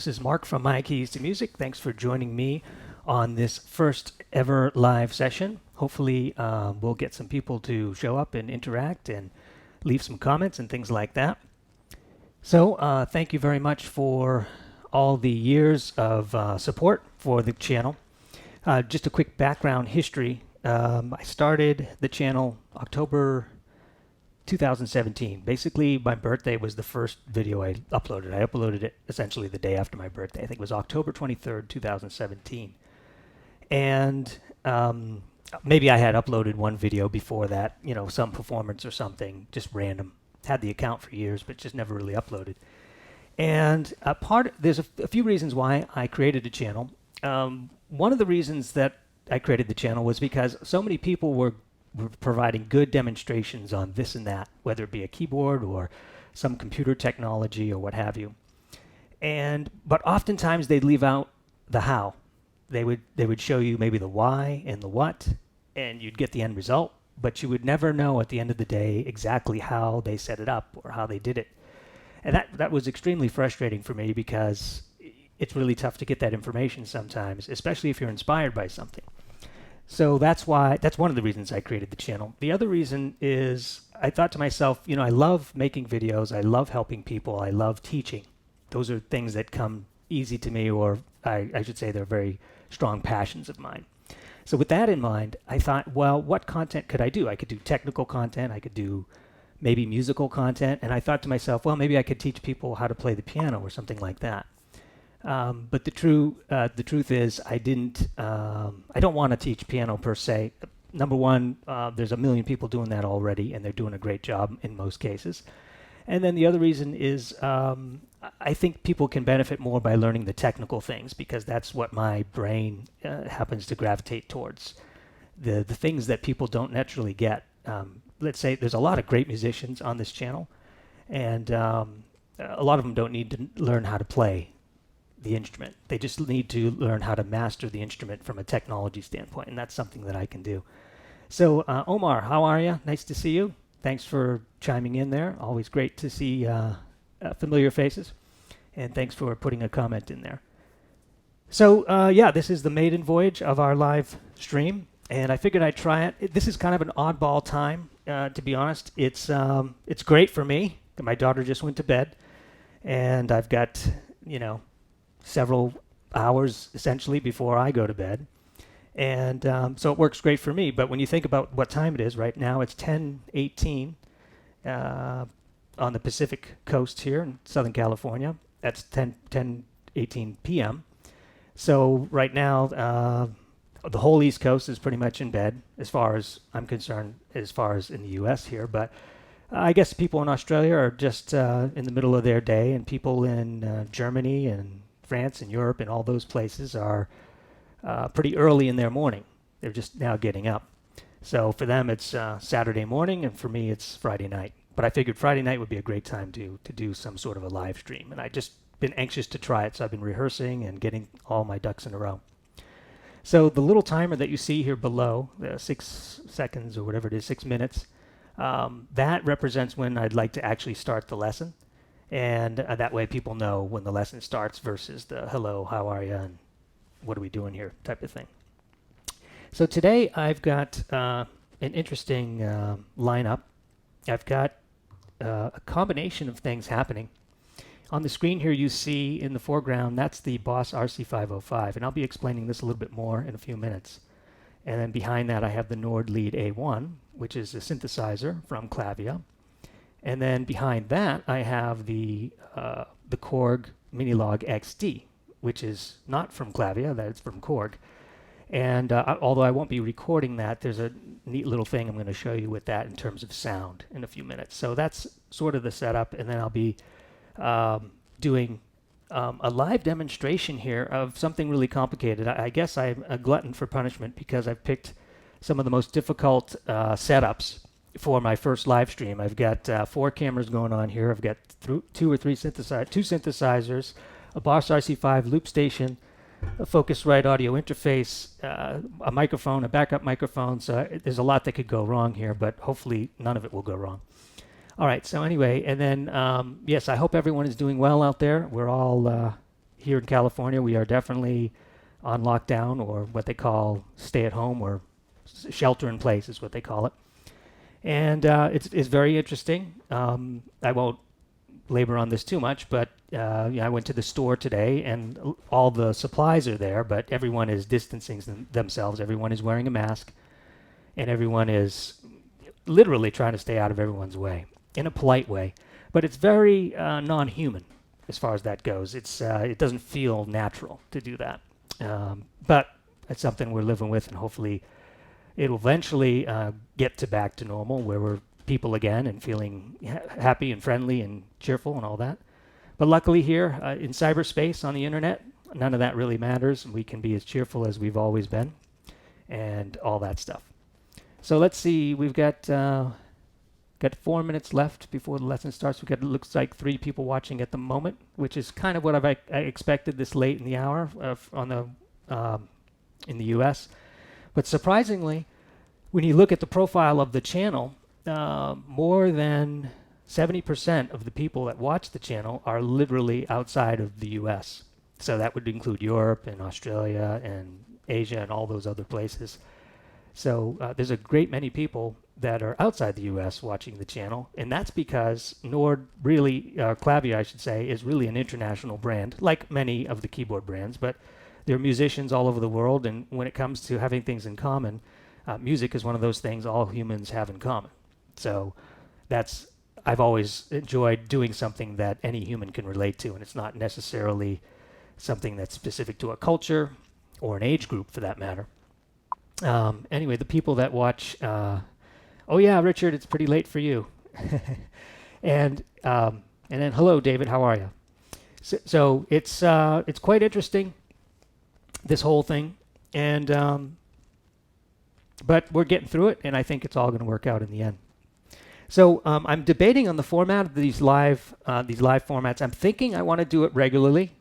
This is Mark from My Keys to Music. Thanks for joining me on this first ever live session. Hopefully, we'll get some people to show up and interact and leave some comments and things like that. So, thank you very much for all the years of support for the channel. Just a quick background history. I started the channel October 2017. Basically, my birthday was the first video I uploaded. I uploaded it essentially the day after my birthday. I think it was October 23rd, 2017. And maybe I had uploaded one video before that, you know, some performance or something, just random. Had the account for years, but just never really uploaded. And there's a few reasons why I created a channel. One of the reasons that I created the channel was because so many people were providing good demonstrations on this and that, whether it be a keyboard or some computer technology or what have you. But oftentimes they'd leave out the how. They would show you maybe the why and the what, and you'd get the end result, but you would never know at the end of the day exactly how they set it up or how they did it. And that was extremely frustrating for me because it's really tough to get that information sometimes, especially if you're inspired by something. So that's one of the reasons I created the channel. The other reason is I thought to myself, you know, I love making videos. I love helping people. I love teaching. Those are things that come easy to me, or I should say they're very strong passions of mine. So with that in mind, I thought, well, what content could I do? I could do technical content. I could do maybe musical content. And I thought to myself, well, maybe I could teach people how to play the piano or something like that. But the truth is, I don't want to teach piano per se. Number one, there's a million people doing that already, and they're doing a great job in most cases. And then the other reason is, I think people can benefit more by learning the technical things, because that's what my brain happens to gravitate towards. The things that people don't naturally get. Let's say there's a lot of great musicians on this channel, and a lot of them don't need to learn how to play the instrument. They just need to learn how to master the instrument from a technology standpoint, and that's something that I can do. So, Omar, how are you? Nice to see you. Thanks for chiming in there. Always great to see familiar faces, and thanks for putting a comment in there. So, yeah, this is the maiden voyage of our live stream, and I figured I'd try it. This is kind of an oddball time, to be honest. It's great for me. My daughter just went to bed, and I've got, you know, several hours essentially before I go to bed, and so it works great for me. But when you think about what time it is right now, it's 10:18 on the Pacific coast here in Southern California. That's 10:18 p.m. So right now, the whole East Coast is pretty much in bed, as far as I'm concerned, as far as in the U.S. here. But I guess people in Australia are just in the middle of their day, and people in Germany and France and Europe and all those places are pretty early in their morning. They're just now getting up. So for them, it's Saturday morning, and for me, it's Friday night. But I figured Friday night would be a great time to do some sort of a live stream. And I just been anxious to try it, so I've been rehearsing and getting all my ducks in a row. So the little timer that you see here below, 6 seconds or whatever it is, 6 minutes, that represents when I'd like to actually start the lesson. And that way people know when the lesson starts versus the hello, how are you, and what are we doing here type of thing. So today I've got an interesting lineup. I've got a combination of things happening. On the screen here you see in the foreground, that's the Boss RC-505, and I'll be explaining this a little bit more in a few minutes. And then behind that I have the Nord Lead A1, which is a synthesizer from Clavia. And then behind that, I have the Korg Minilog XD, which is not from Clavia, that's from Korg. And although I won't be recording that, there's a neat little thing I'm going to show you with that in terms of sound in a few minutes. So that's sort of the setup, and then I'll be doing a live demonstration here of something really complicated. I guess I'm a glutton for punishment because I've picked some of the most difficult setups for my first live stream. I've got 4 cameras going on here. I've got 2 synthesizers, a Boss RC5 loop station, a Focusrite audio interface, a microphone, a backup microphone. So there's a lot that could go wrong here, but hopefully none of it will go wrong. All right, so anyway, and then, yes, I hope everyone is doing well out there. We're all here in California, we are definitely on lockdown, or what they call stay at home, or shelter in place is what they call it. And it's very interesting. I won't labor on this too much, but I went to the store today, and all the supplies are there, but everyone is distancing themselves. Everyone is wearing a mask, and everyone is literally trying to stay out of everyone's way in a polite way. But it's very non-human as far as that goes. It doesn't feel natural to do that. But it's something we're living with, and hopefully it'll eventually get back to normal, where we're people again and feeling happy and friendly and cheerful and all that. But luckily here in cyberspace on the internet, none of that really matters. We can be as cheerful as we've always been and all that stuff. So let's see, we've got 4 minutes left before the lesson starts. We've got, it looks like 3 people watching at the moment, which is kind of what I expected this late in the hour in the US. But surprisingly, when you look at the profile of the channel, more than 70% of the people that watch the channel are literally outside of the US. So that would include Europe and Australia and Asia and all those other places. So there's a great many people that are outside the US watching the channel, and that's because Nord really, Klaviyo I should say, is really an international brand, like many of the keyboard brands, but there are musicians all over the world, and when it comes to having things in common, music is one of those things all humans have in common. So I've always enjoyed doing something that any human can relate to, and it's not necessarily something that's specific to a culture or an age group for that matter. Anyway, the people that watch, oh yeah, Richard, it's pretty late for you. And then hello, David, how are you? So it's quite interesting, this whole thing, and but we're getting through it, and I think it's all going to work out in the end. So I'm debating on the format of these live formats. I'm thinking I want to do it regularly.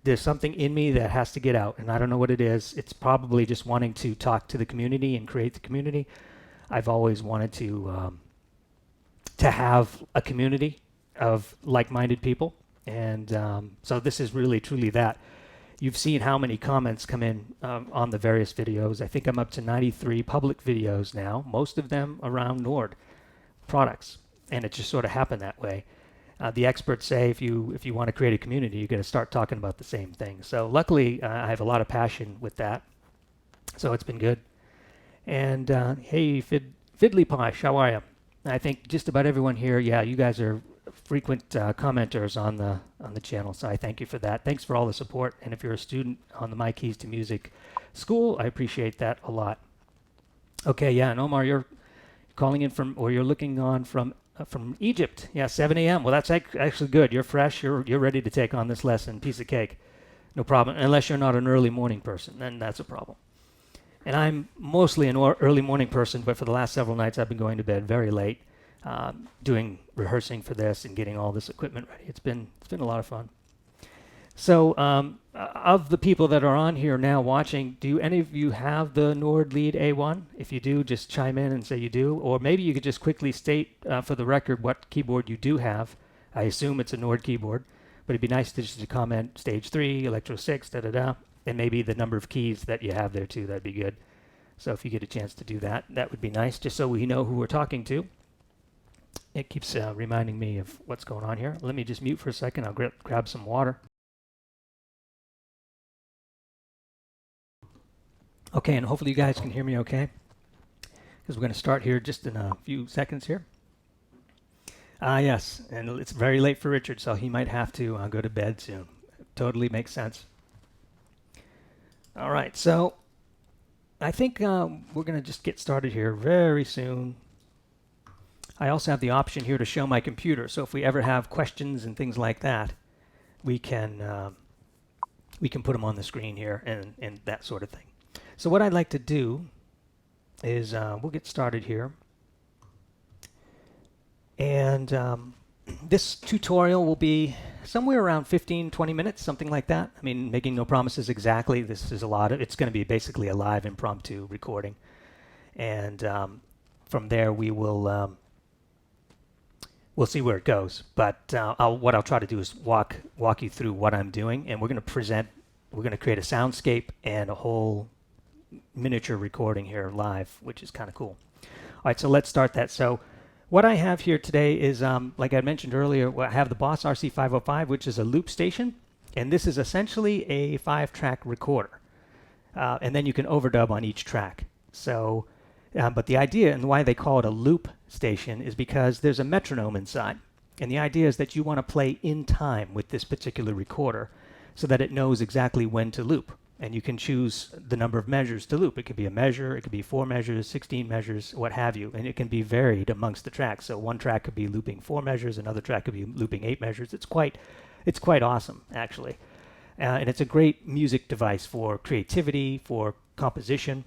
There's something in me that has to get out, and I don't know what it is. It's probably just wanting to talk to the community and create the community. I've always wanted to have a community of like-minded people, and so this is really truly that. You've seen how many comments come in on the various videos. I think I'm up to 93 public videos now, most of them around Nord products, and it just sort of happened that way. The experts say if you want to create a community, you're going to start talking about the same thing. So luckily, I have a lot of passion with that. So it's been good. And hey, Fiddly Posh, how are you? I think just about everyone here, yeah, you guys are frequent commenters on the channel, so I thank you for that. Thanks for all the support. And if you're a student on the My Keys to Music school, I appreciate that a lot. Okay, yeah, and Omar, you're calling in from, or you're looking on from Egypt. Yeah, 7 a.m. Well, that's actually good. You're fresh. You're ready to take on this lesson. Piece of cake. No problem. Unless you're not an early morning person, then that's a problem. And I'm mostly an early morning person, but for the last several nights I've been going to bed very late, rehearsing for this and getting all this equipment ready. It's been a lot of fun. So of the people that are on here now watching, do any of you have the Nord Lead A1? If you do, just chime in and say you do. Or maybe you could just quickly state for the record what keyboard you do have. I assume it's a Nord keyboard, but it'd be nice to just comment stage 3, Electro 6, da-da-da, and maybe the number of keys that you have there too. That'd be good. So if you get a chance to do that, that would be nice, just so we know who we're talking to. It keeps reminding me of what's going on here. Let me just mute for a second. I'll grab some water. Okay, and hopefully you guys can hear me okay, because we're going to start here just in a few seconds here. Yes, and it's very late for Richard, so he might have to go to bed soon. Totally makes sense. All right, so I think we're going to just get started here very soon. I also have the option here to show my computer, so if we ever have questions and things like that, we can put them on the screen here and that sort of thing. So what I'd like to do is we'll get started here. And this tutorial will be somewhere around 15-20 minutes, something like that. I mean, making no promises exactly. This is it's going to be basically a live impromptu recording. And from there we will we'll see where it goes. But what I'll try to do is walk you through what I'm doing, and we're going to create a soundscape and a whole miniature recording here live, which is kind of cool. All right, so let's start that. So what I have here today is, like I mentioned earlier, I have the Boss RC-505, which is a loop station, and this is essentially a 5-track recorder. And then you can overdub on each track. So, but the idea and why they call it a loop station is because there's a metronome inside. And the idea is that you want to play in time with this particular recorder so that it knows exactly when to loop. And you can choose the number of measures to loop. It could be a measure, it could be 4 measures, 16 measures, what have you. And it can be varied amongst the tracks. So one track could be looping 4 measures, another track could be looping 8 measures. It's quite awesome, actually. And it's a great music device for creativity, for composition.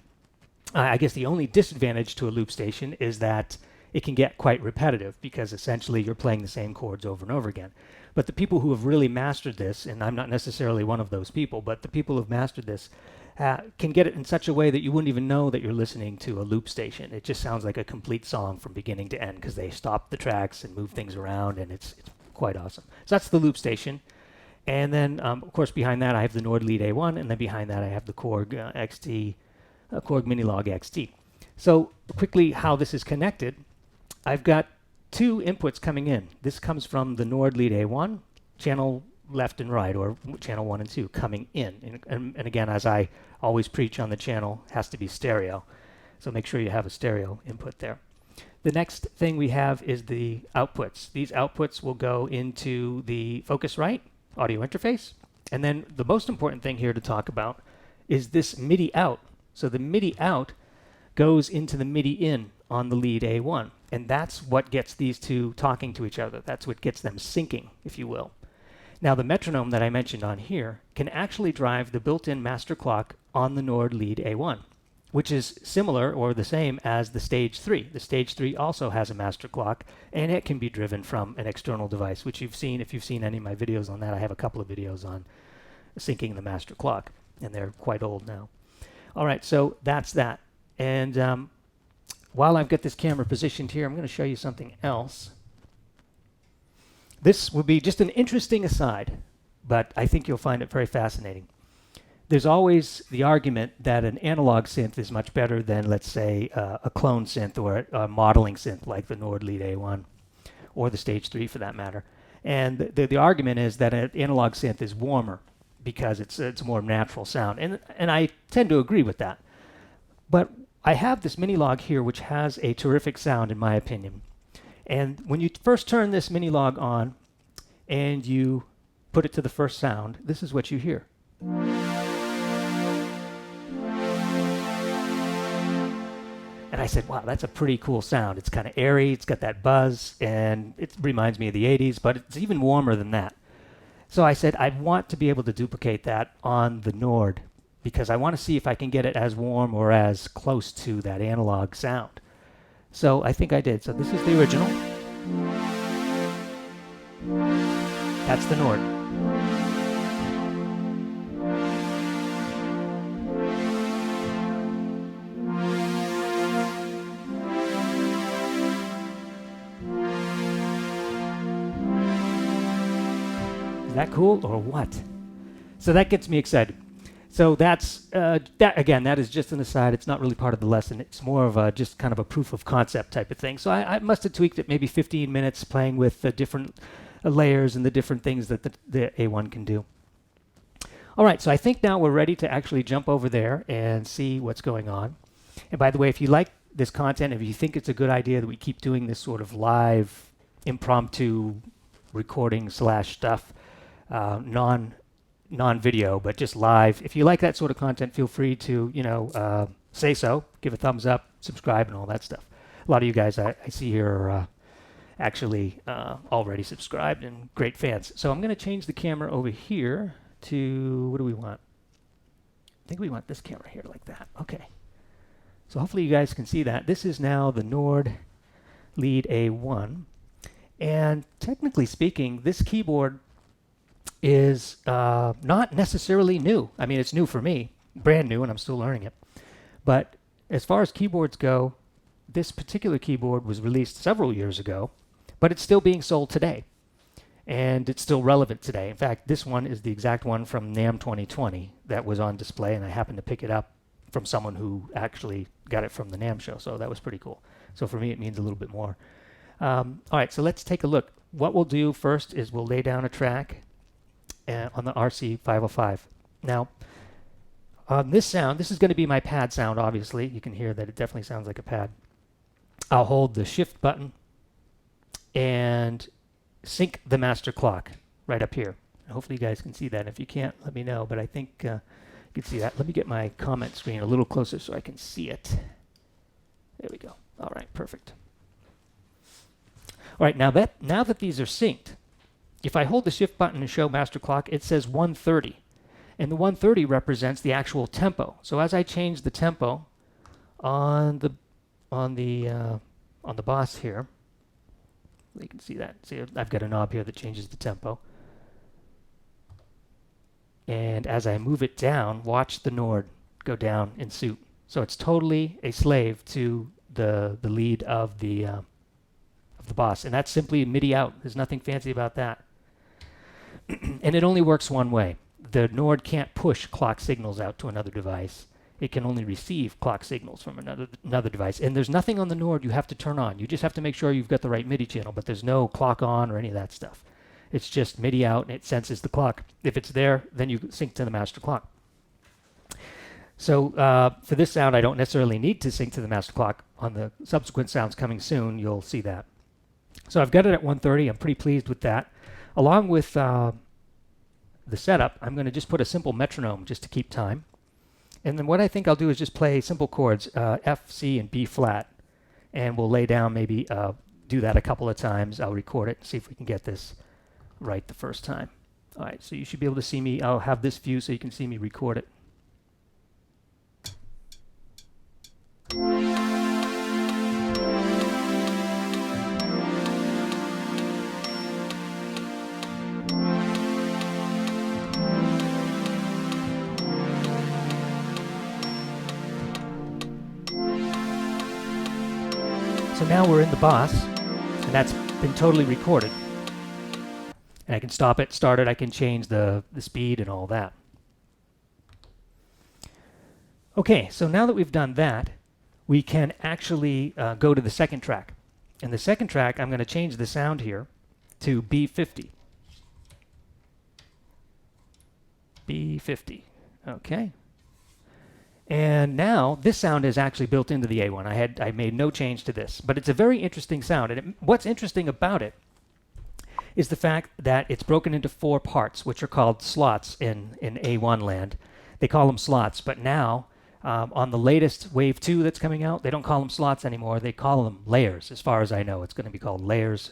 I guess the only disadvantage to a loop station is that it can get quite repetitive because essentially you're playing the same chords over and over again. But the people who have really mastered this, and I'm not necessarily one of those people, but the people who have mastered this can get it in such a way that you wouldn't even know that you're listening to a loop station. It just sounds like a complete song from beginning to end because they stop the tracks and move things around, and it's quite awesome. So that's the loop station. And then, of course, behind that I have the Nord Lead A1, and then behind that I have the Korg XT, Korg Minilog XT. So quickly how this is connected, I've got 2 inputs coming in. This comes from the Nord Lead A1, channel left and right, or channel 1 and 2 coming in. And again, as I always preach on the channel, has to be stereo. So make sure you have a stereo input there. The next thing we have is the outputs. These outputs will go into the Focusrite audio interface. And then the most important thing here to talk about is this MIDI out. So the MIDI out goes into the MIDI in on the Lead A1. And that's what gets these two talking to each other. That's what gets them syncing, if you will. Now the metronome that I mentioned on here can actually drive the built-in master clock on the Nord Lead A1, which is similar or the same as the Stage 3. The Stage 3 also has a master clock, and it can be driven from an external device, which you've seen. If you've seen any of my videos on that, I have a couple of videos on syncing the master clock, and they're quite old now. All right, so that's that. And while I've got this camera positioned here, I'm going to show you something else. This will be just an interesting aside, but I think you'll find it very fascinating. There's always the argument that an analog synth is much better than, let's say, a clone synth or a modeling synth like the Nord Lead A1 or the Stage 3 for that matter. And the argument is that an analog synth is warmer because it's a more natural sound. And I tend to agree with that. But I have this Minilog here which has a terrific sound in my opinion. And when you first turn this Minilog on and you put it to the first sound, this is what you hear. And I said, wow, that's a pretty cool sound. It's kind of airy, it's got that buzz, and it reminds me of the 80s, but it's even warmer than that. So I said, I want to be able to duplicate that on the Nord because I want to see if I can get it as warm or as close to that analog sound. So I think I did. So this is the original. That's the Nord. Is that cool or what? So that gets me excited. So that's that again. That is just an aside. It's not really part of the lesson. It's more of a just kind of a proof of concept type of thing. So I must have tweaked it maybe 15 minutes playing with the different layers and the different things that the A1 can do. All right. So I think now we're ready to actually jump over there and see what's going on. And by the way, if you like this content, if you think it's a good idea that we keep doing this sort of live, impromptu recording / stuff, non-video, but just live. If you like that sort of content, feel free to, say so, give a thumbs up, subscribe, and all that stuff. A lot of you guys I see here are actually already subscribed and great fans. So I'm going to change the camera over here to, what do we want? I think we want this camera here like that. Okay. So hopefully you guys can see that. This is now the Nord Lead A1. And technically speaking, this keyboard is not necessarily new. I mean, it's new for me, brand new, and I'm still learning it. But as far as keyboards go, this particular keyboard was released several years ago but it's still being sold today. And it's still relevant today. In fact, this one is the exact one from NAMM 2020 that was on display, and I happened to pick it up from someone who actually got it from the NAMM show, so that was pretty cool. So for me, it means a little bit more. All right, so let's take a look. What we'll do first is we'll lay down a track on the RC-505. Now, this sound, this is going to be my pad sound, obviously. You can hear that it definitely sounds like a pad. I'll hold the shift button and sync the master clock right up here. Hopefully you guys can see that. If you can't, let me know, but I think you can see that. Let me get my comment screen a little closer so I can see it. There we go. All right, perfect. All right, now that these are synced, if I hold the shift button and show master clock, it says 130. And the 130 represents the actual tempo. So as I change the tempo on the boss here, you can see that. See, I've got a knob here that changes the tempo. And as I move it down, watch the Nord go down in suit. So it's totally a slave to the lead of the boss, and that's simply MIDI out. There's nothing fancy about that. And it only works one way. The Nord can't push clock signals out to another device. It can only receive clock signals from another device. And there's nothing on the Nord you have to turn on. You just have to make sure you've got the right MIDI channel, but there's no clock on or any of that stuff. It's just MIDI out, and it senses the clock. If it's there, then you sync to the master clock. So for this sound, I don't necessarily need to sync to the master clock. On the subsequent sounds coming soon, you'll see that. So I've got it at 130. I'm pretty pleased with that. Along with the setup, I'm going to just put a simple metronome just to keep time. And then what I think I'll do is just play simple chords, F, C, and B flat. And we'll lay down, maybe do that a couple of times. I'll record it and see if we can get this right the first time. All right, so you should be able to see me. I'll have this view so you can see me record it. So now we're in the boss, and that's been totally recorded. And I can stop it, start it, I can change the speed and all that. Okay, so now that we've done that, we can actually go to the second track. In the second track, I'm going to change the sound here to B50. B50, okay. And now this sound is actually built into the A1. I made no change to this, but it's a very interesting sound. And what's interesting about it is the fact that it's broken into 4 parts, which are called slots in A1 land. They call them slots, but now on the latest Wave 2 that's coming out, they don't call them slots anymore. They call them layers. As far as I know, it's going to be called layers,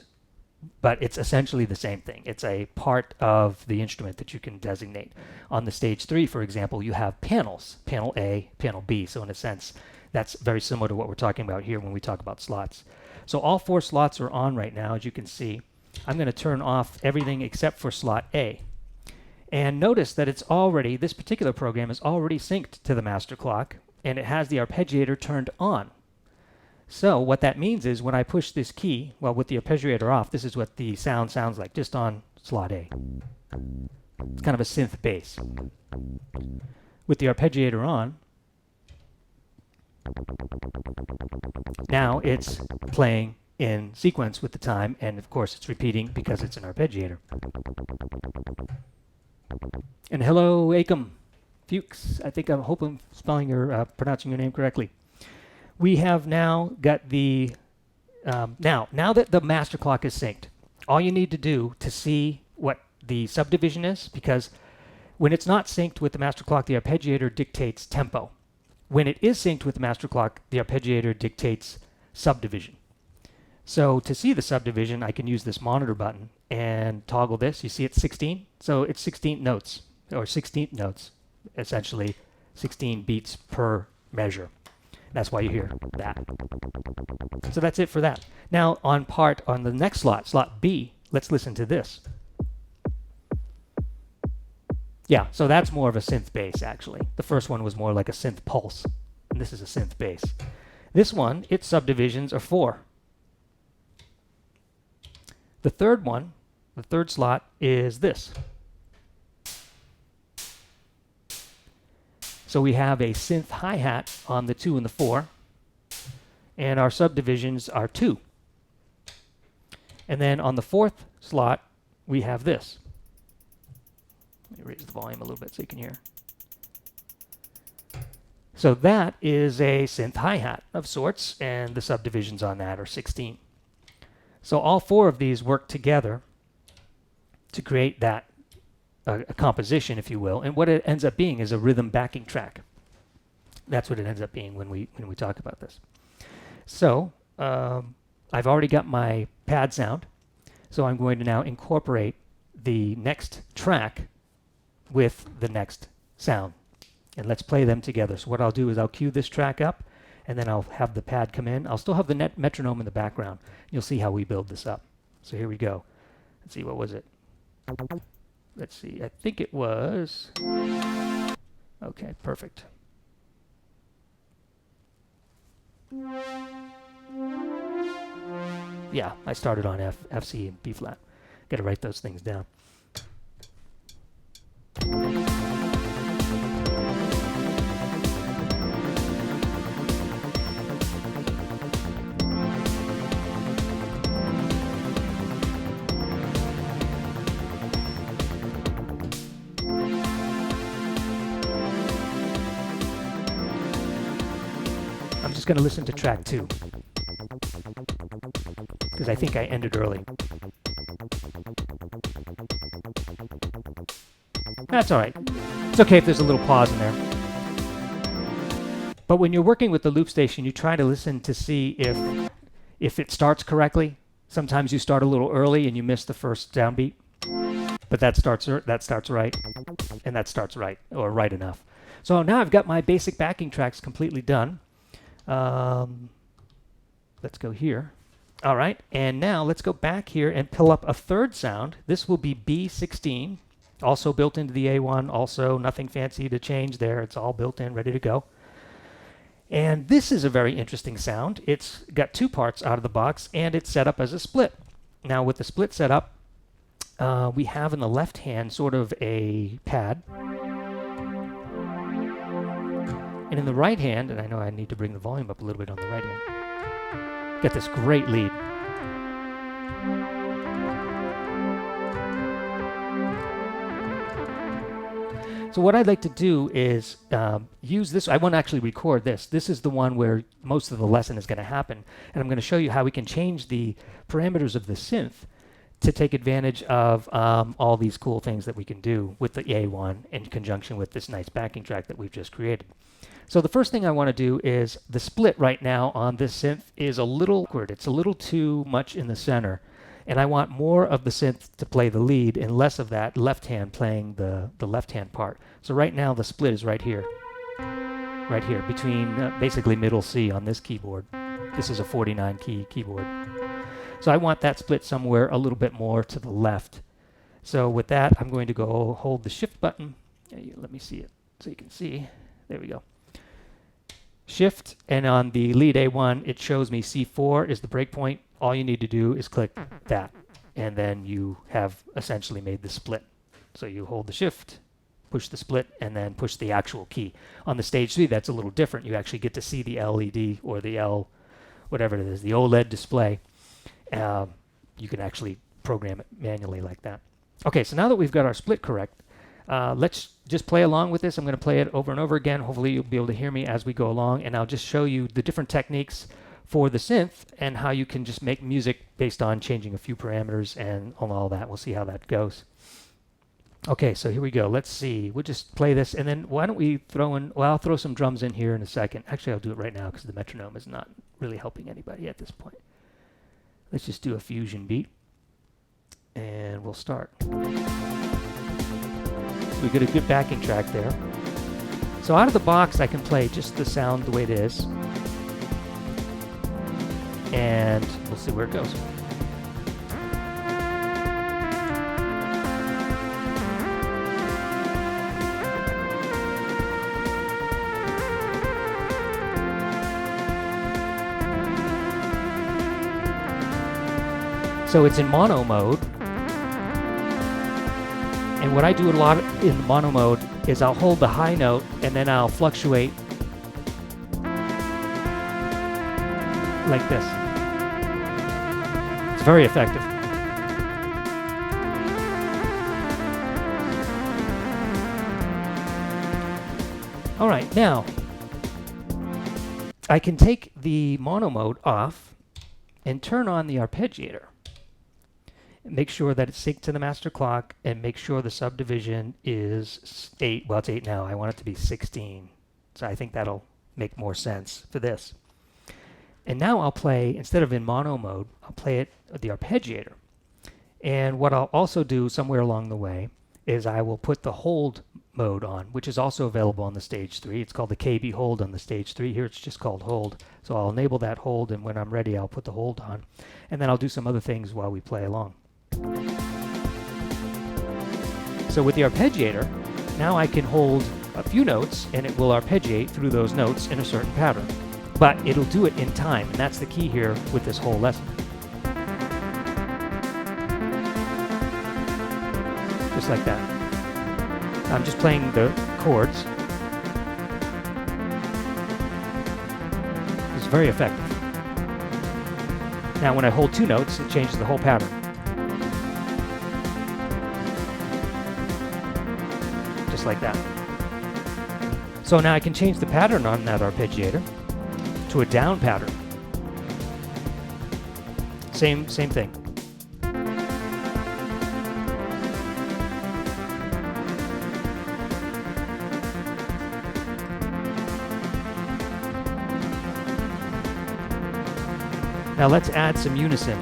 but it's essentially the same thing. It's a part of the instrument that you can designate. On the stage 3, for example, you have panels, panel A, panel B. So in a sense, that's very similar to what we're talking about here when we talk about slots. So all 4 slots are on right now, as you can see. I'm going to turn off everything except for slot A. And notice that it's already, this particular program is already synced to the master clock, and it has the arpeggiator turned on. So what that means is when I push this key, well, with the arpeggiator off, this is what the sound sounds like, just on slot A. It's kind of a synth bass. With the arpeggiator on, now it's playing in sequence with the time, and of course it's repeating because it's an arpeggiator. And hello, Acom Fuchs. I think I hope I'm pronouncing your name correctly. We have now got the, now that the master clock is synced, all you need to do to see what the subdivision is, because when it's not synced with the master clock, the arpeggiator dictates tempo. When it is synced with the master clock, the arpeggiator dictates subdivision. So to see the subdivision, I can use this monitor button and toggle this. You see it's 16? So it's 16 notes, or 16th notes, essentially 16 beats per measure. That's why you hear that. So that's it for that. Now on the next slot, slot B, let's listen to this. Yeah, so that's more of a synth bass actually. The first one was more like a synth pulse, and this is a synth bass. This one, its subdivisions are 4. The third one, the third slot, is this. So we have a synth hi-hat on the 2 and the 4, and our subdivisions are 2. And then on the 4th slot, we have this. Let me raise the volume a little bit so you can hear. So that is a synth hi-hat of sorts, and the subdivisions on that are 16. So all 4 of these work together to create that a composition, if you will, and what it ends up being is a rhythm backing track. That's what it ends up being when we talk about this. So I've already got my pad sound, so I'm going to now incorporate the next track with the next sound, and let's play them together. So what I'll do is I'll cue this track up, and then I'll have the pad come in. I'll still have the metronome in the background. You'll see how we build this up. So here we go. Let's see, what was it? Let's see, I think it was... Okay, perfect. Yeah, I started on F, C, and B flat. Got to write those things down. I'm just going to listen to track 2, because I think I ended early. That's all right. It's okay if there's a little pause in there. But when you're working with the loop station, you try to listen to see if it starts correctly. Sometimes you start a little early and you miss the first downbeat, but that starts right, and that starts right, or right enough. So now I've got my basic backing tracks completely done. Let's go here. All right, and now let's go back here and pull up a third sound. This will be B16, also built into the A1, also nothing fancy to change there. It's all built in, ready to go. And this is a very interesting sound. It's got 2 parts out of the box, and it's set up as a split. Now with the split setup, we have in the left hand sort of a pad. And in the right hand, and I know I need to bring the volume up a little bit on the right hand, get this great lead. So what I'd like to do is use this. I want to actually record this. This is the one where most of the lesson is going to happen. And I'm going to show you how we can change the parameters of the synth to take advantage of all these cool things that we can do with the A1 in conjunction with this nice backing track that we've just created. So the first thing I want to do is the split right now on this synth is a little awkward. It's a little too much in the center. And I want more of the synth to play the lead and less of that left hand playing the left hand part. So right now the split is right here between basically middle C on this keyboard. This is a 49 key keyboard. So I want that split somewhere a little bit more to the left. So with that, I'm going to go hold the shift button. Let me see it so you can see. There we go. Shift, and on the lead A1, it shows me C4 is the breakpoint. All you need to do is click that, and then you have essentially made the split. So you hold the shift, push the split, and then push the actual key. On the stage 3, that's a little different. You actually get to see the LED or the L, whatever it is, the OLED display. You can actually program it manually like that. Okay, so now that we've got our split correct, let's just play along with this. I'm going to play it over and over again. Hopefully you'll be able to hear me as we go along, and I'll just show you the different techniques for the synth and how you can just make music based on changing a few parameters and on all that. We'll see how that goes. Okay, so here we go. Let's see. We'll just play this, and then why don't we throw in, well, I'll throw some drums in here in a second. Actually, I'll do it right now because the metronome is not really helping anybody at this point. Let's just do a fusion beat, and we'll start. We get a good backing track there. So out of the box, I can play just the sound the way it is. And we'll see where it goes. So it's in mono mode. And what I do a lot in mono mode is I'll hold the high note and then I'll fluctuate like this. It's very effective. All right, now I can take the mono mode off and turn on the arpeggiator. Make sure that it's synced to the master clock and make sure the subdivision is 8. Well, it's 8 now. I want it to be 16. So I think that'll make more sense for this. And now I'll play, instead of in mono mode, I'll play it with the arpeggiator. And what I'll also do somewhere along the way is I will put the hold mode on, which is also available on the stage 3. It's called the KB hold on the stage 3. Here it's just called hold. So I'll enable that hold, and when I'm ready, I'll put the hold on. And then I'll do some other things while we play along. So with the arpeggiator, now I can hold a few notes and it will arpeggiate through those notes in a certain pattern. But it'll do it in time, and that's the key here with this whole lesson. Just like that. I'm just playing the chords. It's very effective. Now when I hold 2 notes, it changes the whole pattern. Just like that. So now I can change the pattern on that arpeggiator to a down pattern. Same thing. Now let's add some unison.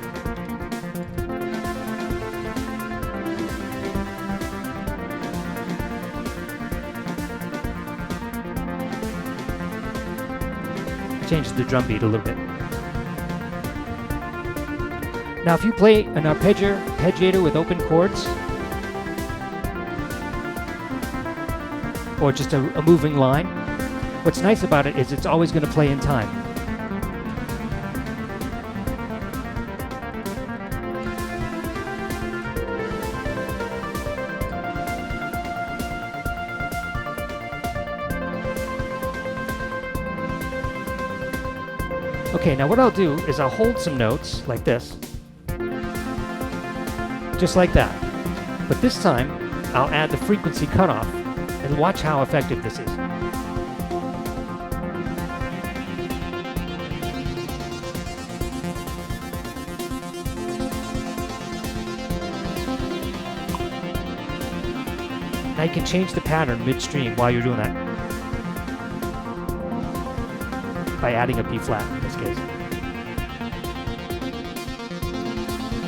Change the drum beat a little bit. Now if you play an arpeggiator with open chords, or just a moving line, what's nice about it is it's always going to play in time. Okay, now what I'll do is I'll hold some notes like this, just like that. But this time, I'll add the frequency cutoff, and watch how effective this is. Now you can change the pattern midstream while you're doing that, by adding a B flat in this case.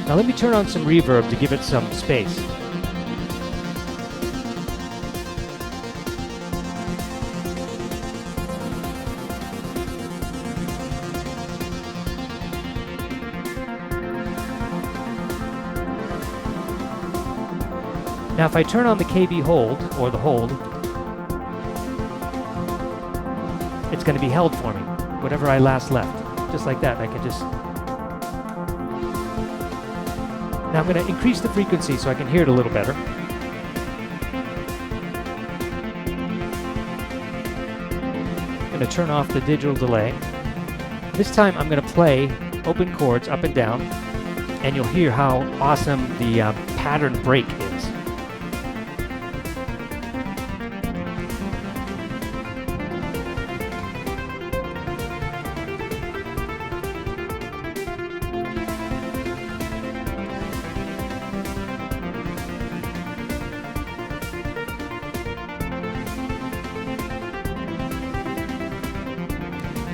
Now let me turn on some reverb to give it some space. Now if I turn on the KB hold, or the hold, it's going to be held for me, whatever I last left. Just like that, I can just... Now I'm going to increase the frequency so I can hear it a little better. I'm going to turn off the digital delay. This time I'm going to play open chords up and down, and you'll hear how awesome the pattern break is.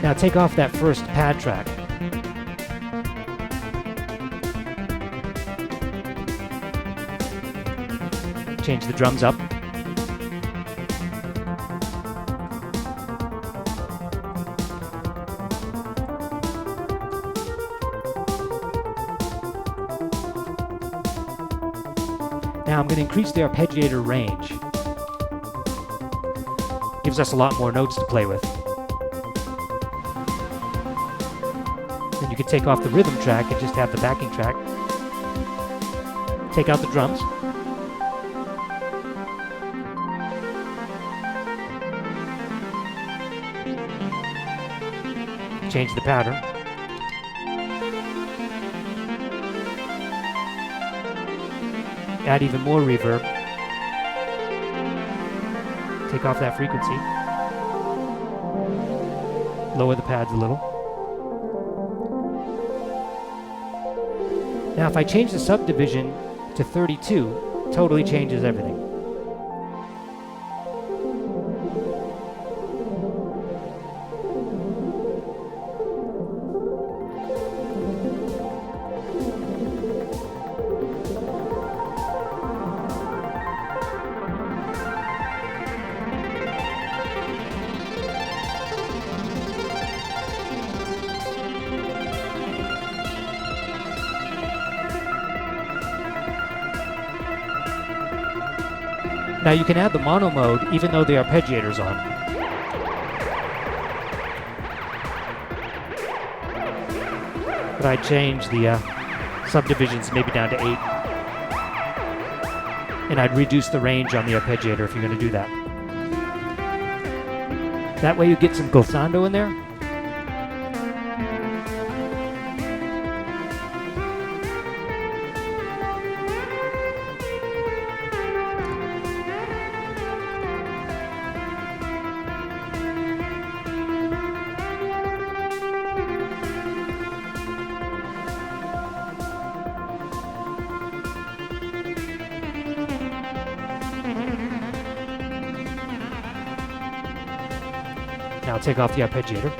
Now take off that first pad track. Change the drums up. Now I'm going to increase the arpeggiator range. Gives us a lot more notes to play with. Then you can take off the rhythm track and just have the backing track. Take out the drums. Change the pattern. Add even more reverb. Take off that frequency. Lower the pads a little. Now if I change the subdivision to 32, totally changes everything. Now you can add the mono mode even though the arpeggiator's on. But I change the subdivisions maybe down to 8. And I'd reduce the range on the arpeggiator if you're going to do that. That way you get some glissando in there. Now take off the arpeggiator.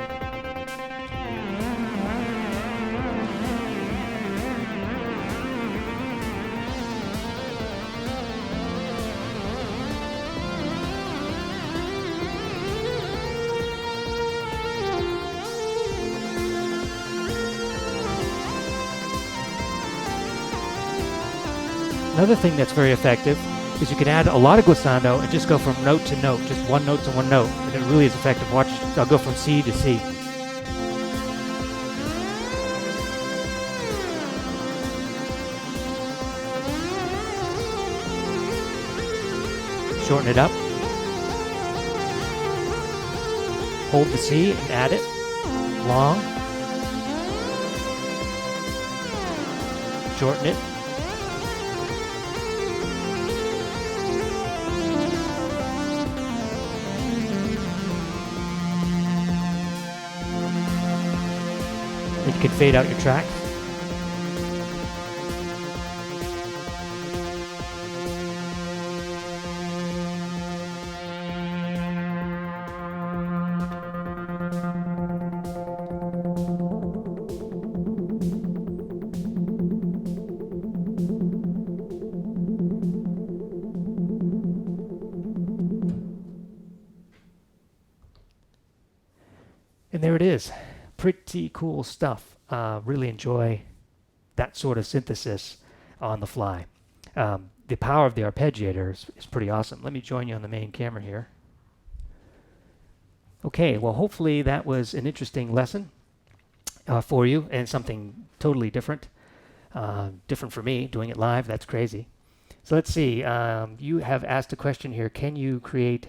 Another thing that's very effective is you can add a lot of glissando and just go from note to note, just one note to one note, and it really is effective. Watch, I'll go from C to C. Shorten it up. Hold the C and add it. Long. Shorten it. You can fade out your track. And there it is. Pretty cool stuff. Really enjoy that sort of synthesis on the fly. The power of the arpeggiator is pretty awesome. Let me join you on the main camera here. Okay, well hopefully that was an interesting lesson for you and something totally different. Different for me, doing it live, that's crazy. So let's see, you have asked a question here, can you create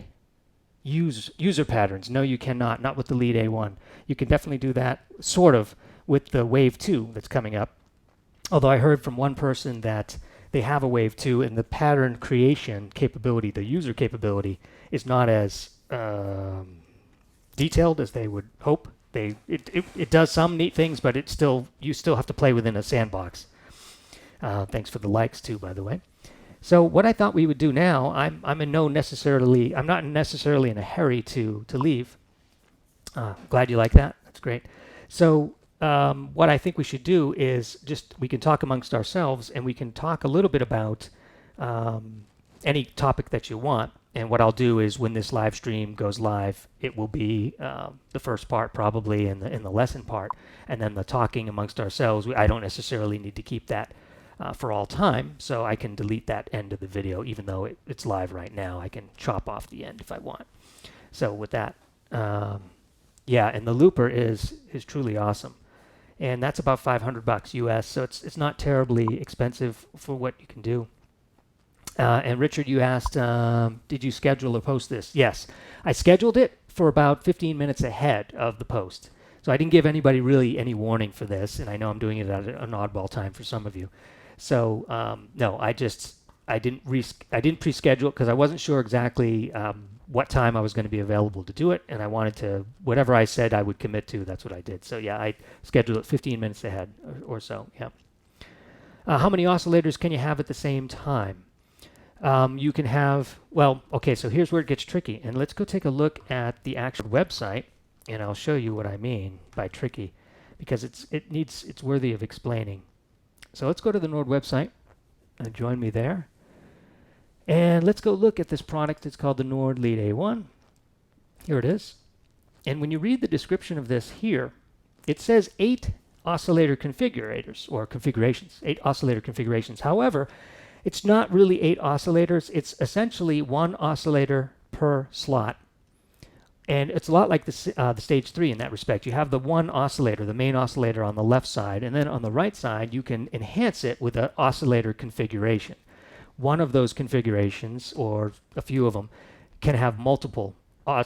user patterns? No, you cannot, not with the lead A1. You can definitely do that, sort of, with the Wave 2 that's coming up. Although I heard from one person that they have a Wave 2 and the pattern creation capability, the user capability, is not as detailed as they would hope. It does some neat things, but you still have to play within a sandbox. Thanks for the likes too, by the way. So what I thought we would do now, I'm not necessarily in a hurry to leave. Glad you like that. That's great. So what I think we should do is we can talk amongst ourselves and we can talk a little bit about any topic that you want. And what I'll do is when this live stream goes live, it will be the first part probably in the lesson part, and then the talking amongst ourselves. I don't necessarily need to keep that for all time, so I can delete that end of the video even though it's live right now. I can chop off the end if I want. So with that, yeah, and the looper is truly awesome. and that's about $500 US. So it's not terribly expensive for what you can do. And Richard, you asked, did you schedule or post this? Yes, I scheduled it for about 15 minutes ahead of the post. So I didn't give anybody really any warning for this, and I know I'm doing it at an oddball time for some of you. So no, I didn't pre-schedule it because I wasn't sure exactly what time I was going to be available to do it, and I wanted to, whatever I said I would commit to, that's what I did. So yeah, I scheduled it 15 minutes ahead or so. Yeah. How many oscillators can you have at the same time? You can have, well, okay, so here's where it gets tricky, and let's go take a look at the actual website, and I'll show you what I mean by tricky, because it's worthy of explaining. So let's go to the Nord website and join me there. And let's go look at this product. It's called the Nord Lead A1. Here it is. And when you read the description of this here, it says 8 oscillator configurators or configurations, 8 oscillator configurations. However, it's not really 8 oscillators. It's essentially 1 oscillator per slot. And it's a lot like the stage 3 in that respect. You have the one oscillator, the main oscillator on the left side, and then on the right side you can enhance it with an oscillator configuration. One of those configurations, or a few of them, can have multiple, a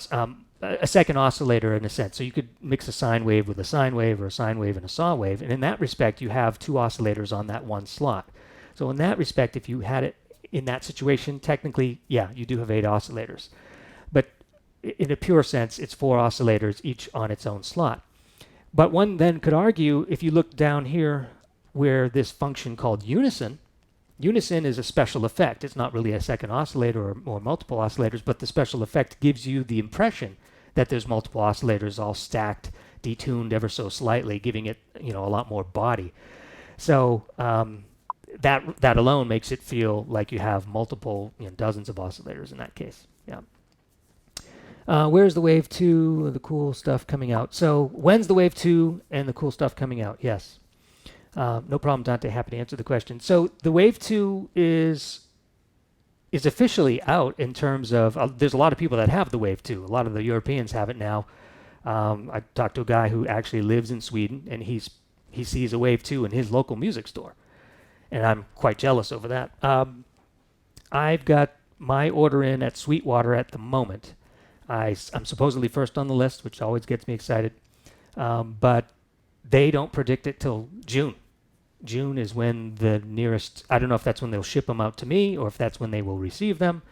second oscillator in a sense. So you could mix a sine wave with a sine wave or a sine wave and a saw wave, and in that respect you have 2 oscillators on that one slot. So in that respect, if you had it in that situation, technically, yeah, you do have 8 oscillators. But in a pure sense, it's 4 oscillators, each on its own slot. But one then could argue, if you look down here where this function called unison is a special effect. It's not really a second oscillator or multiple oscillators, but the special effect gives you the impression that there's multiple oscillators all stacked, detuned ever so slightly, giving it, a lot more body. So that alone makes it feel like you have multiple, dozens of oscillators in that case. Yeah. Where's the Wave 2, the cool stuff coming out? So when's the Wave 2 and the cool stuff coming out? Yes. No problem, Dante. Happy to answer the question. So the Wave 2 is officially out in terms of, there's a lot of people that have the Wave 2. A lot of the Europeans have it now. I talked to a guy who actually lives in Sweden, and he sees a Wave 2 in his local music store. And I'm quite jealous over that. I've got my order in at Sweetwater at the moment. I'm supposedly first on the list, which always gets me excited. But they don't predict it till June. June is when the nearest, I don't know if that's when they'll ship them out to me or if that's when they will receive them.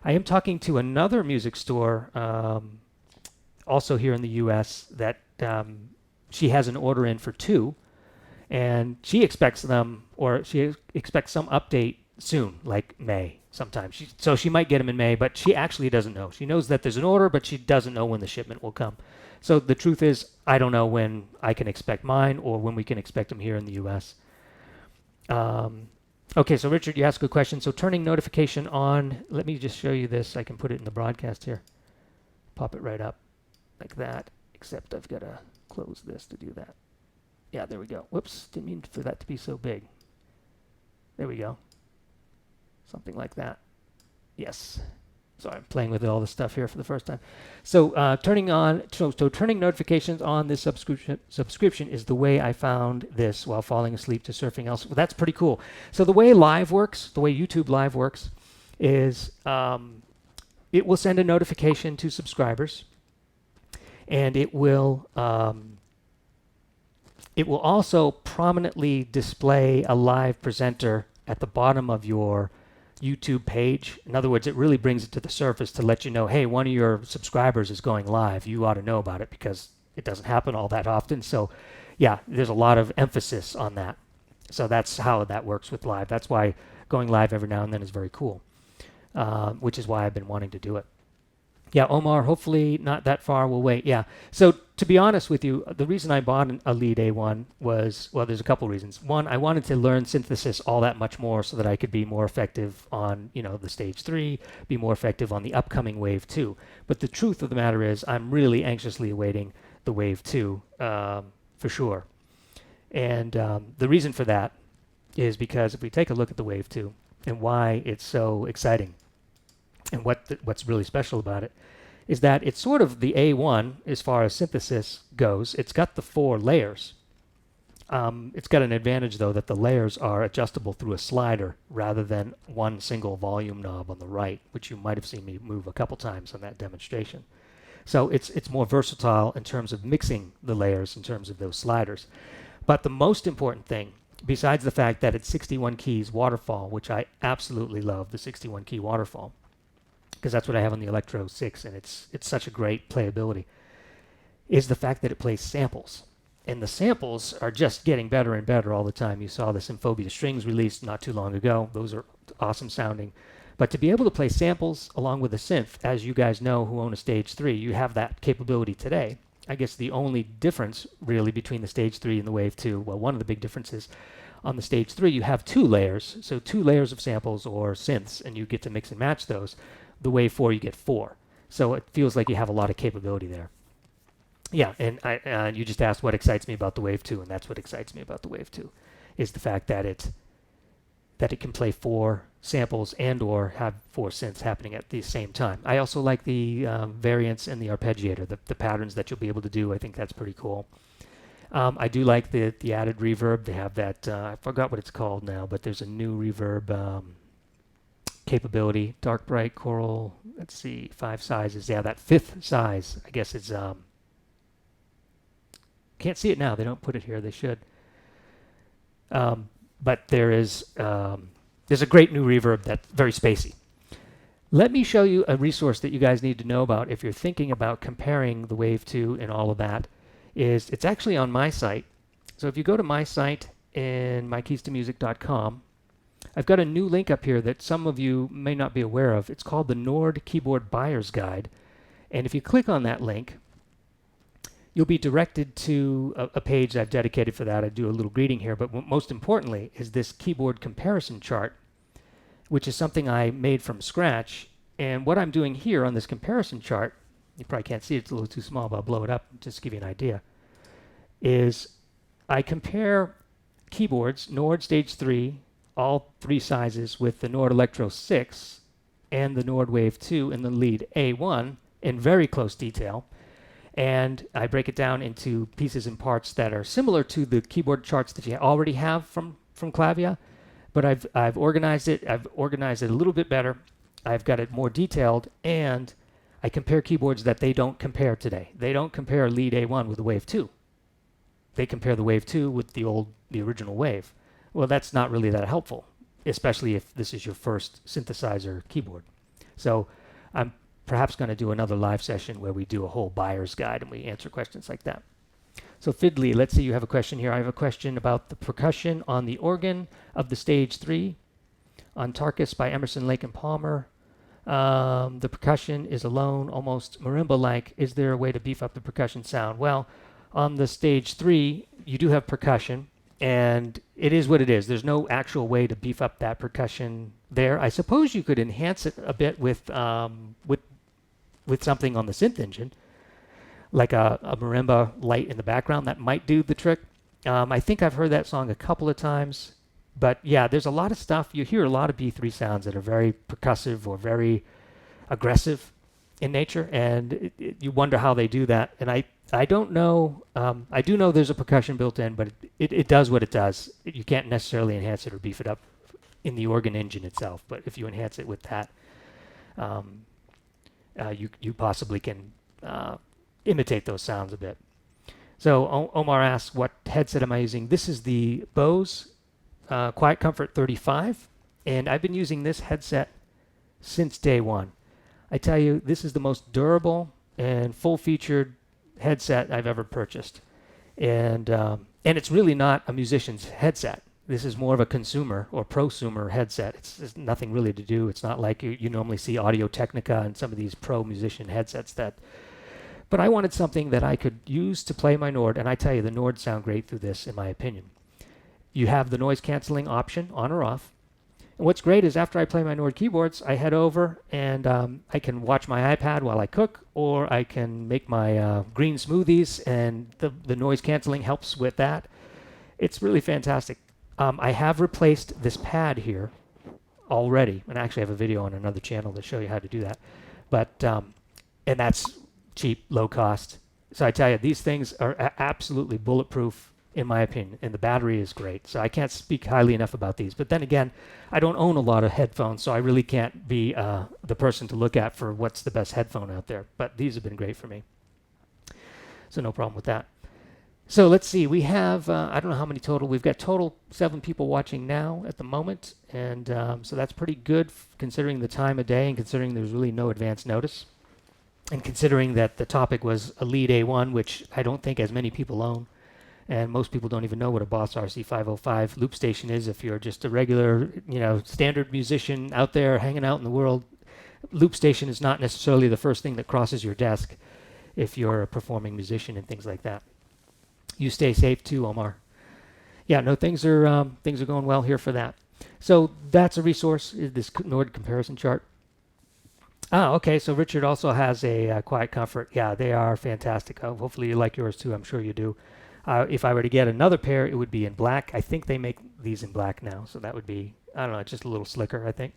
I am talking to another music store, also here in the US, that she has an order in for 2, and she expects them, or she expects some update soon, like May sometime. So she might get them in May, but she actually doesn't know. She knows that there's an order, but she doesn't know when the shipment will come. So the truth is, I don't know when I can expect mine or when we can expect them here in the US. Okay, so Richard, you asked a good question. So turning notification on, let me just show you this. I can put it in the broadcast here. Pop it right up like that, except I've got to close this to do that. Yeah, there we go. Whoops, didn't mean for that to be so big. There we go. Something like that. Yes. Sorry, I'm playing with all this stuff here for the first time. So turning notifications on this subscription is the way I found this while falling asleep to surfing else. Well, that's pretty cool. So the way Live works, the way YouTube Live works, is it will send a notification to subscribers, and it will also prominently display a live presenter at the bottom of your YouTube page. In other words, it really brings it to the surface to let you know, hey, one of your subscribers is going live. You ought to know about it because it doesn't happen all that often. So yeah, there's a lot of emphasis on that. So that's how that works with live. That's why going live every now and then is very cool, which is why I've been wanting to do it. Yeah, Omar, hopefully not that far. We'll wait. Yeah. So to be honest with you, the reason I bought a Lead A1 was, well, there's a couple reasons. One, I wanted to learn synthesis all that much more so that I could be more effective on, the stage 3, be more effective on the upcoming Wave 2. But the truth of the matter is I'm really anxiously awaiting the Wave 2 for sure. And the reason for that is because if we take a look at the Wave 2 and why it's so exciting, and what's really special about it is that it's sort of the A1 as far as synthesis goes. It's got the 4 layers. It's got an advantage though that the layers are adjustable through a slider rather than one single volume knob on the right, which you might have seen me move a couple times on that demonstration. So it's more versatile in terms of mixing the layers in terms of those sliders. But the most important thing, besides the fact that it's 61 keys waterfall, which I absolutely love, the 61 key waterfall, because that's what I have on the Electro 6, and it's such a great playability, is the fact that it plays samples. And the samples are just getting better and better all the time. You saw the Symphobia strings released not too long ago. Those are awesome sounding. But to be able to play samples along with a synth, as you guys know who own a Stage 3, you have that capability today. I guess the only difference really between the Stage 3 and the Wave 2, well, one of the big differences, on the Stage 3 you have 2 layers, so 2 layers of samples or synths, and you get to mix and match those. The Wave 4 you get 4. So it feels like you have a lot of capability there. Yeah, and you just asked what excites me about the Wave 2, and that's what excites me about the Wave 2, is the fact that it can play 4 samples and or have 4 synths happening at the same time. I also like the variants in the Arpeggiator, the patterns that you'll be able to do. I think that's pretty cool. I do like the added reverb. They have that, I forgot what it's called now, but there's a new reverb capability. Dark, bright, choral, let's see, 5 sizes. Yeah, that 5th size, I guess it's, can't see it now. They don't put it here. They should. But there's a great new reverb that's very spacey. Let me show you a resource that you guys need to know about if you're thinking about comparing the Wave 2 and all of that. It's actually on my site. So if you go to my site in mykeystomusic.com, I've got a new link up here that some of you may not be aware of. It's called the Nord Keyboard Buyer's Guide. And if you click on that link, you'll be directed to a page I've dedicated for that. I do a little greeting here, but most importantly is this keyboard comparison chart, which is something I made from scratch. And what I'm doing here on this comparison chart, you probably can't see it, it's a little too small, but I'll blow it up just to give you an idea, is I compare keyboards, Nord Stage 3, all 3 sizes, with the Nord Electro 6 and the Nord Wave 2 in the lead A1 in very close detail. And I break it down into pieces and parts that are similar to the keyboard charts that you already have from Clavia, but I've organized it. I've organized it a little bit better. I've got it more detailed, and I compare keyboards that they don't compare today. They don't compare lead A1 with the Wave 2. They compare the Wave 2 with the original Wave. Well, that's not really that helpful, especially if this is your first synthesizer keyboard. So I'm perhaps going to do another live session where we do a whole buyer's guide and we answer questions like that. So Fiddly, let's see, you have a question here. I have a question about the percussion on the organ of the Stage 3 on Tarkus by Emerson, Lake and Palmer. The percussion is alone, almost marimba-like. Is there a way to beef up the percussion sound? Well, on the Stage 3, you do have percussion, and it is what it is. There's no actual way to beef up that percussion there. I suppose you could enhance it a bit with something on the synth engine, like a marimba light in the background. That might do the trick. I think I've heard that song a couple of times. But yeah, there's a lot of stuff. You hear a lot of B3 sounds that are very percussive or very aggressive in nature, and you wonder how they do that. And I don't know. I do know there's a percussion built in, but it does what it does. You can't necessarily enhance it or beef it up in the organ engine itself. But if you enhance it with that, you possibly can imitate those sounds a bit. So Omar asks, what headset am I using? This is the Bose Quiet Comfort 35, and I've been using this headset since day one. I tell you, this is the most durable and full-featured headset I've ever purchased, and it's really not a musician's headset. This is more of a consumer or prosumer headset. It's nothing really to do. It's not like you normally see Audio-Technica and some of these pro musician headsets that. But I wanted something that I could use to play my Nord, and I tell you, the Nords sound great through this, in my opinion. You have the noise canceling option on or off. And what's great is after I play my Nord keyboards, I head over and I can watch my iPad while I cook, or I can make my green smoothies, and the noise canceling helps with that. It's really fantastic. I have replaced this pad here already, and I actually have a video on another channel to show you how to do that. But and that's cheap, low cost. So I tell you, these things are absolutely bulletproof. in my opinion, and the battery is great. So I can't speak highly enough about these. But then again, I don't own a lot of headphones, so I really can't be the person to look at for what's the best headphone out there. But these have been great for me. So no problem with that. So let's see. We have, I don't know how many total. We've got total 7 people watching now at the moment. And so that's pretty good considering the time of day and considering there's really no advance notice. And considering that the topic was a lead A1, which I don't think as many people own. And most people don't even know what a Boss RC-505 loop station is. If you're just a regular, standard musician out there hanging out in the world, loop station is not necessarily the first thing that crosses your desk if you're a performing musician and things like that. You stay safe too, Omar. Yeah, no, things are going well here for that. So that's a resource, is this Nord comparison chart. Okay, so Richard also has a Quiet Comfort. Yeah, they are fantastic. Hopefully you like yours too. I'm sure you do. If I were to get another pair, it would be in black. I think they make these in black now, so that would be, I don't know, just a little slicker, I think.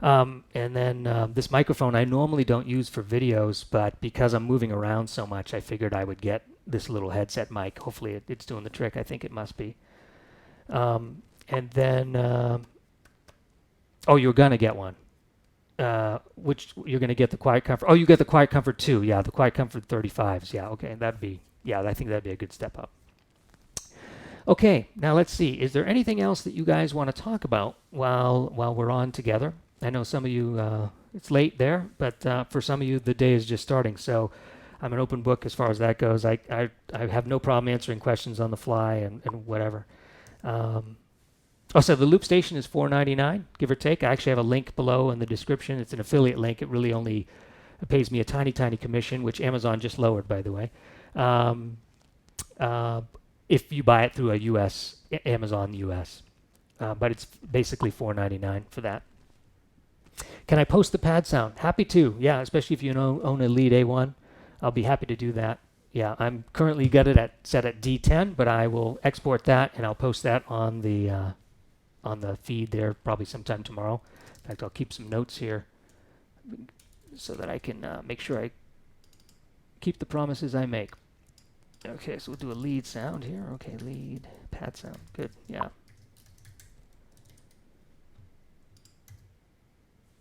And then this microphone I normally don't use for videos, but because I'm moving around so much, I figured I would get this little headset mic. Hopefully it's doing the trick. I think it must be. And then, you're going to get one. Which you're going to get the Quiet Comfort. Oh, you get the Quiet Comfort 2. Yeah, the Quiet Comfort 35s. Yeah, okay, I think that'd be a good step up. Okay, now let's see. Is there anything else that you guys want to talk about while we're on together? I know some of you, it's late there, but for some of you, the day is just starting. So I'm an open book as far as that goes. I have no problem answering questions on the fly and whatever. So the loop station is $4.99, give or take. I actually have a link below in the description. It's an affiliate link. It really only pays me a tiny, tiny commission, which Amazon just lowered, by the way. If you buy it through a US, Amazon US. But it's basically $4.99 for that. Can I post the pad sound? Happy to, yeah, especially if you own a lead A1. I'll be happy to do that. Yeah, I'm currently got it set at D10, but I will export that and I'll post that on the feed there probably sometime tomorrow. In fact, I'll keep some notes here so that I can make sure I keep the promises I make. Okay, so we'll do a lead sound here. Okay, lead, pad sound. Good, yeah.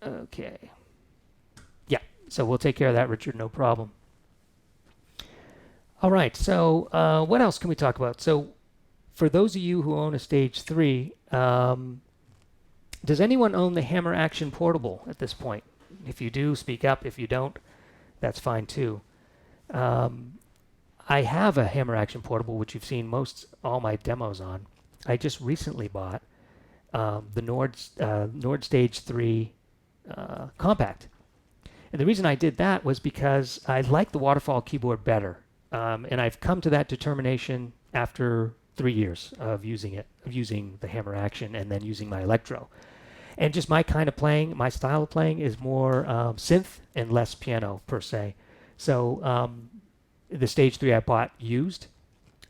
Okay. Yeah, so we'll take care of that, Richard, no problem. All right, so what else can we talk about? So for those of you who own a Stage 3, does anyone own the Hammer Action Portable at this point? If you do, speak up. If you don't, that's fine too. I have a Hammer Action Portable, which you've seen all my demos on. I just recently bought the Nord Stage 3 Compact. And the reason I did that was because I like the waterfall keyboard better. And I've come to that determination after 3 years of using the Hammer Action and then using my Electro. And just my kind of playing, my style of playing is more synth and less piano per se. So the Stage 3 I bought used.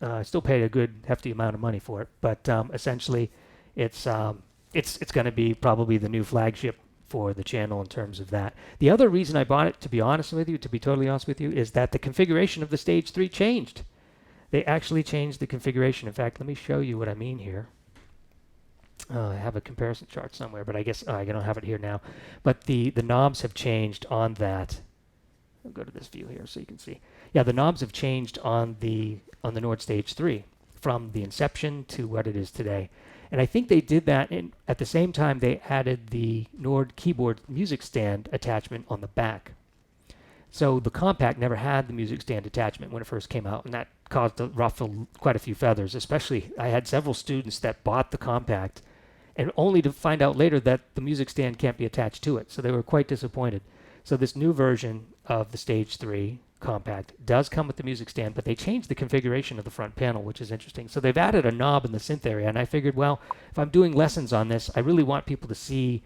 I still paid a good hefty amount of money for it, but essentially it's going to be probably the new flagship for the channel in terms of that. The other reason I bought it, to be totally honest with you, is that the configuration of the Stage 3 changed. They actually changed the configuration. In fact, let me show you what I mean here. I have a comparison chart somewhere, but I guess I don't have it here now. But the knobs have changed on that. I'll go to this view here so you can see. Yeah, the knobs have changed on the Nord Stage 3 from the inception to what it is today. And I think they did that at the same time they added the Nord keyboard music stand attachment on the back. So the Compact never had the music stand attachment when it first came out, and that caused to ruffle quite a few feathers. Especially, I had several students that bought the Compact and only to find out later that the music stand can't be attached to it. So they were quite disappointed. So this new version of the Stage 3 Compact does come with the music stand, but they changed the configuration of the front panel, which is interesting. So they've added a knob in the synth area, and I figured, well, if I'm doing lessons on this, I really want people to see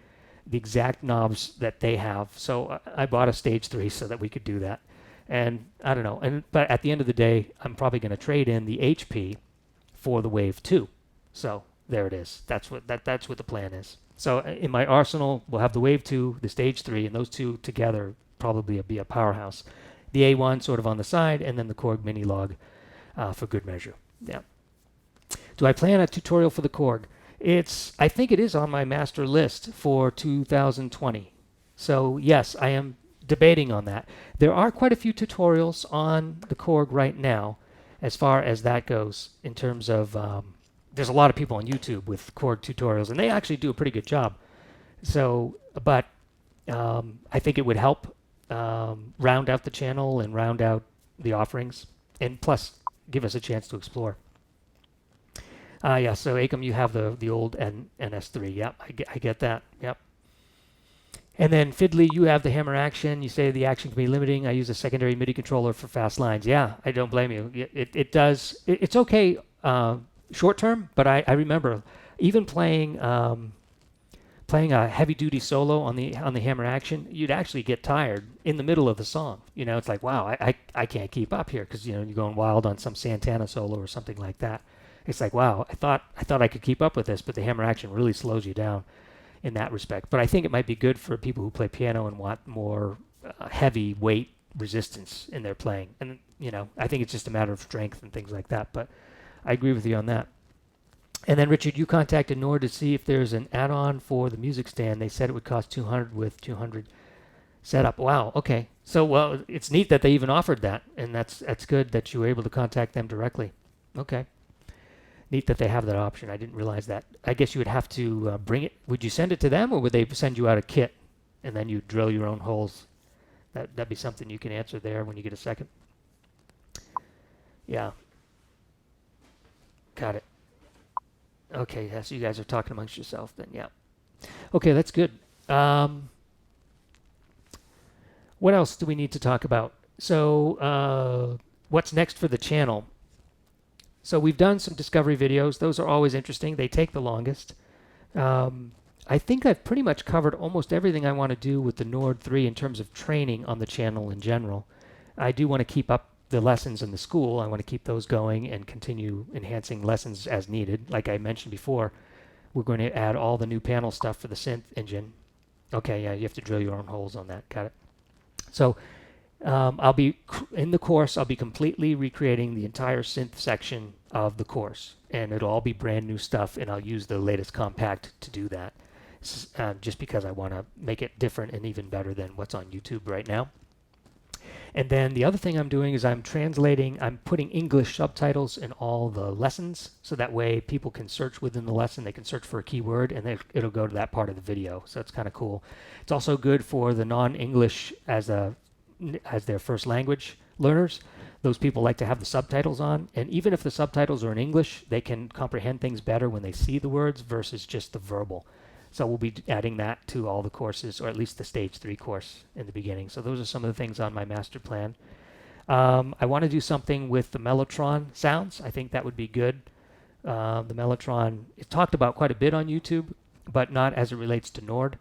the exact knobs that they have. So I bought a Stage 3 so that we could do that. And I don't know, but at the end of the day, I'm probably going to trade in the HP for the Wave 2. So there it is. That's what the plan is. So in my arsenal, we'll have the Wave 2, the Stage 3, and those two together probably be a powerhouse. The A1 sort of on the side, and then the Korg Mini Log for good measure. Yeah. Do I plan a tutorial for the Korg? I think it is on my master list for 2020. So yes, I am debating on that. There are quite a few tutorials on the Korg right now, as far as that goes, in terms of, there's a lot of people on YouTube with Korg tutorials, and they actually do a pretty good job. So, but I think it would help round out the channel and round out the offerings, and plus give us a chance to explore. Yeah, so Acom, you have the old NS3. Yep, I get that. Yep. And then Fiddly, you have the hammer action. You say the action can be limiting. I use a secondary MIDI controller for fast lines. Yeah, I don't blame you. It does. It's okay short term, but I remember even playing a heavy duty solo on the hammer action, you'd actually get tired in the middle of the song. You know, it's like, wow, I can't keep up here, because you're going wild on some Santana solo or something like that. It's like, wow, I thought I could keep up with this, but the hammer action really slows you down in that respect. But I think it might be good for people who play piano and want more heavy weight resistance in their playing. And I think it's just a matter of strength and things like that. But I agree with you on that. And then Richard, you contacted Nord to see if there's an add-on for the music stand. They said it would cost $200 with 200 setup. Wow. Okay. So well, it's neat that they even offered that, and that's good that you were able to contact them directly. Okay. Neat that they have that option. I didn't realize that. I guess you would have to bring it. Would you send it to them, or would they send you out a kit and then you drill your own holes? That'd be something you can answer there when you get a second. Yeah. Got it. Okay, yeah, so you guys are talking amongst yourself then, yeah. Okay, that's good. What else do we need to talk about? So what's next for the channel? So we've done some discovery videos. Those are always interesting. They take the longest. I think I've pretty much covered almost everything I want to do with the Nord 3 in terms of training on the channel in general. I do want to keep up the lessons in the school. I want to keep those going and continue enhancing lessons as needed. Like I mentioned before, we're going to add all the new panel stuff for the synth engine. Okay, yeah, you have to drill your own holes on that. Got it. So I'll be in the course. I'll be completely recreating the entire synth section of the course, and it'll all be brand new stuff. And I'll use the latest compact to do that, just because I want to make it different and even better than what's on YouTube right now. And then the other thing I'm doing is I'm putting English subtitles in all the lessons, so that way people can search within the lesson. They can search for a keyword, and it'll go to that part of the video. So it's kind of cool. It's also good for the non-English as their first language learners. Those people like to have the subtitles on, and even if the subtitles are in English, they can comprehend things better when they see the words versus just the verbal. So we'll be adding that to all the courses, or at least the Stage 3 course in the beginning. So those are some of the things on my master plan. I want to do something with the Mellotron sounds. I think that would be good. The Mellotron is talked about quite a bit on YouTube, but not as it relates to Nord.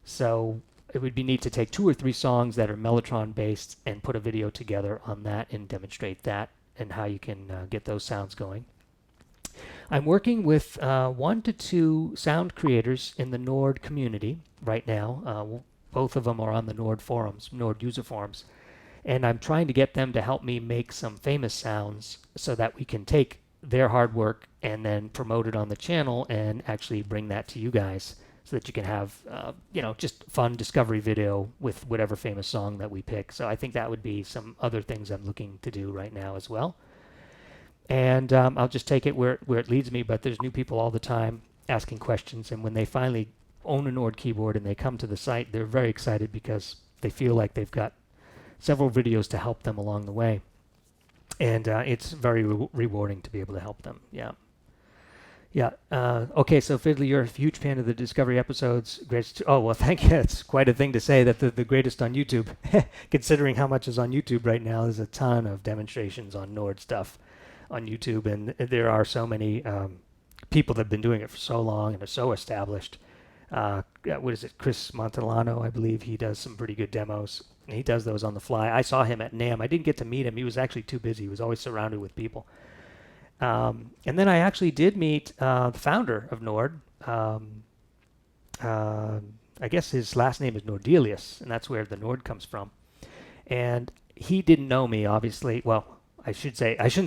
So it would be neat to take 2 or 3 songs that are Mellotron based and put a video together on that and demonstrate that and how you can get those sounds going. I'm working with 1 to 2 sound creators in the Nord community right now. Both of them are on the Nord forums, Nord user forums. And I'm trying to get them to help me make some famous sounds so that we can take their hard work and then promote it on the channel and actually bring that to you guys so that you can have, just fun discovery video with whatever famous song that we pick. So I think that would be some other things I'm looking to do right now as well. And I'll just take it where it leads me, but there's new people all the time asking questions, and when they finally own a Nord keyboard and they come to the site, they're very excited because they feel like they've got several videos to help them along the way. And it's very rewarding to be able to help them. Yeah. Yeah. Okay, so Fiddly, you're a huge fan of the Discovery episodes. Greatest. Oh, well, thank you. It's quite a thing to say that the greatest on YouTube. Considering how much is on YouTube right now, there's a ton of demonstrations on Nord stuff on YouTube, and there are so many people that have been doing it for so long and are so established. What is it? Chris Montalano, I believe he does some pretty good demos. And he does those on the fly. I saw him at NAMM. I didn't get to meet him. He was actually too busy. He was always surrounded with people. And then I actually did meet the founder of Nord. I guess his last name is Nordelius, and that's where the Nord comes from. And he didn't know me, obviously. Well, I shouldn't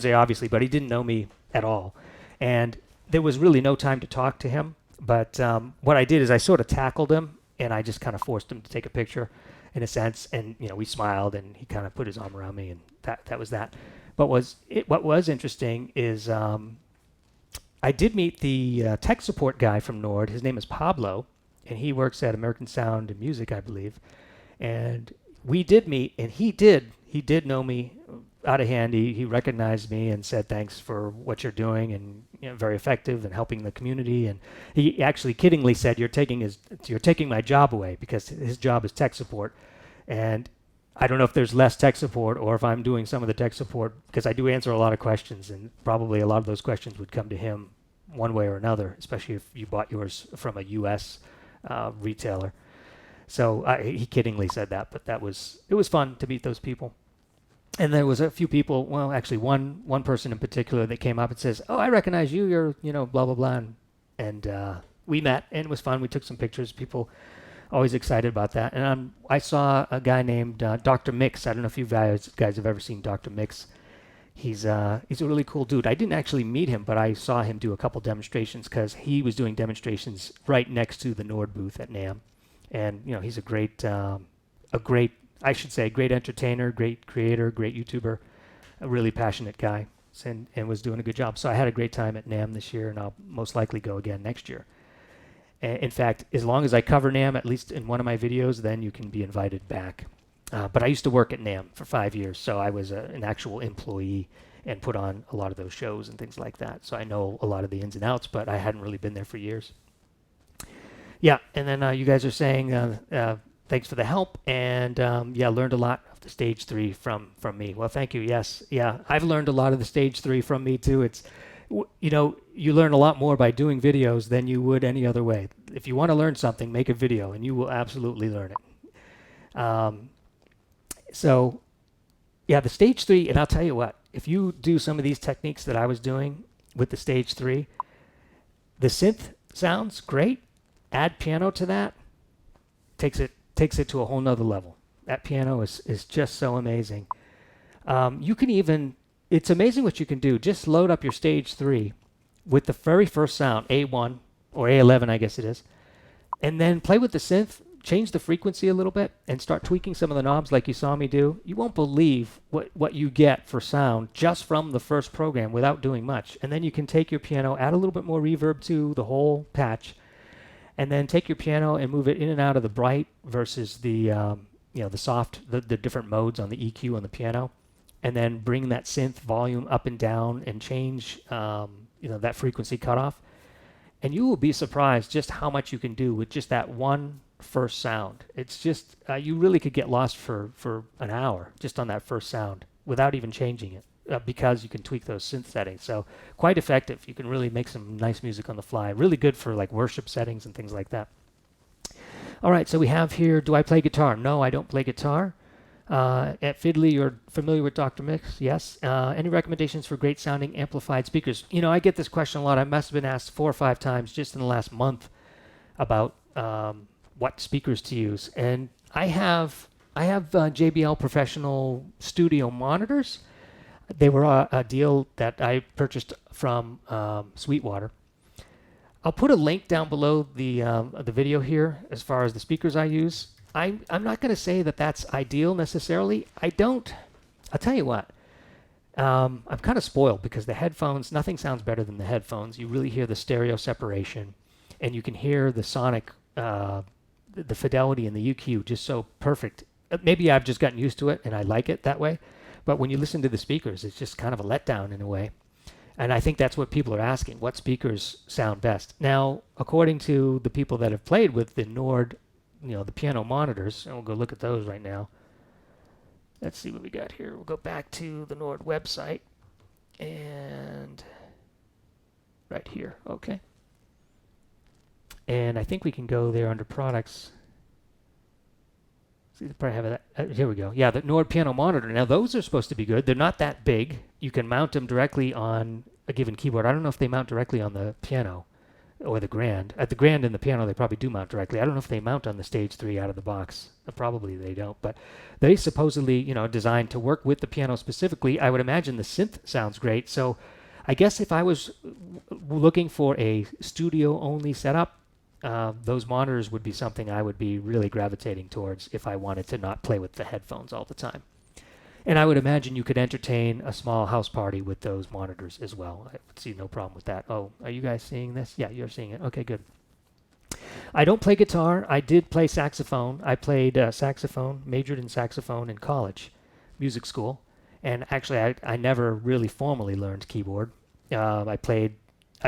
say obviously, but he didn't know me at all, and there was really no time to talk to him. But what I did is I sort of tackled him, and I just kind of forced him to take a picture, in a sense. And we smiled, and he kind of put his arm around me, and that was that. But what was interesting is I did meet the tech support guy from Nord. His name is Pablo, and he works at American Sound and Music, I believe. And we did meet, and he did know me out of hand. He recognized me and said thanks for what you're doing, and very effective and helping the community. And he actually kiddingly said, you're taking my job away, because his job is tech support. And I don't know if there's less tech support or if I'm doing some of the tech support, because I do answer a lot of questions, and probably a lot of those questions would come to him one way or another, especially if you bought yours from a U.S. Retailer. So he kiddingly said that, but it was fun to meet those people. And there was a few people, well, actually one person in particular that came up and says, "Oh, I recognize you. You're, blah, blah, blah." And we met, and it was fun. We took some pictures. People always excited about that. And I saw a guy named Dr. Mix. I don't know if you guys have ever seen Dr. Mix. He's a really cool dude. I didn't actually meet him, but I saw him do a couple demonstrations, because he was doing demonstrations right next to the Nord booth at NAMM. And he's a great entertainer, great creator, great YouTuber, a really passionate guy, and was doing a good job. So I had a great time at NAMM this year, and I'll most likely go again next year. In fact, as long as I cover NAMM, at least in one of my videos, then you can be invited back. But I used to work at NAMM for 5 years, so I was an actual employee and put on a lot of those shows and things like that. So I know a lot of the ins and outs, but I hadn't really been there for years. Yeah, and then you guys are saying thanks for the help, and learned a lot of the stage 3 from me. Well, thank you. Yes, yeah, I've learned a lot of the stage 3 from me too. It's you learn a lot more by doing videos than you would any other way. If you want to learn something, make a video, and you will absolutely learn it. So, yeah, the stage 3, and I'll tell you what, if you do some of these techniques that I was doing with the stage 3, the synth sounds great. Add piano to that, takes it to a whole nother level. That piano is just so amazing. You can even, it's amazing what you can do. Just load up your stage 3 with the very first sound, A1 or A11, I guess it is, and then play with the synth, change the frequency a little bit, and start tweaking some of the knobs like you saw me do. You won't believe what you get for sound just from the first program without doing much. And then you can take your piano, add a little bit more reverb to the whole patch, and then take your piano and move it in and out of the bright versus the the soft, the different modes on the EQ on the piano, and then bring that synth volume up and down and change that frequency cutoff. And you will be surprised just how much you can do with just that one first sound. It's just you really could get lost for an hour just on that first sound without even changing it. Because you can tweak those synth settings. So quite effective. You can really make some nice music on the fly. Really good for like worship settings and things like that. All right, so we have here, do I play guitar? No, I don't play guitar. At Fiddly, you're familiar with Dr. Mix? Yes. Any recommendations for great sounding amplified speakers? I get this question a lot. I must have been asked 4 or 5 times just in the last month about what speakers to use. And I have JBL professional studio monitors. They were a deal that I purchased from Sweetwater. I'll put a link down below the video here as far as the speakers I use. I'm not going to say that that's ideal necessarily. I'll tell you what. I'm kind of spoiled because the headphones, nothing sounds better than the headphones. You really hear the stereo separation, and you can hear the sonic, the fidelity and the EQ just so perfect. Maybe I've just gotten used to it and I like it that way. But when you listen to the speakers, it's just kind of a letdown in a way. And I think that's what people are asking. What speakers sound best? Now, according to the people that have played with the Nord, the piano monitors, and we'll go look at those right now. Let's see what we got here. We'll go back to the Nord website. And right here. Okay. And I think we can go there under products. See, they probably have that. Here we go. Yeah, the Nord piano monitor. Now, those are supposed to be good. They're not that big. You can mount them directly on a given keyboard. I don't know if they mount directly on the piano. or the Grand. At the Grand and the piano, they probably do mount directly. I don't know if they mount on the Stage 3 out of the box. Probably they don't, but they supposedly, designed to work with the piano specifically. I would imagine the synth sounds great. So I guess if I was looking for a studio-only setup, those monitors would be something I would be really gravitating towards if I wanted to not play with the headphones all the time. And I would imagine you could entertain a small house party with those monitors as well. I would see no problem with that. Oh, are you guys seeing this? Yeah, you're seeing it. Okay, good. I don't play guitar. I did play saxophone. I played saxophone, majored in saxophone in college, music school. And actually, I never really formally learned keyboard. I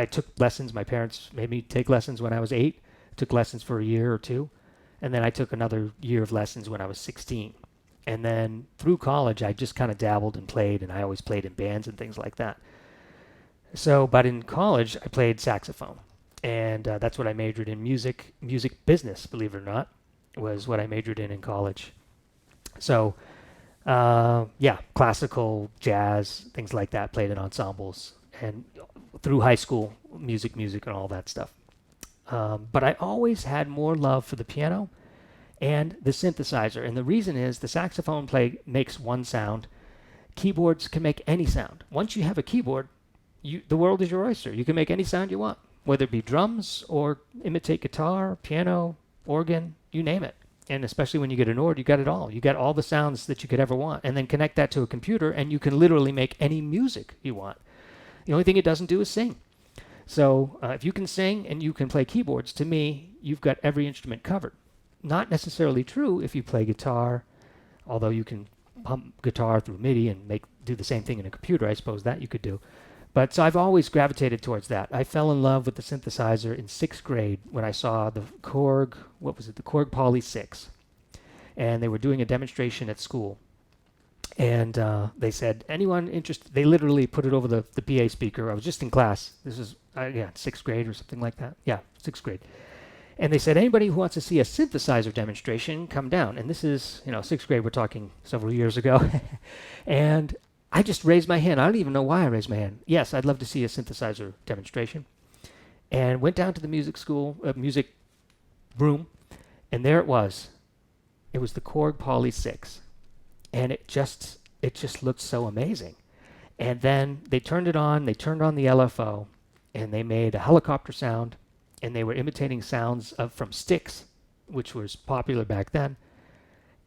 took lessons. My parents made me take lessons when I was 8. Took lessons for a year or two. And then I took another year of lessons when I was 16. And then through college, I just kind of dabbled and played, and I always played in bands and things like that. So, but in college, I played saxophone. And that's what I majored in. Music business, believe it or not, was what I majored in college. So, yeah, classical, jazz, things like that, played in ensembles. And through high school, music, and all that stuff. But I always had more love for the piano and the synthesizer. And the reason is the saxophone makes one sound. Keyboards can make any sound. Once you have a keyboard, the world is your oyster. You can make any sound you want, whether it be drums or imitate guitar, piano, organ, you name it. And especially when you get an Ord, you got it all. You got all the sounds that you could ever want. And then connect that to a computer, and you can literally make any music you want. The only thing it doesn't do is sing. So if you can sing and you can play keyboards, to me, you've got every instrument covered. Not necessarily true if you play guitar, although you can pump guitar through MIDI and do the same thing in a computer. I suppose that you could do. But so I've always gravitated towards that. I fell in love with the synthesizer in 6th grade when I saw the Korg, the Korg Poly 6. And they were doing a demonstration at school. And they said, anyone interested? They literally put it over the PA speaker. I was just in class. This is, 6th grade or something like that. Yeah, 6th grade. And they said, anybody who wants to see a synthesizer demonstration, come down. And this is, 6th grade, we're talking several years ago. And I just raised my hand. I don't even know why I raised my hand. Yes, I'd love to see a synthesizer demonstration. And went down to the music room, and there it was. It was the Korg Poly 6. And it just looked so amazing. And then they turned it on, they turned on the LFO, and they made a helicopter sound, and they were imitating sounds from sticks, which was popular back then.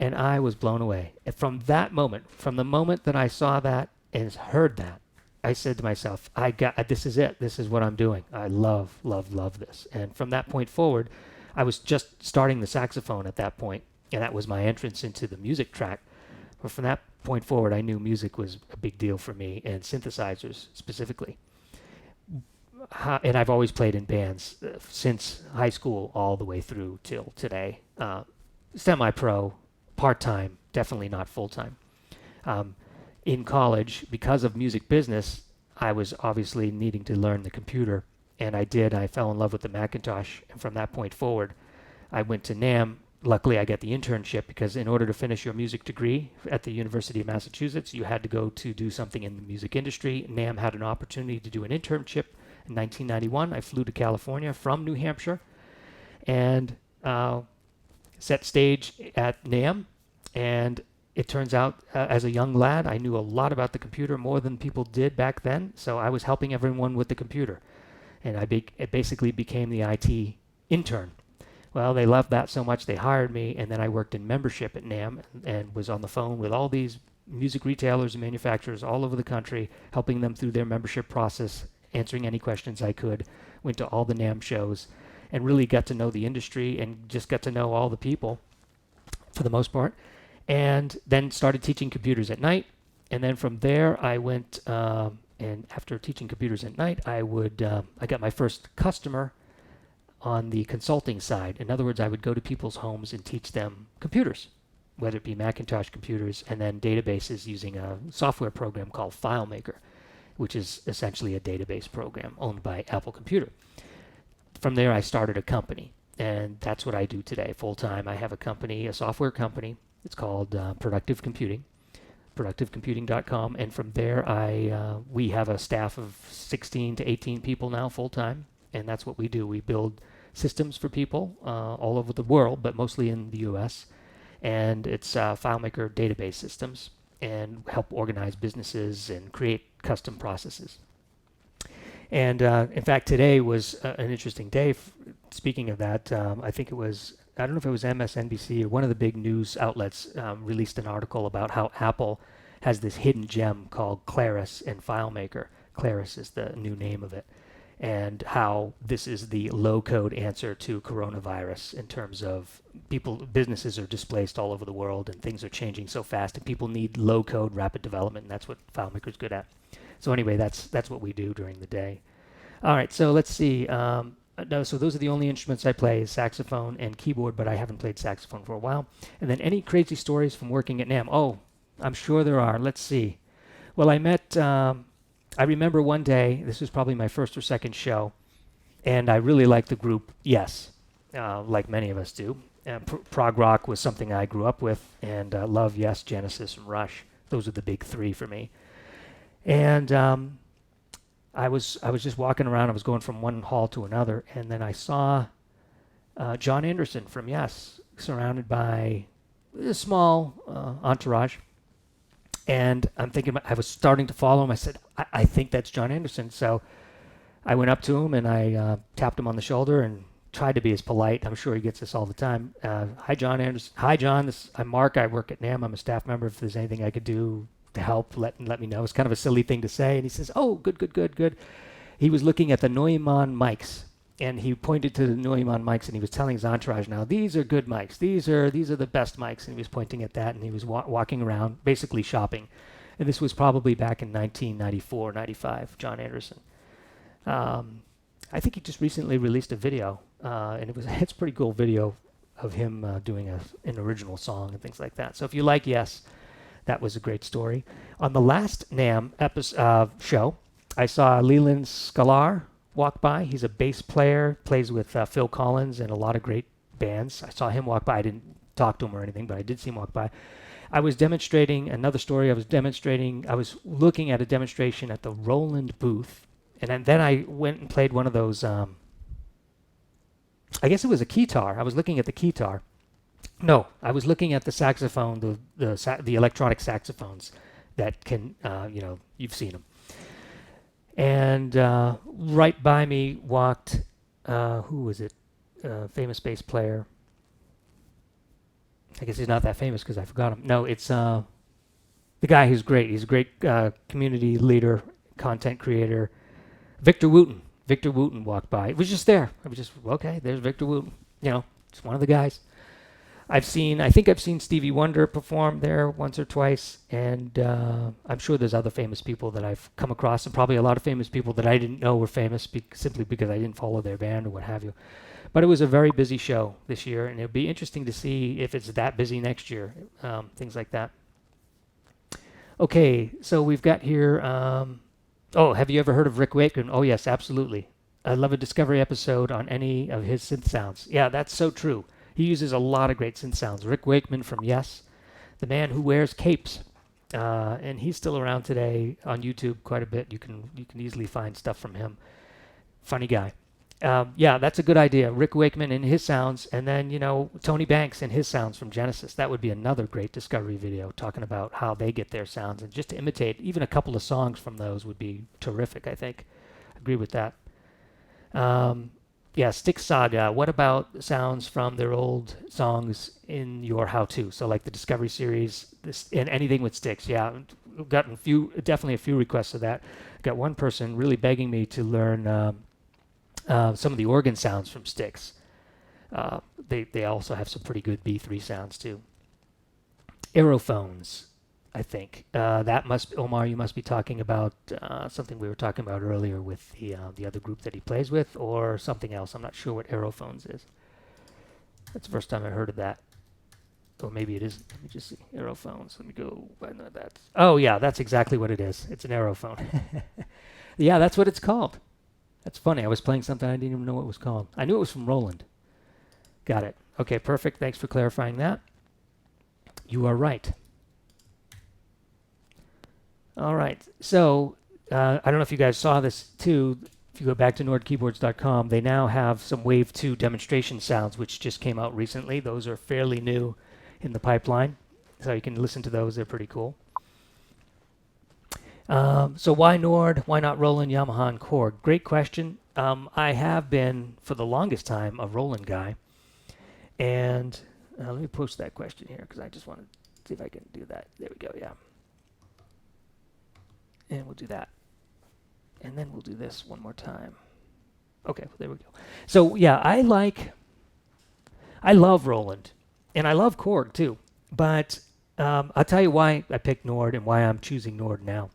And I was blown away. And from that moment, from the moment that I saw that and heard that, I said to myself, this is it. This is what I'm doing. I love, love, love this. And from that point forward, I was just starting the saxophone at that point, and that was my entrance into the music track. But from that point forward, I knew music was a big deal for me, and synthesizers specifically. And I've always played in bands since high school all the way through till today. Semi-pro, part-time, definitely not full-time. In college, because of music business, I was obviously needing to learn the computer, and I did. I fell in love with the Macintosh, and from that point forward, I went to NAMM. Luckily, I got the internship because in order to finish your music degree at the University of Massachusetts, you had to go to do something in the music industry. NAMM had an opportunity to do an internship in 1991. I flew to California from New Hampshire and set stage at NAMM. And it turns out, as a young lad, I knew a lot about the computer, more than people did back then. So I was helping everyone with the computer. And it basically became the IT intern. Well, they loved that so much they hired me, and then I worked in membership at NAMM and was on the phone with all these music retailers and manufacturers all over the country, helping them through their membership process, answering any questions I could, went to all the NAMM shows, and really got to know the industry and just got to know all the people for the most part, and then started teaching computers at night. And then from there, I went, and after teaching computers at night, I got my first customer on the consulting side. In other words, I would go to people's homes and teach them computers, whether it be Macintosh computers and then databases using a software program called FileMaker, which is essentially a database program owned by Apple Computer. From there, I started a company, and that's what I do today full-time. I have a company, a software company. It's called Productive Computing, productivecomputing.com, and from there, we have a staff of 16 to 18 people now full-time. and that's what we do. We build systems for people all over the world, but mostly in the US, and it's FileMaker database systems, and help organize businesses and create custom processes. And in fact, today was an interesting day. Speaking of that, I think it was, I don't know if it was MSNBC or one of the big news outlets released an article about how Apple has this hidden gem called Claris in FileMaker. Claris is the new name of it. And how this is the low-code answer to coronavirus in terms of businesses are displaced all over the world and things are changing so fast and people need low-code rapid development, and that's what FileMaker's good at. So anyway, that's what we do during the day. All right, so let's see. So those are the only instruments I play, is saxophone and keyboard, but I haven't played saxophone for a while. And then any crazy stories from working at NAMM? Oh, I'm sure there are. Let's see. Well, I remember one day, this was probably my first or second show, and I really liked the group Yes, like many of us do. Prog rock was something I grew up with, and love Yes, Genesis, and Rush. Those are the big three for me. And I was just walking around. I was going from one hall to another, and then I saw John Anderson from Yes, surrounded by a small entourage. And I'm thinking, I was starting to follow him. I said, I think that's John Anderson. So I went up to him and I tapped him on the shoulder and tried to be as polite. I'm sure he gets this all the time. Hi, John Anderson. Hi, John. I'm Marc. I work at NAMM. I'm a staff member. If there's anything I could do to help, let me know. It's kind of a silly thing to say. And he says, oh, good. He was looking at the Neumann mics. And he pointed to the Neumann mics, and he was telling his entourage, now, these are good mics. These are the best mics. And he was pointing at that, and he was walking around, basically shopping. And this was probably back in 1994, 95, John Anderson. I think he just recently released a video, and it's a pretty cool video of him doing an original song and things like that. So if you like Yes, that was a great story. On the last NAMM show, I saw Leland Sklar walk by. He's a bass player, plays with Phil Collins and a lot of great bands. I saw him walk by. I didn't talk to him or anything, but I did see him walk by. I was demonstrating another story. I was looking at a demonstration at the Roland booth, and then I went and played one of those, I guess it was a keytar. I was looking at the keytar. No, I was looking at the saxophone, the electronic saxophones that can, you've seen them. And right by me walked, who was it? Famous bass player. I guess he's not that famous because I forgot him. No, it's the guy who's great. He's a great community leader, content creator. Victor Wooten. Victor Wooten walked by. It was just there. I was just, okay, there's Victor Wooten. Just one of the guys. I think I've seen Stevie Wonder perform there once or twice, and I'm sure there's other famous people that I've come across, and probably a lot of famous people that I didn't know were famous simply because I didn't follow their band or what have you. But it was a very busy show this year, and it'll be interesting to see if it's that busy next year, things like that. Okay, so we've got here, have you ever heard of Rick Wakeman? Oh, yes, absolutely. I love a Discovery episode on any of his synth sounds. Yeah, that's so true. He uses a lot of great synth sounds. Rick Wakeman from Yes, the man who wears capes, and he's still around today on YouTube quite a bit. You can easily find stuff from him. Funny guy. Yeah, that's a good idea. Rick Wakeman and his sounds, and then Tony Banks and his sounds from Genesis. That would be another great Discovery video talking about how they get their sounds, and just to imitate even a couple of songs from those would be terrific. I think. Agree with that. Yeah, Styx Saga. What about sounds from their old songs in your how-to? So like the Discovery series, and anything with Styx. Yeah, I've gotten definitely a few requests of that. Got one person really begging me to learn some of the organ sounds from Styx. They also have some pretty good B3 sounds too. Aerophones, I think. Omar, you must be talking about something we were talking about earlier with the other group that he plays with, or something else. I'm not sure what Aerophones is. That's the first time I heard of that. Or maybe it isn't. Let me just see. Aerophones. Let me go. Oh, yeah, that's exactly what it is. It's an aerophone. Yeah, that's what it's called. That's funny. I was playing something I didn't even know what it was called. I knew it was from Roland. Got it. Okay, perfect. Thanks for clarifying that. You are right. All right. So I don't know if you guys saw this too. if you go back to nordkeyboards.com, they now have some Wave 2 demonstration sounds, which just came out recently. Those are fairly new in the pipeline, so you can listen to those. They're pretty cool. So why Nord? Why not Roland, Yamaha, and Korg? Great question. I have been, for the longest time, a Roland guy. And let me post that question here, because I just want to see if I can do that. There we go, yeah. And we'll do that. And then we'll do this one more time. Okay, there we go. So yeah, I love Roland, and I love Korg too. But I'll tell you why I picked Nord and why I'm choosing Nord now.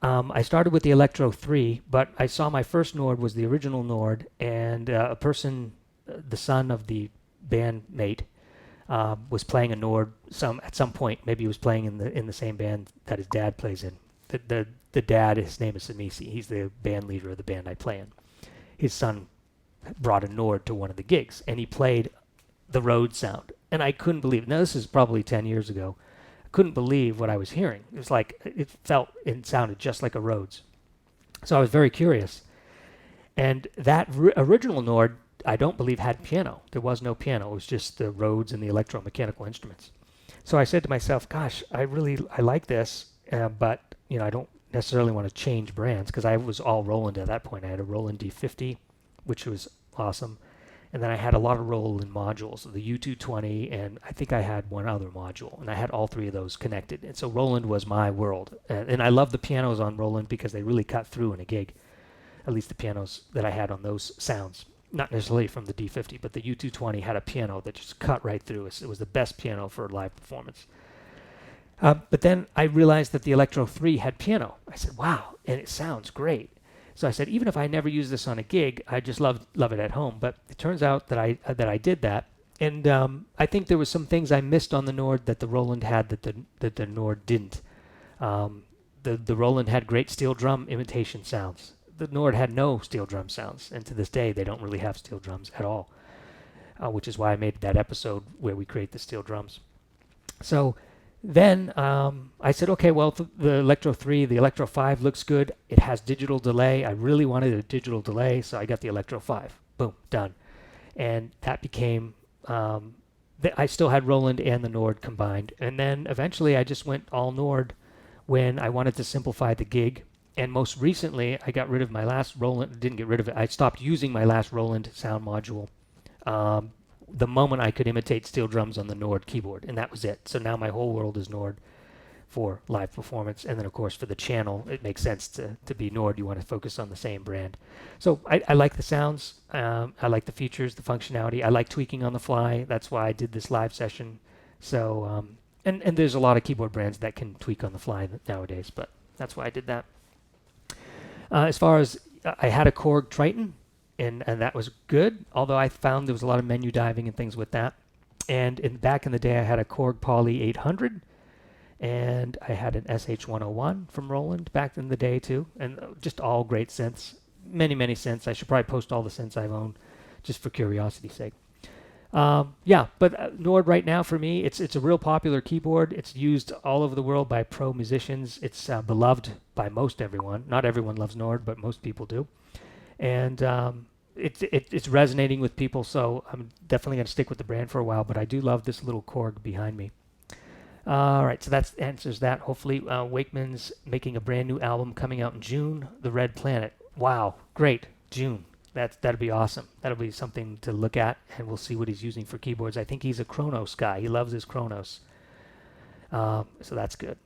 I started with the Electro 3, but I saw my first Nord was the original Nord, and a person, the son of the bandmate, was playing a Nord at some point. Maybe he was playing in the same band that his dad plays in. The dad, his name is Samisi. He's the band leader of the band I play in. His son brought a Nord to one of the gigs, and he played the Rhodes sound. And I couldn't believe it. Now, this is probably 10 years ago. I couldn't believe what I was hearing. It was like, it felt and sounded just like a Rhodes. So I was very curious. And that original Nord, I don't believe had piano. There was no piano. It was just the Rhodes and the electromechanical instruments. So I said to myself, gosh, I like this, but I don't necessarily want to change brands, because I was all Roland at that point. I had a Roland D50, which was awesome. And then I had a lot of Roland modules, the U220, and I think I had one other module. And I had all three of those connected. And so Roland was my world. And I love the pianos on Roland because they really cut through in a gig, at least the pianos that I had on those sounds. Not necessarily from the D50, but the U220 had a piano that just cut right through. It was the best piano for live performance. But then I realized that the Electro 3 had piano. I said, wow, and it sounds great. So I said, even if I never use this on a gig, I just love it at home. But it turns out that I did that. And I think there was some things I missed on the Nord that the Roland had that the Nord didn't. The Roland had great steel drum imitation sounds. The Nord had no steel drum sounds. And to this day, they don't really have steel drums at all, which is why I made that episode where we create the steel drums. So then I said, okay, well, the Electro 3, the Electro 5 looks good. It has digital delay. I really wanted a digital delay, so I got the Electro 5. Boom, done. And that became, I still had Roland and the Nord combined. And then eventually I just went all Nord when I wanted to simplify the gig. And most recently, I got rid of my last Roland, didn't get rid of it. I stopped using my last Roland sound module the moment I could imitate steel drums on the Nord keyboard, and that was it. So now my whole world is Nord for live performance. And then, of course, for the channel, it makes sense to be Nord. You want to focus on the same brand. So I like the sounds. I like the features, the functionality. I like tweaking on the fly. That's why I did this live session. So, and there's a lot of keyboard brands that can tweak on the fly nowadays, but that's why I did that. As far as I had a Korg Triton, and that was good, although I found there was a lot of menu diving and things with that. And back in the day, I had a Korg Poly 800, and I had an SH-101 from Roland back in the day too, and just all great synths. Many, many synths. I should probably post all the synths I've owned just for curiosity's sake. Yeah, but Nord right now for me, it's a real popular keyboard. It's used all over the world by pro musicians. It's beloved by most everyone. Not everyone loves Nord, but most people do. And it's resonating with people, so I'm definitely going to stick with the brand for a while, but I do love this little Korg behind me. All right, so that answers that. Hopefully, Wakeman's making a brand new album coming out in June, The Red Planet. Wow, great, June. That'll be awesome. That'll be something to look at, and we'll see what he's using for keyboards. I think he's a Kronos guy. He loves his Kronos. So that's good.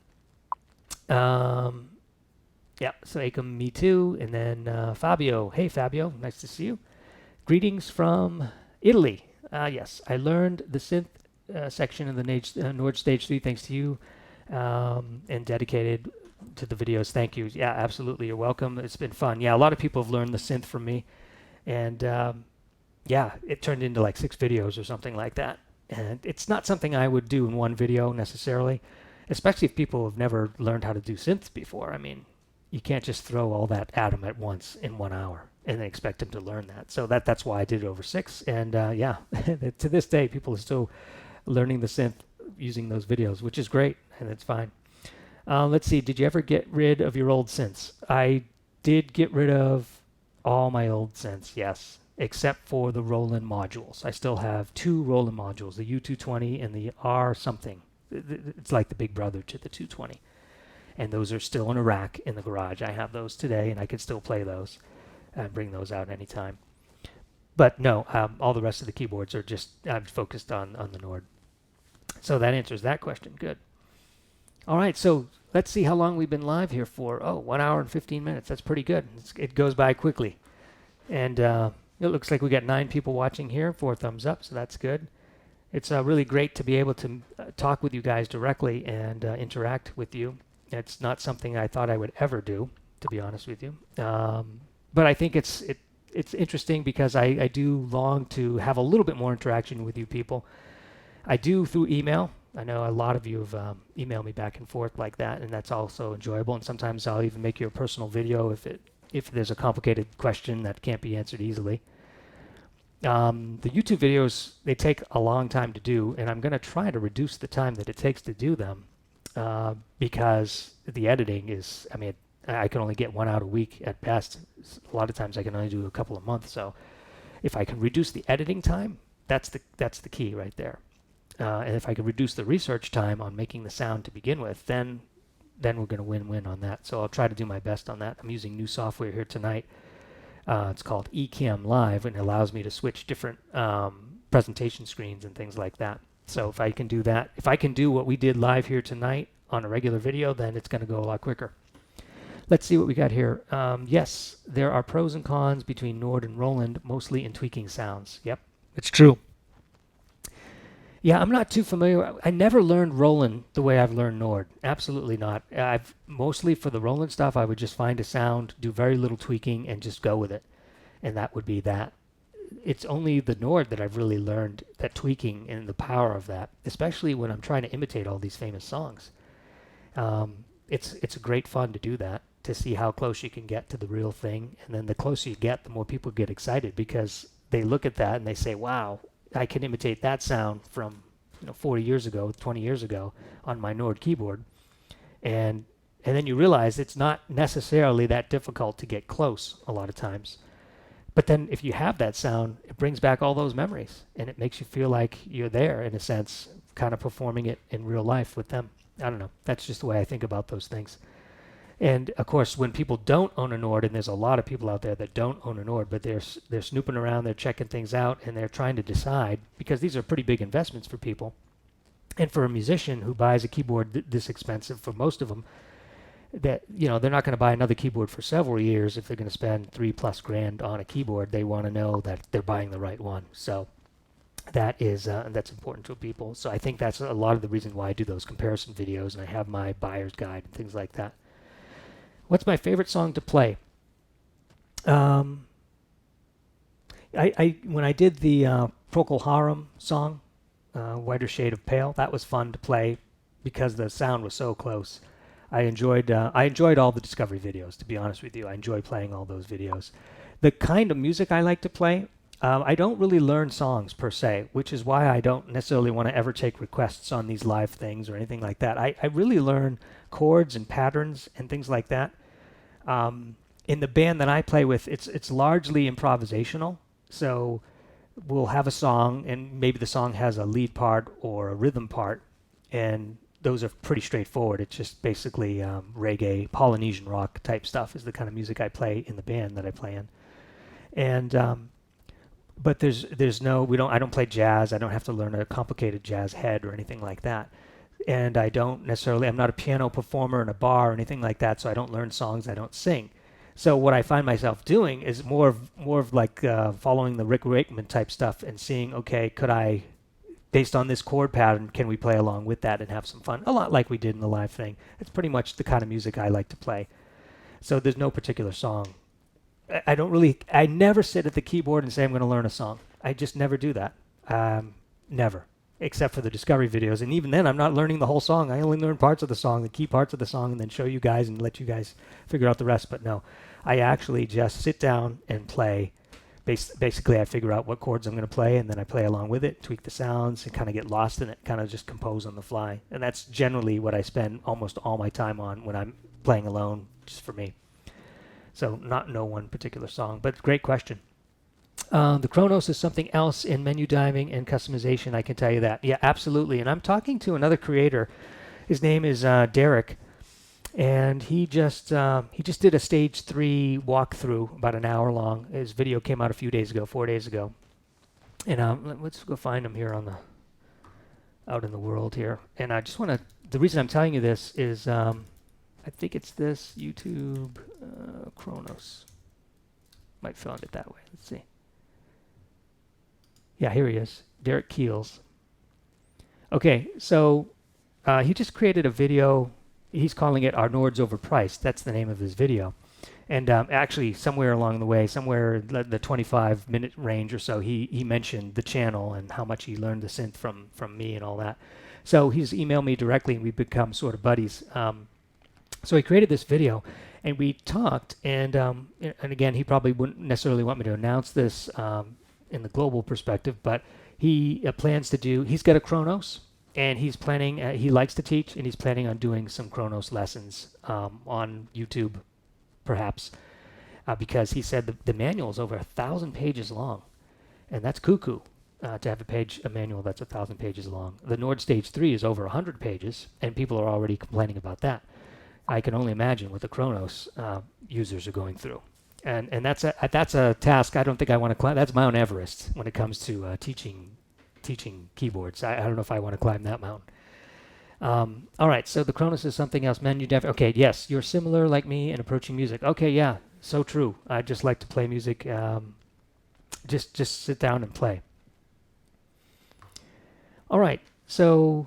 Yeah, so Acom, me too. And then Fabio. Hey, Fabio. Nice to see you. Greetings from Italy. Yes, I learned the synth section in the Nord Stage 3 thanks to you, and dedicated to the videos. Thank you. Yeah, absolutely. You're welcome. It's been fun. Yeah, a lot of people have learned the synth from me. And yeah, it turned into like 6 videos or something like that. And it's not something I would do in one video necessarily, especially if people have never learned how to do synths before. I mean, you can't just throw all that at them at once in 1 hour and then expect them to learn that. So that's why I did it over 6. And yeah, to this day, people are still learning the synth using those videos, which is great, and it's fine. Let's see. Did you ever get rid of your old synths? I did get rid of all my old synths, yes, except for the Roland modules. I still have 2 Roland modules, the U220 and the R something. It's like the big brother to the 220. And those are still in a rack in the garage. I have those today, and I can still play those and bring those out anytime. But no, all the rest of the keyboards are just, I'm focused on the Nord. So that answers that question. Good. All right, so let's see how long we've been live here for. Oh, 1 hour and 15 minutes. That's pretty good. It goes by quickly. And it looks like we got 9 people watching here, 4 thumbs up, so that's good. It's really great to be able to talk with you guys directly and interact with you. It's not something I thought I would ever do, to be honest with you. But I think it's interesting because I do long to have a little bit more interaction with you people. I do through email. I know a lot of you have emailed me back and forth like that, and that's also enjoyable. And sometimes I'll even make you a personal video if there's a complicated question that can't be answered easily. The YouTube videos, they take a long time to do, and I'm going to try to reduce the time that it takes to do them because the editing is, I mean, I can only get 1 out a week at best. A lot of times I can only do a couple of months. So if I can reduce the editing time, that's the key right there. And if I can reduce the research time on making the sound to begin with, then we're going to win-win on that. So I'll try to do my best on that. I'm using new software here tonight. It's called eCam Live, and it allows me to switch different presentation screens and things like that. So if I can do that, if I can do what we did live here tonight on a regular video, then it's going to go a lot quicker. Let's see what we got here. Yes, there are pros and cons between Nord and Roland, mostly in tweaking sounds. Yep, it's true. Yeah, I'm not too familiar. I never learned Roland the way I've learned Nord. Absolutely not. I've mostly for the Roland stuff, I would just find a sound, do very little tweaking, and just go with it. And that would be that. It's only the Nord that I've really learned that tweaking and the power of that, especially when I'm trying to imitate all these famous songs. It's a great fun to do that, to see how close you can get to the real thing. And then the closer you get, the more people get excited because they look at that and they say, wow, I can imitate that sound from 40 years ago, 20 years ago on my Nord keyboard. And then you realize it's not necessarily that difficult to get close a lot of times. But then if you have that sound, it brings back all those memories and it makes you feel like you're there in a sense, kind of performing it in real life with them. I don't know. That's just the way I think about those things. And of course, when people don't own a Nord, and there's a lot of people out there that don't own a Nord, but they're snooping around, they're checking things out, and they're trying to decide, because these are pretty big investments for people. And for a musician who buys a keyboard this expensive, for most of them, that they're not going to buy another keyboard for several years if they're going to spend $3+ grand on a keyboard. They want to know that they're buying the right one. So that is that's important to people. So I think that's a lot of the reason why I do those comparison videos, and I have my buyer's guide and things like that. What's my favorite song to play? When I did the Procol Harum song, Whiter Shade of Pale, that was fun to play because the sound was so close. I enjoyed all the Discovery videos, to be honest with you. I enjoy playing all those videos. The kind of music I like to play, I don't really learn songs per se, which is why I don't necessarily want to ever take requests on these live things or anything like that. I really learn chords and patterns and things like that. In the band that I play with, it's largely improvisational. So we'll have a song, and maybe the song has a lead part or a rhythm part, and those are pretty straightforward. It's just basically reggae, Polynesian rock type stuff is the kind of music I play in the band that I play in. And but there's no, I don't play jazz. I don't have to learn a complicated jazz head or anything like that. And I'm not a piano performer in a bar or anything like that, so I don't learn songs, I don't sing. So what I find myself doing is more of like following the Rick Wakeman type stuff and seeing, okay, could I, based on this chord pattern, can we play along with that and have some fun? A lot like we did in the live thing. It's pretty much the kind of music I like to play. So there's no particular song. I never sit at the keyboard and say I'm going to learn a song. I just never do that. Never. Except for the Discovery videos. And even then, I'm not learning the whole song. I only learn parts of the song, the key parts of the song, and then show you guys and let you guys figure out the rest. But no, I actually just sit down and play. Basically, I figure out what chords I'm going to play, and then I play along with it, tweak the sounds, and kind of get lost in it, kind of just compose on the fly. And that's generally what I spend almost all my time on when I'm playing alone, just for me. So not no one particular song, but great question. The Kronos is something else in menu diving and customization, I can tell you that. Yeah, absolutely. And I'm talking to another creator. His name is Derek, and he just did a stage 3 walkthrough, about an hour long. His video came out a few days ago, 4 days ago. And let's go find him here out in the world here. And I just want to, the reason I'm telling you this is, I think it's this YouTube Kronos. Might found it that way. Let's see. Yeah, here he is, Derek Keels. Okay, so he just created a video. He's calling it "Our Nords Overpriced." That's the name of his video. And actually, somewhere along the way, somewhere the 25-minute range or so, he mentioned the channel and how much he learned the synth from me and all that. So he's emailed me directly, and we've become sort of buddies. So he created this video, and we talked. And again, he probably wouldn't necessarily want me to announce this in the global perspective, but he plans to do. He's got a Kronos, and he's planning. He likes to teach, and he's planning on doing some Kronos lessons on YouTube, perhaps, because he said the manual is over 1,000 pages long, and that's cuckoo to have a manual that's 1,000 pages long. The Nord Stage 3 is over 100 pages, and people are already complaining about that. I can only imagine what the Kronos users are going through, and that's a task I don't think I want to climb. That's Mount Everest when it comes to teaching keyboards. I don't know if I want to climb that mountain. All right, so the Kronos is something else. Menu dive. Okay, yes, you're similar like me in approaching music. Okay, yeah, so true. I just like to play music. Just sit down and play. All right, so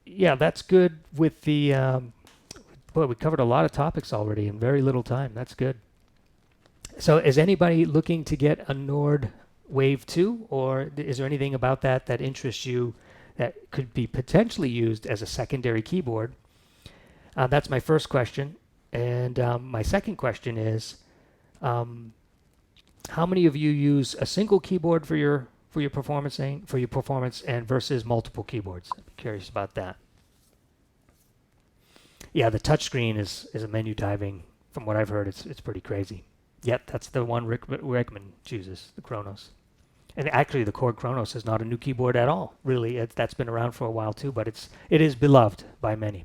yeah, that's good with the. Boy, we covered a lot of topics already in very little time. That's good. So, is anybody looking to get a Nord Wave 2, or is there anything about that interests you that could be potentially used as a secondary keyboard? That's my first question. And my second question is, how many of you use a single keyboard for your performance and versus multiple keyboards? I'm curious about that. Yeah, the touchscreen is a menu diving. From what I've heard, it's pretty crazy. Yet that's the one Rick Rickman chooses, the Kronos. And actually, the Korg Kronos is not a new keyboard at all. Really, that's been around for a while too, but it is beloved by many.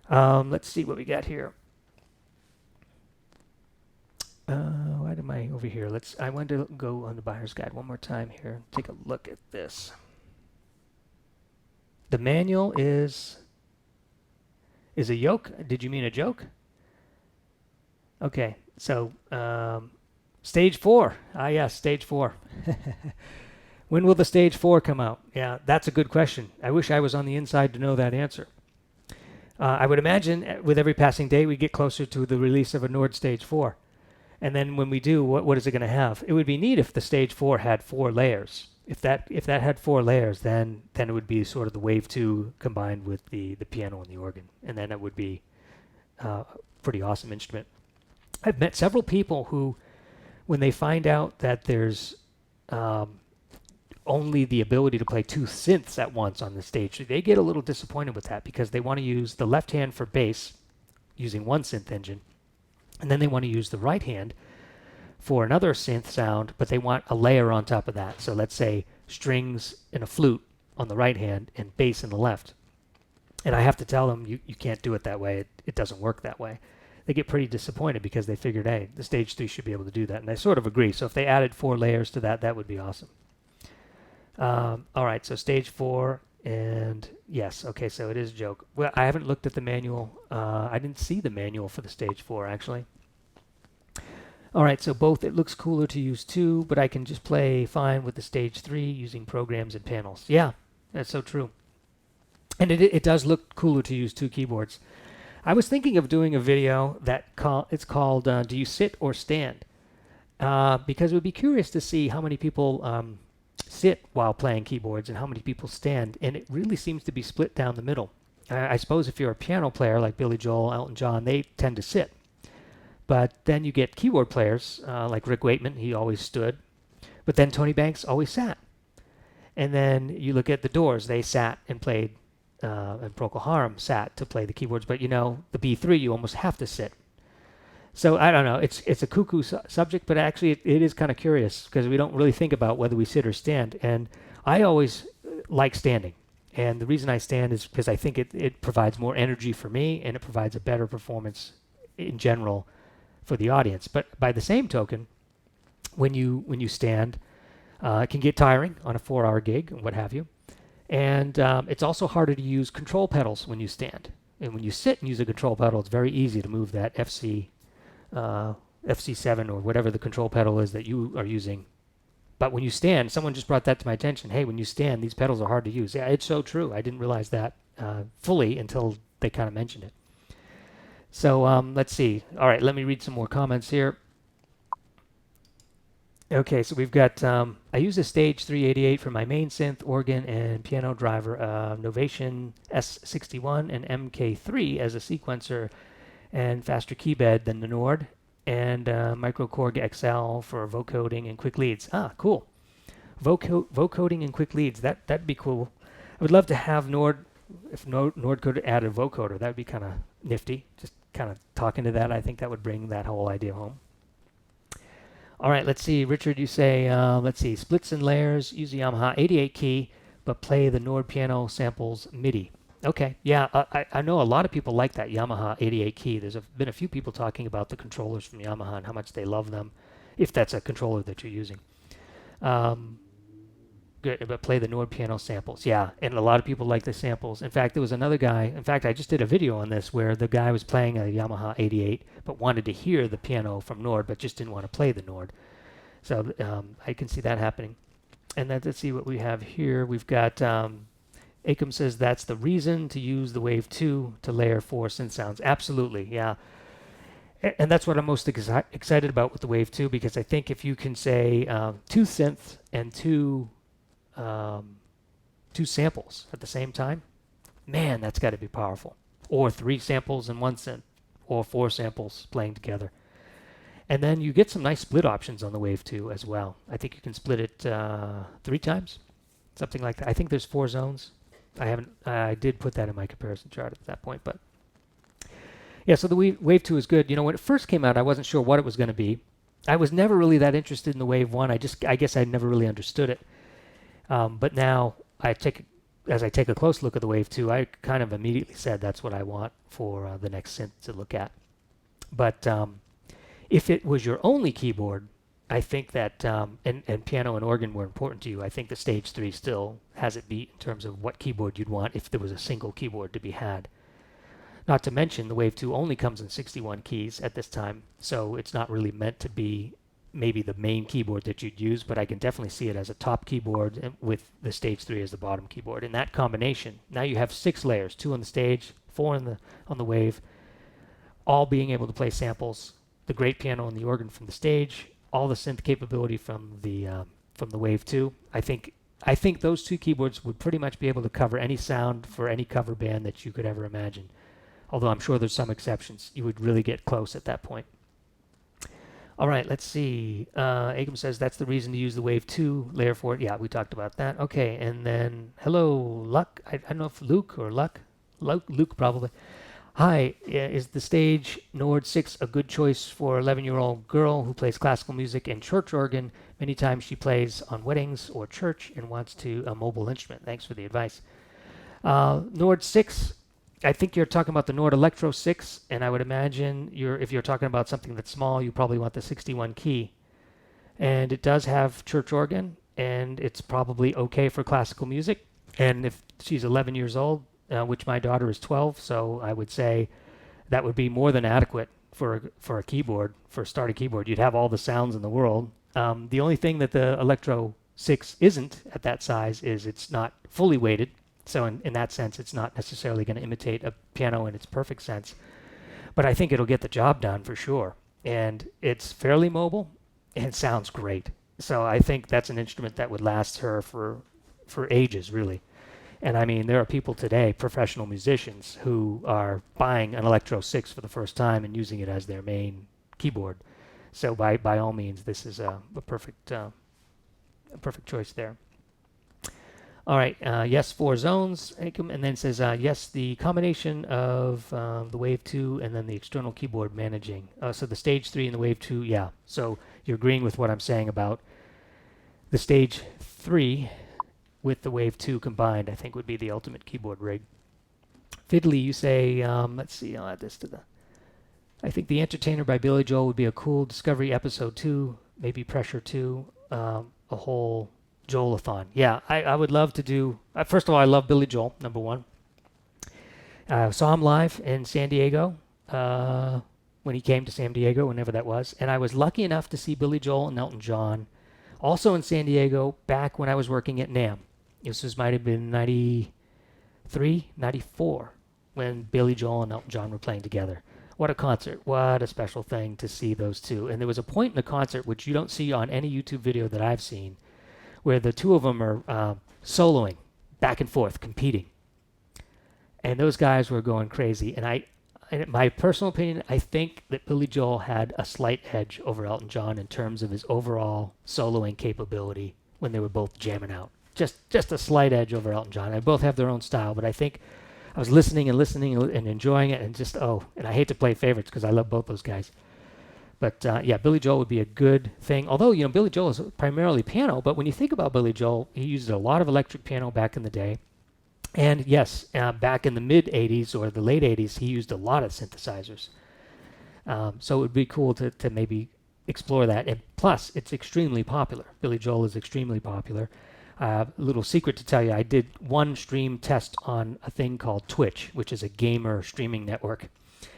Let's see what we got here. Why am I over here? I want to go on the buyer's guide one more time here. Take a look at this. The manual is a yoke. Did you mean a joke? Okay, so stage 4. Yes, stage 4. When will the stage 4 come out? Yeah, that's a good question. I wish I was on the inside to know that answer. I would imagine with every passing day we get closer to the release of a Nord Stage 4. And then when we do, what is it going to have? It would be neat if the Stage 4 had 4 layers. If that had 4 layers, then it would be sort of the Wave 2 combined with the piano and the organ. And then it would be a pretty awesome instrument. I've met several people who, when they find out that there's only the ability to play 2 synths at once on the stage, they get a little disappointed with that because they want to use the left hand for bass using one synth engine, and then they want to use the right hand for another synth sound, but they want a layer on top of that. So let's say strings and a flute on the right hand and bass in the left. And I have to tell them, you can't do it that way. It doesn't work that way. They get pretty disappointed because they figured, hey, the Stage 3 should be able to do that. And I sort of agree. So if they added 4 layers to that, that would be awesome. All right, so Stage 4, and yes, okay, so it is a joke. Well, I haven't looked at the manual. I didn't see the manual for the Stage 4, actually. All right, so both, it looks cooler to use 2, but I can just play fine with the Stage 3 using programs and panels. Yeah, that's so true. And it does look cooler to use 2 keyboards. I was thinking of doing a video it's called Do You Sit or Stand? Because it would be curious to see how many people sit while playing keyboards and how many people stand. And it really seems to be split down the middle. I suppose if you're a piano player like Billy Joel, Elton John, they tend to sit. But then you get keyboard players like Rick Wakeman, he always stood. But then Tony Banks always sat. And then you look at the Doors, they sat and played. And Procol Harum sat to play the keyboards, but you know, the B3 you almost have to sit. So I don't know. It's a cuckoo subject, but actually it is kind of curious because we don't really think about whether we sit or stand. And I always like standing. And the reason I stand is because I think it provides more energy for me and it provides a better performance in general for the audience. But by the same token, when you stand, it can get tiring on a 4-hour gig and what have you. And it's also harder to use control pedals when you stand. And when you sit and use a control pedal, it's very easy to move that FC7 or whatever the control pedal is that you are using. But when you stand, someone just brought that to my attention. Hey, when you stand, these pedals are hard to use. Yeah, it's so true. I didn't realize that fully until they kind of mentioned it. So let's see. All right, let me read some more comments here. Okay, so we've got, I use a Stage 388 for my main synth, organ, and piano driver, Novation S61 and MK3 as a sequencer and faster key bed than the Nord, and Micro Korg XL for vocoding and quick leads. Ah, cool. Vocoding and quick leads, that'd be cool. I would love to have Nord, if Nord could add a vocoder, that'd be kind of nifty. Just kind of talking to that, I think that would bring that whole idea home. All right, let's see. Richard, you say, let's see, splits and layers, use the Yamaha 88 key, but play the Nord piano samples MIDI. Okay, yeah, I know a lot of people like that Yamaha 88 key. There's been a few people talking about the controllers from Yamaha and how much they love them, if that's a controller that you're using. Good, but play the Nord piano samples. Yeah, and a lot of people like the samples. In fact, there was another guy, in fact, I just did a video on this where the guy was playing a Yamaha 88, but wanted to hear the piano from Nord, but just didn't want to play the Nord. So I can see that happening. And then let's see what we have here. We've got, Acom says that's the reason to use the Wave 2 to layer 4 synth sounds. Absolutely, yeah. And that's what I'm most excited about with the Wave 2, because I think if you can say 2 synths and two samples at the same time, man, that's got to be powerful. Or 3 samples and 1 synth, or 4 samples playing together. And then you get some nice split options on the Wave 2 as well. I think you can split it 3 times, something like that. I think there's 4 zones. I did put that in my comparison chart at that point, but yeah, so the Wave 2 is good. You know, when it first came out, I wasn't sure what it was going to be. I was never really that interested in the Wave 1. I guess I never really understood it. But now as I take a close look at the Wave 2, I kind of immediately said that's what I want for the next synth to look at. But if it was your only keyboard, I think that, and piano and organ were important to you, I think the Stage 3 still has it beat in terms of what keyboard you'd want if there was a single keyboard to be had. Not to mention, the Wave 2 only comes in 61 keys at this time, so it's not really meant to be maybe the main keyboard that you'd use, but I can definitely see it as a top keyboard and with the Stage 3 as the bottom keyboard. In that combination, now you have 6 layers, 2 on the stage, 4 on the Wave, all being able to play samples, the great piano and the organ from the stage, all the synth capability from the Wave 2. I think those 2 keyboards would pretty much be able to cover any sound for any cover band that you could ever imagine. Although I'm sure there's some exceptions. You would really get close at that point. All right, let's see. Agam says that's the reason to use the Wave 2 layer for it. Yeah, we talked about that. Okay, and then hello, Luck. I don't know if Luke or Luck. Luke probably. Hi, is the Stage Nord 6 a good choice for 11-year-old girl who plays classical music and church organ? Many times she plays on weddings or church and wants a mobile instrument. Thanks for the advice. Nord 6, I think you're talking about the Nord Electro 6, and I would imagine if you're talking about something that's small, you probably want the 61 key. And it does have church organ, and it's probably okay for classical music. And if she's 11 years old, which my daughter is 12, so I would say that would be more than adequate for a keyboard, for a starter keyboard. You'd have all the sounds in the world. The only thing that the Electro 6 isn't at that size is it's not fully weighted. So in that sense, it's not necessarily going to imitate a piano in its perfect sense. But I think it'll get the job done for sure. And it's fairly mobile, and it sounds great. So I think that's an instrument that would last her for ages, really. And I mean, there are people today, professional musicians, who are buying an Electro 6 for the first time and using it as their main keyboard. So by all means, this is a perfect choice there. All right, yes, 4 zones, and then it says yes, the combination of the Wave 2 and then the external keyboard managing. So the Stage 3 and the Wave 2, yeah. So you're agreeing with what I'm saying about the Stage 3 with the Wave 2 combined, I think would be the ultimate keyboard rig. Fiddly, you say, let's see, I'll add this to the... I think The Entertainer by Billy Joel would be a cool Discovery Episode 2, maybe Pressure 2, a whole Joel-a-thon. Yeah, I would love to do... first of all, I love Billy Joel, number one. Saw him live in San Diego when he came to San Diego, whenever that was. And I was lucky enough to see Billy Joel and Elton John also in San Diego back when I was working at NAMM. This might have been 93, 94, when Billy Joel and Elton John were playing together. What a concert. What a special thing to see those two. And there was a point in the concert, which you don't see on any YouTube video that I've seen, where the two of them are soloing back and forth, competing. And those guys were going crazy. And in my personal opinion, I think that Billy Joel had a slight edge over Elton John in terms of his overall soloing capability when they were both jamming out. Just a slight edge over Elton John. They both have their own style, but I think I was listening and enjoying it, and and I hate to play favorites because I love both those guys. But yeah, Billy Joel would be a good thing. Although, Billy Joel is primarily piano, but when you think about Billy Joel, he used a lot of electric piano back in the day. And yes, back in the mid-'80s or the late '80s, he used a lot of synthesizers. So it would be cool to maybe explore that. And plus, it's extremely popular. Billy Joel is extremely popular. A little secret to tell you, I did one stream test on a thing called Twitch, which is a gamer streaming network.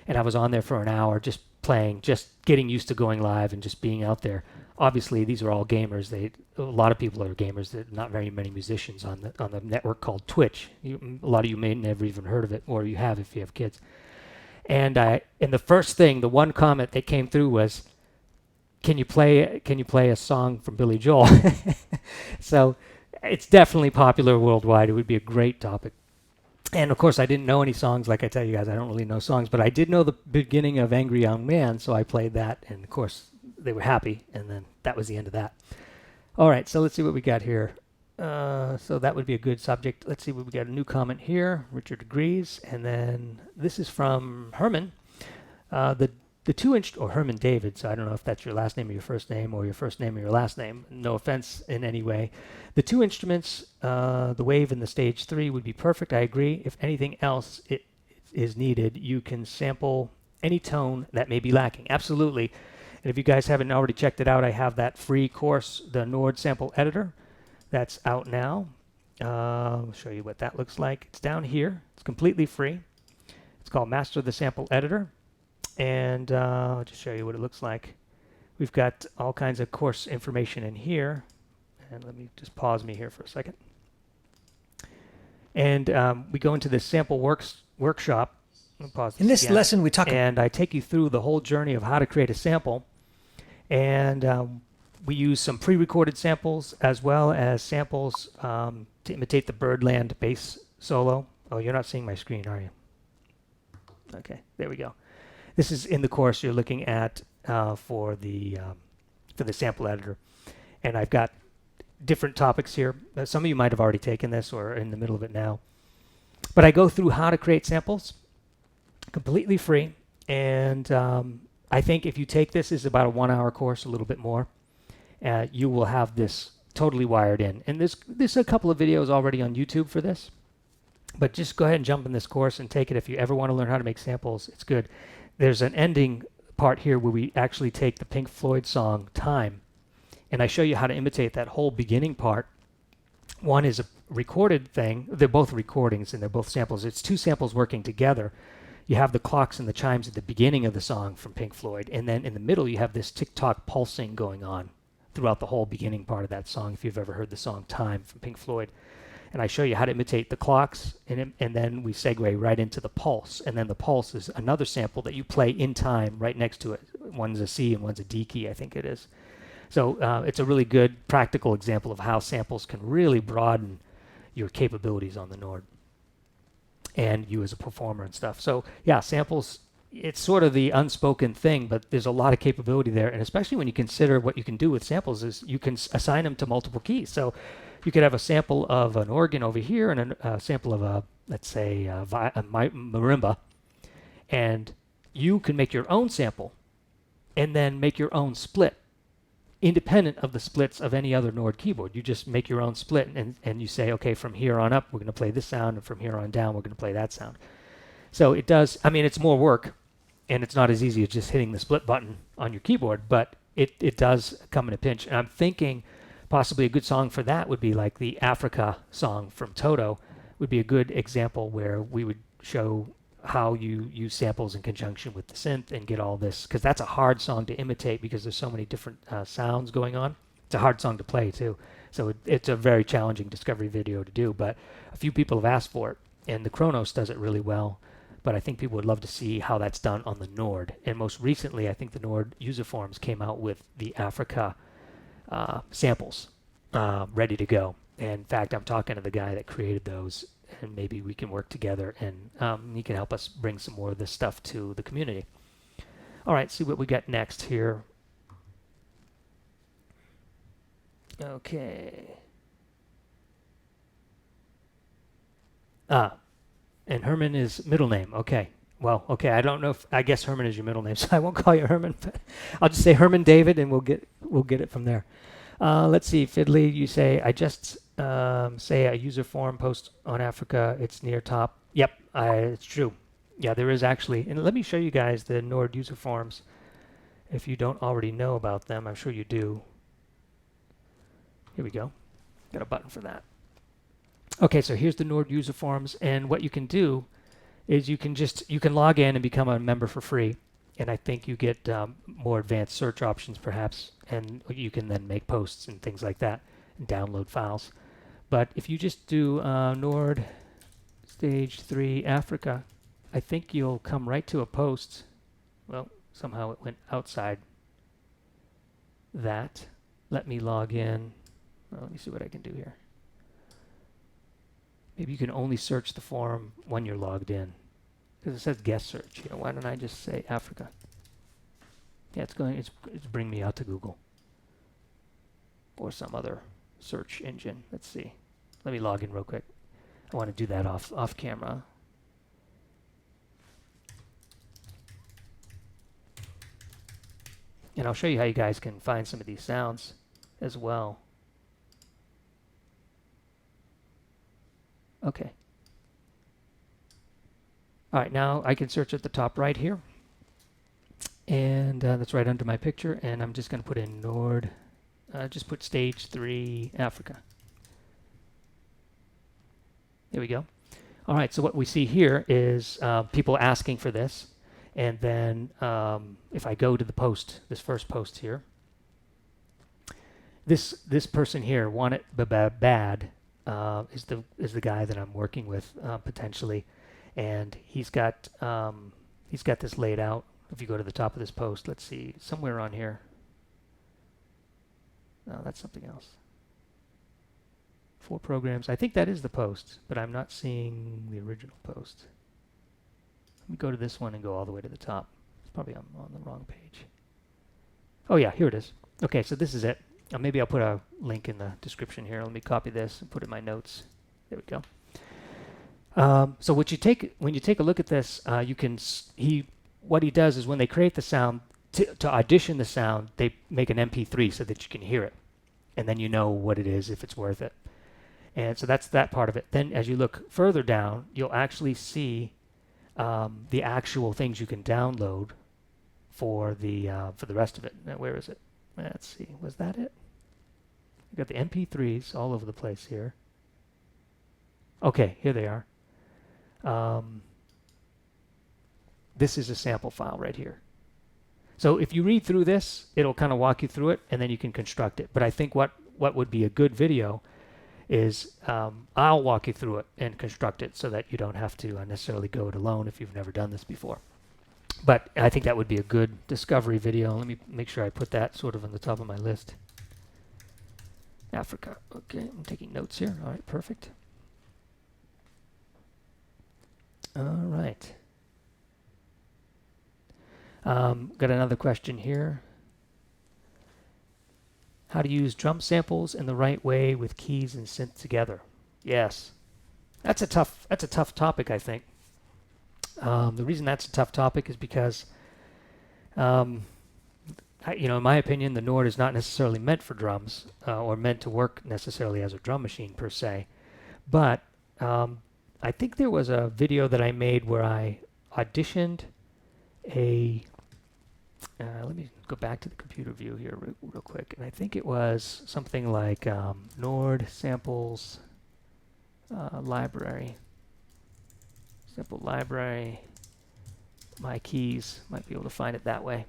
And I was on there for an hour just playing, just getting used to going live and just being out there. Obviously, these are all gamers. A lot of people are gamers. There are not very many musicians on the network called Twitch. A lot of you may never even heard of it, or you have if you have kids. And the first thing, the one comment that came through was, "Can you play a song from Billy Joel?" So it's definitely popular worldwide. It would be a great topic. And of course, I didn't know any songs. Like I tell you guys, I don't really know songs, but I did know the beginning of Angry Young Man, so I played that. And of course, they were happy, and then that was the end of that. All right, so let's see what we got here. So that would be a good subject. Let's see what we got. A new comment here. Richard agrees. And then this is from Herman. The 2-inch, or Herman David, so I don't know if that's your last name or your first name, or your first name or your last name. No offense in any way. The 2 instruments, the Wave and the Stage 3 would be perfect. I agree. If anything else is needed, you can sample any tone that may be lacking. Absolutely. And if you guys haven't already checked it out, I have that free course, the Nord Sample Editor. That's out now. I'll show you what that looks like. It's down here. It's completely free. It's called Master the Sample Editor. And I'll just show you what it looks like. We've got all kinds of course information in here. And let me just pause me here for a second. And we go into this sample workshop. In this lesson, we talk... And I take you through the whole journey of how to create a sample. And we use some pre-recorded samples as well as samples to imitate the Birdland bass solo. Oh, you're not seeing my screen, are you? Okay, there we go. This is in the course you're looking at for the sample editor. And I've got different topics here. Some of you might have already taken this or are in the middle of it now. But I go through how to create samples, completely free. And I think if you take this, it's about a 1-hour course, a little bit more. You will have this totally wired in. And there's a couple of videos already on YouTube for this. But just go ahead and jump in this course and take it. If you ever want to learn how to make samples, it's good. There's an ending part here where we actually take the Pink Floyd song Time, and I show you how to imitate that whole beginning part. One is a recorded thing. They're both recordings and they're both samples. It's 2 samples working together. You have the clocks and the chimes at the beginning of the song from Pink Floyd, and then in the middle you have this tick-tock pulsing going on throughout the whole beginning part of that song, if you've ever heard the song Time from Pink Floyd. And I show you how to imitate the clocks, and then we segue right into the pulse. And then the pulse is another sample that you play in time right next to it. One's a C and one's a D key, I think it is. So it's a really good practical example of how samples can really broaden your capabilities on the Nord and you as a performer and stuff. So yeah, samples, it's sort of the unspoken thing, but there's a lot of capability there. And especially when you consider what you can do with samples is you can assign them to multiple keys. So you could have a sample of an organ over here and a sample of a, let's say, a marimba, and you can make your own sample and then make your own split independent of the splits of any other Nord keyboard. You just make your own split and you say, okay, from here on up, we're going to play this sound, and from here on down, we're going to play that sound. So it does, I mean, it's more work, and it's not as easy as just hitting the split button on your keyboard, but it does come in a pinch. And I'm thinking possibly a good song for that would be like the Africa song from Toto would be a good example where we would show how you use samples in conjunction with the synth and get all this, because that's a hard song to imitate because there's so many different sounds going on. It's a hard song to play too. So it's a very challenging discovery video to do, but a few people have asked for it, and the Kronos does it really well. But I think people would love to see how that's done on the Nord. And most recently, I think the Nord user forums came out with the Africa samples ready to go. And in fact, I'm talking to the guy that created those, and maybe we can work together, and he can help us bring some more of this stuff to the community. All right, see what we got next here. Okay. And Herman is middle name. Okay. Well, okay. I don't know if, I guess Herman is your middle name, so I won't call you Herman, but I'll just say Herman David, and we'll get it from there. Let's see, Fiddly, you say, I just say a user forum post on Africa. It's near top. Yep, it's true. Yeah, there is actually. And let me show you guys the Nord user forums. If you don't already know about them, I'm sure you do. Here we go. Got a button for that. Okay, so here's the Nord user forums, and what you can do is you can log in and become a member for free, and I think you get more advanced search options perhaps, and you can then make posts and things like that and download files. But if you just do Nord Stage 3 Africa, I think you'll come right to a post. Well, somehow it went outside that. Let me log in. Well, let me see what I can do here. Maybe you can only search the forum when you're logged in, because it says guest search. You know, why don't I just say Africa? Yeah, it's bring me out to Google or some other search engine. Let's see. Let me log in real quick. I want to do that off camera. And I'll show you how you guys can find some of these sounds as well. Okay. All right, now I can search at the top right here. And that's right under my picture. And I'm just going to put in Nord. Just put Stage 3 Africa. There we go. All right, so what we see here is people asking for this. And then if I go to the post, this first post here, this person here, Want It Bad, is the guy that I'm working with potentially, and he's got this laid out. If you go to the top of this post, let's see, somewhere on here. No, that's something else. 4 programs. I think that is the post, but I'm not seeing the original post. Let me go to this one and go all the way to the top. It's probably on the wrong page. Oh yeah, here it is. Okay, so this is it. Maybe I'll put a link in the description here. Let me copy this and put it in my notes. There we go. So when you take a look at this, what he does is when they create the sound, to audition the sound, they make an MP3 so that you can hear it, and then you know what it is, if it's worth it. And so that's that part of it. Then as you look further down, you'll actually see the actual things you can download for the rest of it. Now, where is it? Let's see. Was that it? We got the MP3s all over the place here. Okay, here they are. This is a sample file right here. So if you read through this, it'll kind of walk you through it, and then you can construct it. But I think what would be a good video is I'll walk you through it and construct it so that you don't have to necessarily go it alone if you've never done this before. But I think that would be a good discovery video. Let me make sure I put that sort of on the top of my list. Africa. Okay, I'm taking notes here. All right, perfect. All right. Got another question here. how to use drum samples in the right way with keys and synth together. Yes, that's a tough topic, I think. The reason that's a tough topic is because, in my opinion, the Nord is not necessarily meant for drums or meant to work necessarily as a drum machine per se. But I think there was a video that I made where I auditioned let me go back to the computer view here real quick. And I think it was something like Nord samples library. Sample library. My keys. Might be able to find it that way.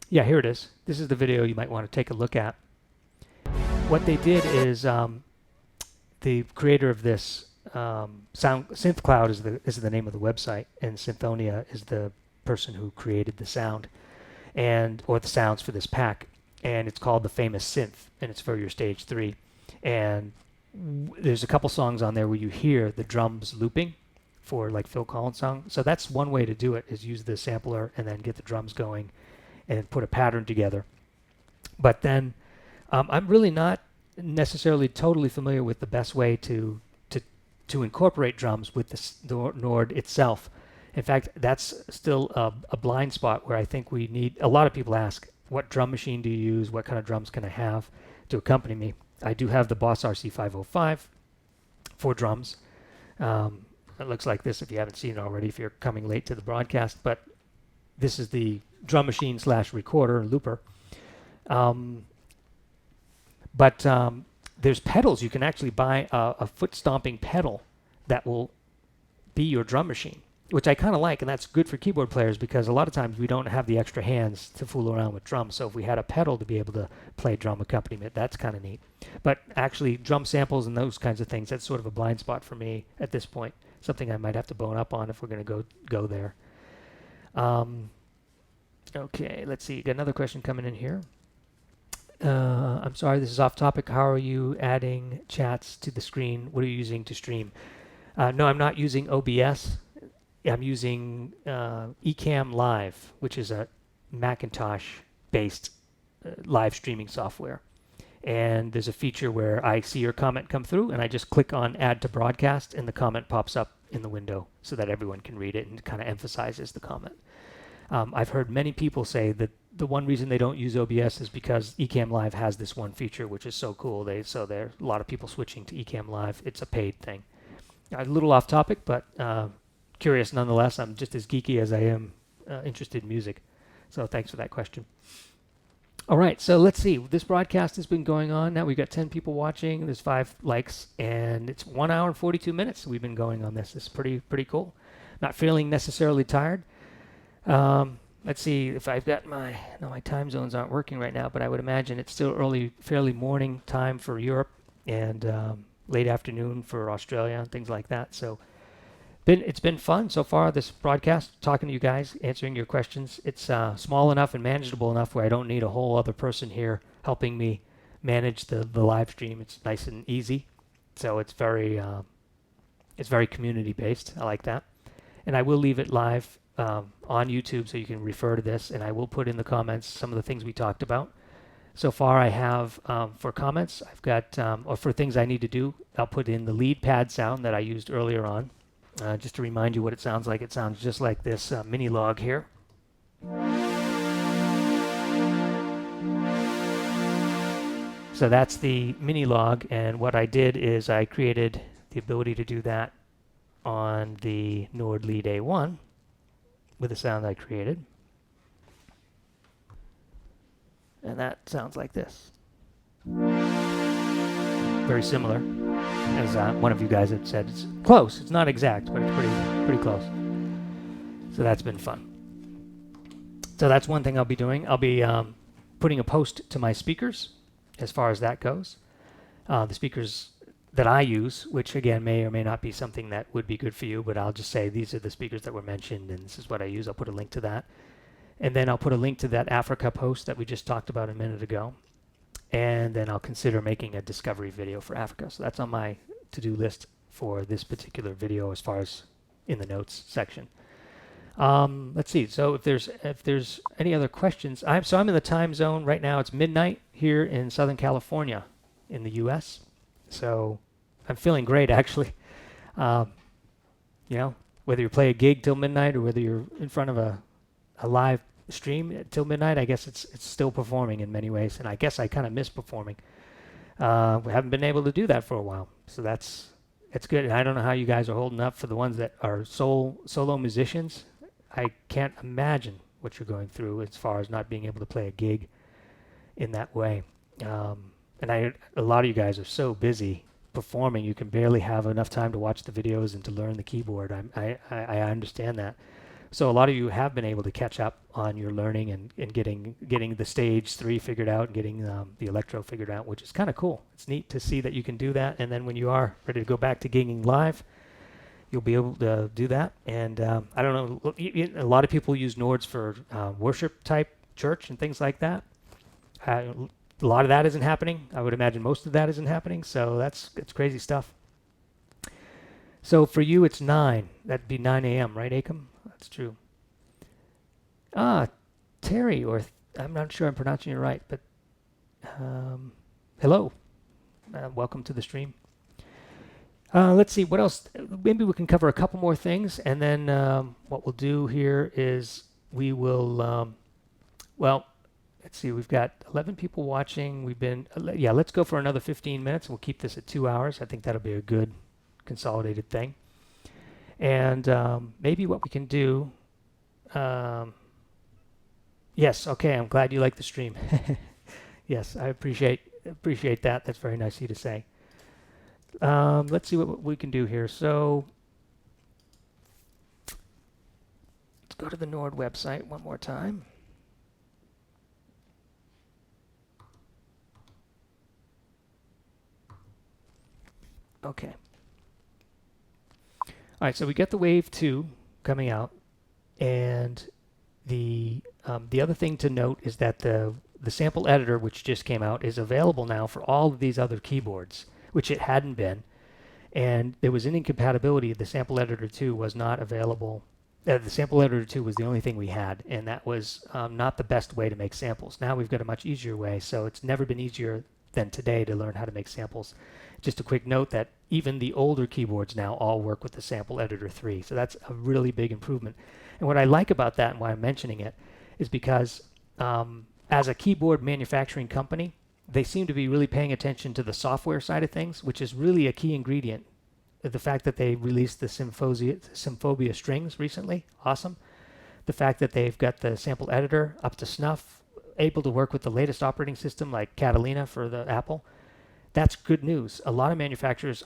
Yeah, here it is. This is the video you might want to take a look at. What they did is the creator of this SynthCloud is the name of the website, and Synthonia is the person who created the sound or the sounds for this pack, and it's called The Famous Synth, and it's for your stage 3. And there's a couple songs on there where you hear the drums looping for like Phil Collins song. So that's one way to do it, is use the sampler and then get the drums going and put a pattern together. But then I'm really not necessarily totally familiar with the best way to incorporate drums with the Nord itself. In fact, that's still a blind spot where I think we need. A lot of people ask, what drum machine do you use? What kind of drums can I have to accompany me? I do have the Boss RC-505 for drums. It looks like this if you haven't seen it already, if you're coming late to the broadcast. But this is the drum machine / recorder looper. But there's pedals. You can actually buy a foot stomping pedal that will be your drum machine, which I kind of like, and that's good for keyboard players because a lot of times we don't have the extra hands to fool around with drums. So if we had a pedal to be able to play drum accompaniment, that's kind of neat. But actually, drum samples and those kinds of things, that's sort of a blind spot for me at this point. Something I might have to bone up on if we're going to go there. Okay, let's see. Got another question coming in here. I'm sorry, this is off topic. How are you adding chats to the screen? What are you using to stream? No, I'm not using OBS. I'm using Ecamm Live, which is a Macintosh-based live streaming software. And there's a feature where I see your comment come through, and I just click on Add to Broadcast, and the comment pops up in the window so that everyone can read it and kind of emphasizes the comment. I've heard many people say that the one reason they don't use OBS is because Ecamm Live has this one feature, which is so cool. So there are a lot of people switching to Ecamm Live. It's a paid thing. A little off topic, but curious nonetheless. I'm just as geeky as I am interested in music. So thanks for that question. All right, so let's see. This broadcast has been going on. Now we've got 10 people watching. There's 5 likes, and it's 1 hour and 42 minutes we've been going on this. It's pretty cool. Not feeling necessarily tired. Let's see if I've got my time zones aren't working right now, but I would imagine it's still fairly morning time for Europe and late afternoon for Australia and things like that. So it's been fun so far, this broadcast, talking to you guys, answering your questions. It's small enough and manageable enough where I don't need a whole other person here helping me manage the live stream. It's nice and easy. So it's very community based. I like that. And I will leave it live on YouTube so you can refer to this, and I will put in the comments some of the things we talked about. So far I have, for comments, I've got, or for things I need to do, I'll put in the lead pad sound that I used earlier on. Just to remind you what it sounds like. It sounds just like this mini log here. So that's the mini log, and what I did is I created the ability to do that on the Nord Lead A1 with the sound I created. And that sounds like this. Very similar. As one of you guys had said, it's close. It's not exact, but it's pretty close. So that's been fun. So that's one thing I'll be doing. I'll be putting a post to my speakers as far as that goes. The speakers that I use, which again may or may not be something that would be good for you, but I'll just say these are the speakers that were mentioned and this is what I use. I'll put a link to that. And then I'll put a link to that Africa post that we just talked about a minute ago. And then I'll consider making a discovery video for Africa. So that's on my to-do list for this particular video as far as in the notes section. Let's see. So if there's any other questions, I'm in the time zone right now. It's midnight here in Southern California, in the U.S. So I'm feeling great actually. You know, whether you play a gig till midnight or whether you're in front of a live stream till midnight, I guess it's still performing in many ways. And I guess I kind of miss performing. We haven't been able to do that for a while, so it's good. And I don't know how you guys are holding up for the ones that are solo musicians. I can't imagine what you're going through as far as not being able to play a gig in that way. And a lot of you guys are so busy performing, you can barely have enough time to watch the videos and to learn the keyboard. I understand that. So a lot of you have been able to catch up on your learning and getting the stage 3 figured out and getting the electro figured out, which is kind of cool. It's neat to see that you can do that. And then when you are ready to go back to gigging live, you'll be able to do that. And I don't know, a lot of people use Nords for worship type church and things like that. A lot of that isn't happening. I would imagine most of that isn't happening. So it's crazy stuff. So for you, it's 9. That'd be 9 a.m., right, Akam? That's true. Terry, or I'm not sure I'm pronouncing it right, but hello. Welcome to the stream. Let's see, what else? Maybe we can cover a couple more things, and then what we'll do here is we will, well, let's see, we've got 11 people watching. Let's go for another 15 minutes. We'll keep this at 2 hours. I think that'll be a good consolidated thing. And maybe what we can do, yes, okay, I'm glad you like the stream. Yes, I appreciate that. That's very nice of you to say. Let's see what we can do here. So let's go to the Nord website one more time. Okay. All right, so we get the Wave 2 coming out, and the other thing to note is that the sample editor, which just came out, is available now for all of these other keyboards, which it hadn't been, and there was an incompatibility. The sample editor 2 was not available. The sample editor 2 was the only thing we had, and that was not the best way to make samples. Now we've got a much easier way, so it's never been easier than today to learn how to make samples. Just a quick note that even the older keyboards now all work with the Sample Editor 3. So that's a really big improvement. And what I like about that and why I'm mentioning it is because as a keyboard manufacturing company, they seem to be really paying attention to the software side of things, which is really a key ingredient. The fact that they released the Symphobia strings recently, awesome. The fact that they've got the Sample Editor up to snuff, able to work with the latest operating system like Catalina for the Apple. That's good news. A lot of manufacturers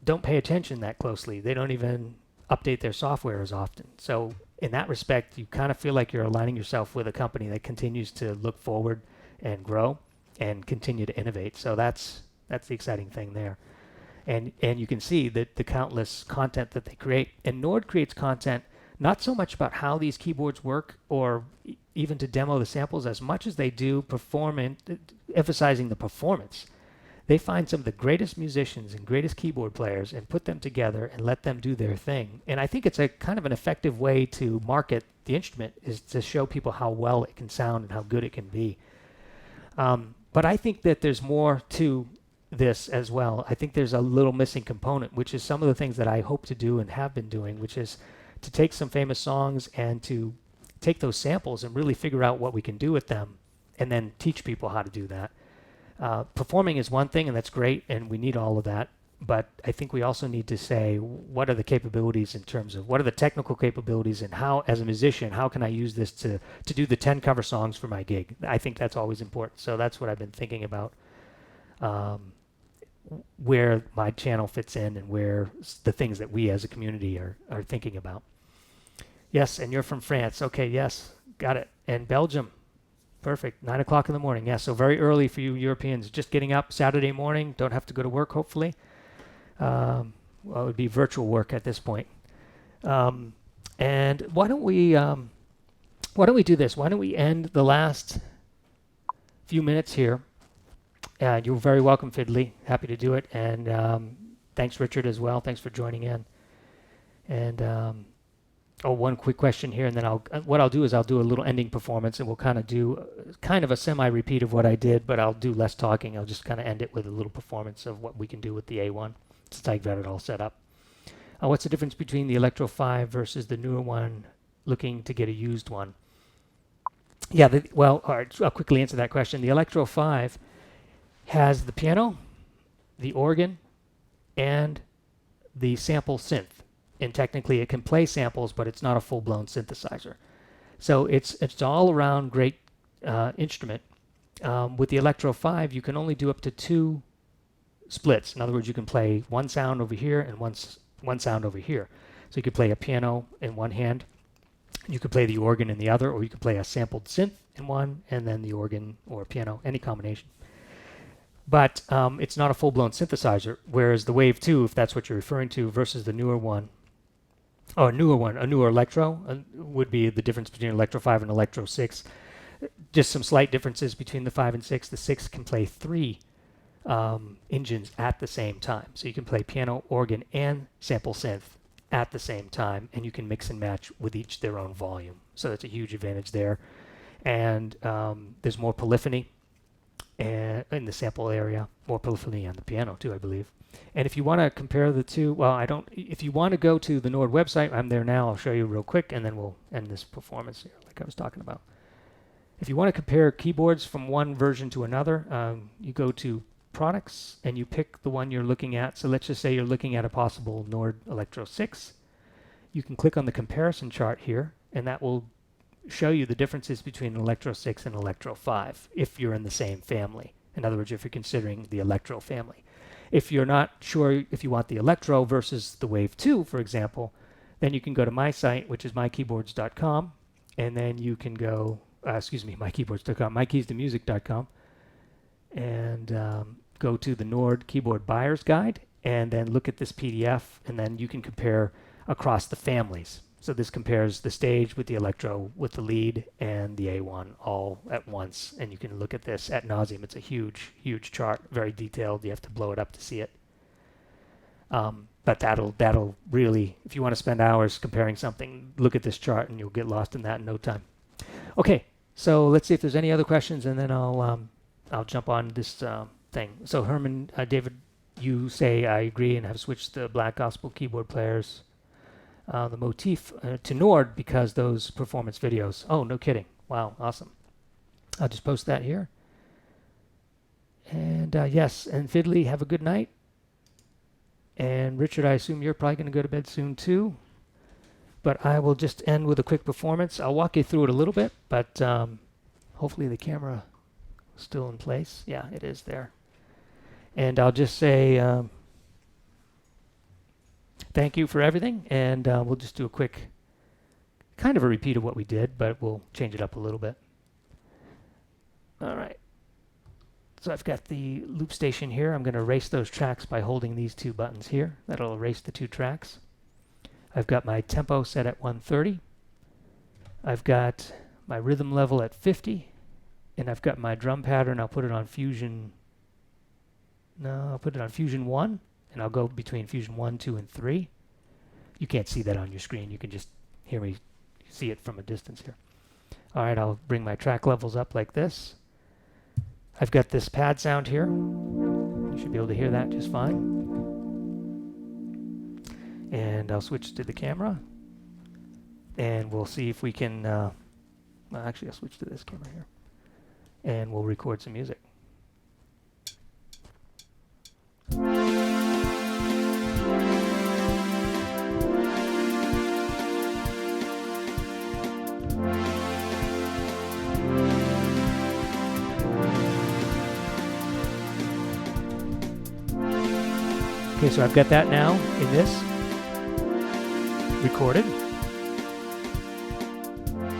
don't pay attention that closely. They don't even update their software as often. So in that respect, you kind of feel like you're aligning yourself with a company that continues to look forward and grow and continue to innovate. So that's the exciting thing there. And you can see that the countless content that they create. And Nord creates content not so much about how these keyboards work or even to demo the samples as much as they do emphasizing the performance. They find some of the greatest musicians and greatest keyboard players and put them together and let them do their thing. And I think it's a kind of an effective way to market the instrument, is to show people how well it can sound and how good it can be. But I think that there's more to this as well. I think there's a little missing component, which is some of the things that I hope to do and have been doing, which is to take some famous songs and to take those samples and really figure out what we can do with them and then teach people how to do that. Performing is one thing, and that's great, and we need all of that. But I think we also need to say, what are the capabilities in terms of what are the technical capabilities, and how, as a musician, how can I use this to do the 10 cover songs for my gig? I think that's always important. So that's what I've been thinking about, where my channel fits in and where the things that we as a community are thinking about. Yes, and you're from France. Okay, yes, got it. And Belgium. Perfect. 9 o'clock in the morning. Yeah, so very early for you Europeans. Just getting up Saturday morning. Don't have to go to work, hopefully. Well, it would be virtual work at this point. And why don't we do this? Why don't we end the last few minutes here? You're very welcome, Fiddly. Happy to do it. And thanks, Richard, as well. Thanks for joining in. And Oh, one quick question here, and then what I'll do is I'll do a little ending performance, and we'll kind of do kind of a semi-repeat of what I did, but I'll do less talking. I'll just kind of end it with a little performance of what we can do with the A1, since I've got it all set up. What's the difference between the Electro 5 versus the newer one, looking to get a used one? Yeah, well, all right, I'll quickly answer that question. The Electro 5 has the piano, the organ, and the sample synth. And technically it can play samples, but it's not a full-blown synthesizer. So it's all around great instrument. With the Electro 5, you can only do up to 2 splits. In other words, you can play one sound over here and one sound over here. So you could play a piano in one hand, you could play the organ in the other, or you could play a sampled synth in one, and then the organ or piano, any combination. But it's not a full-blown synthesizer, whereas the Wave 2, if that's what you're referring to, versus the newer one, a newer Electro would be the difference between Electro 5 and Electro 6. Just some slight differences between the 5 and 6. The 6 can play 3 engines at the same time. So you can play piano, organ, and sample synth at the same time, and you can mix and match with each their own volume. So that's a huge advantage there. And there's more polyphony in the sample area, more polyphony on the piano too, I believe. And if you want to compare the two, well, if you want to go to the Nord website, I'm there now, I'll show you real quick, and then we'll end this performance here, like I was talking about. If you want to compare keyboards from one version to another, you go to products and you pick the one you're looking at. So let's just say you're looking at a possible Nord Electro 6. You can click on the comparison chart here, and that will show you the differences between Electro 6 and Electro 5 if you're in the same family. In other words, if you're considering the Electro family. If you're not sure if you want the Electro versus the Wave 2, for example, then you can go to my site, which is mykeyboards.com, and then you can go, mykeyboards.com, mykeystomusic.com, and go to the Nord Keyboard Buyer's Guide, and then look at this PDF, and then you can compare across the families. So this compares the stage with the Electro, with the lead, and the A1 all at once. And you can look at this ad nauseum. It's a huge, huge chart, very detailed. You have to blow it up to see it. But that'll really, if you want to spend hours comparing something, look at this chart, and you'll get lost in that in no time. Okay, so let's see if there's any other questions, and then I'll jump on this thing. So Herman, David, you say I agree and have switched the Black Gospel keyboard players, the motif to Nord because those performance videos. Oh, no kidding. Wow, awesome. I'll just post that here. And yes, and Fiddly, have a good night. And Richard, I assume you're probably going to go to bed soon too. But I will just end with a quick performance. I'll walk you through it a little bit, but hopefully the camera is still in place. Yeah, it is there. And I'll just say thank you for everything, and we'll just do a quick kind of a repeat of what we did, but we'll change it up a little bit. All right. So I've got the loop station here. I'm going to erase those tracks by holding these two buttons here. That'll erase the two tracks. I've got my tempo set at 130. I've got my rhythm level at 50. And I've got my drum pattern. I'll put it on Fusion. No, I'll put it on Fusion 1. And I'll go between Fusion 1, 2, and 3. You can't see that on your screen. You can just hear me see it from a distance here. All right, I'll bring my track levels up like this. I've got this pad sound here. You should be able to hear that just fine. And I'll switch to the camera. And we'll see if we can... well, actually, I'll switch to this camera here. And we'll record some music. Okay, so I've got that now in this, recorded.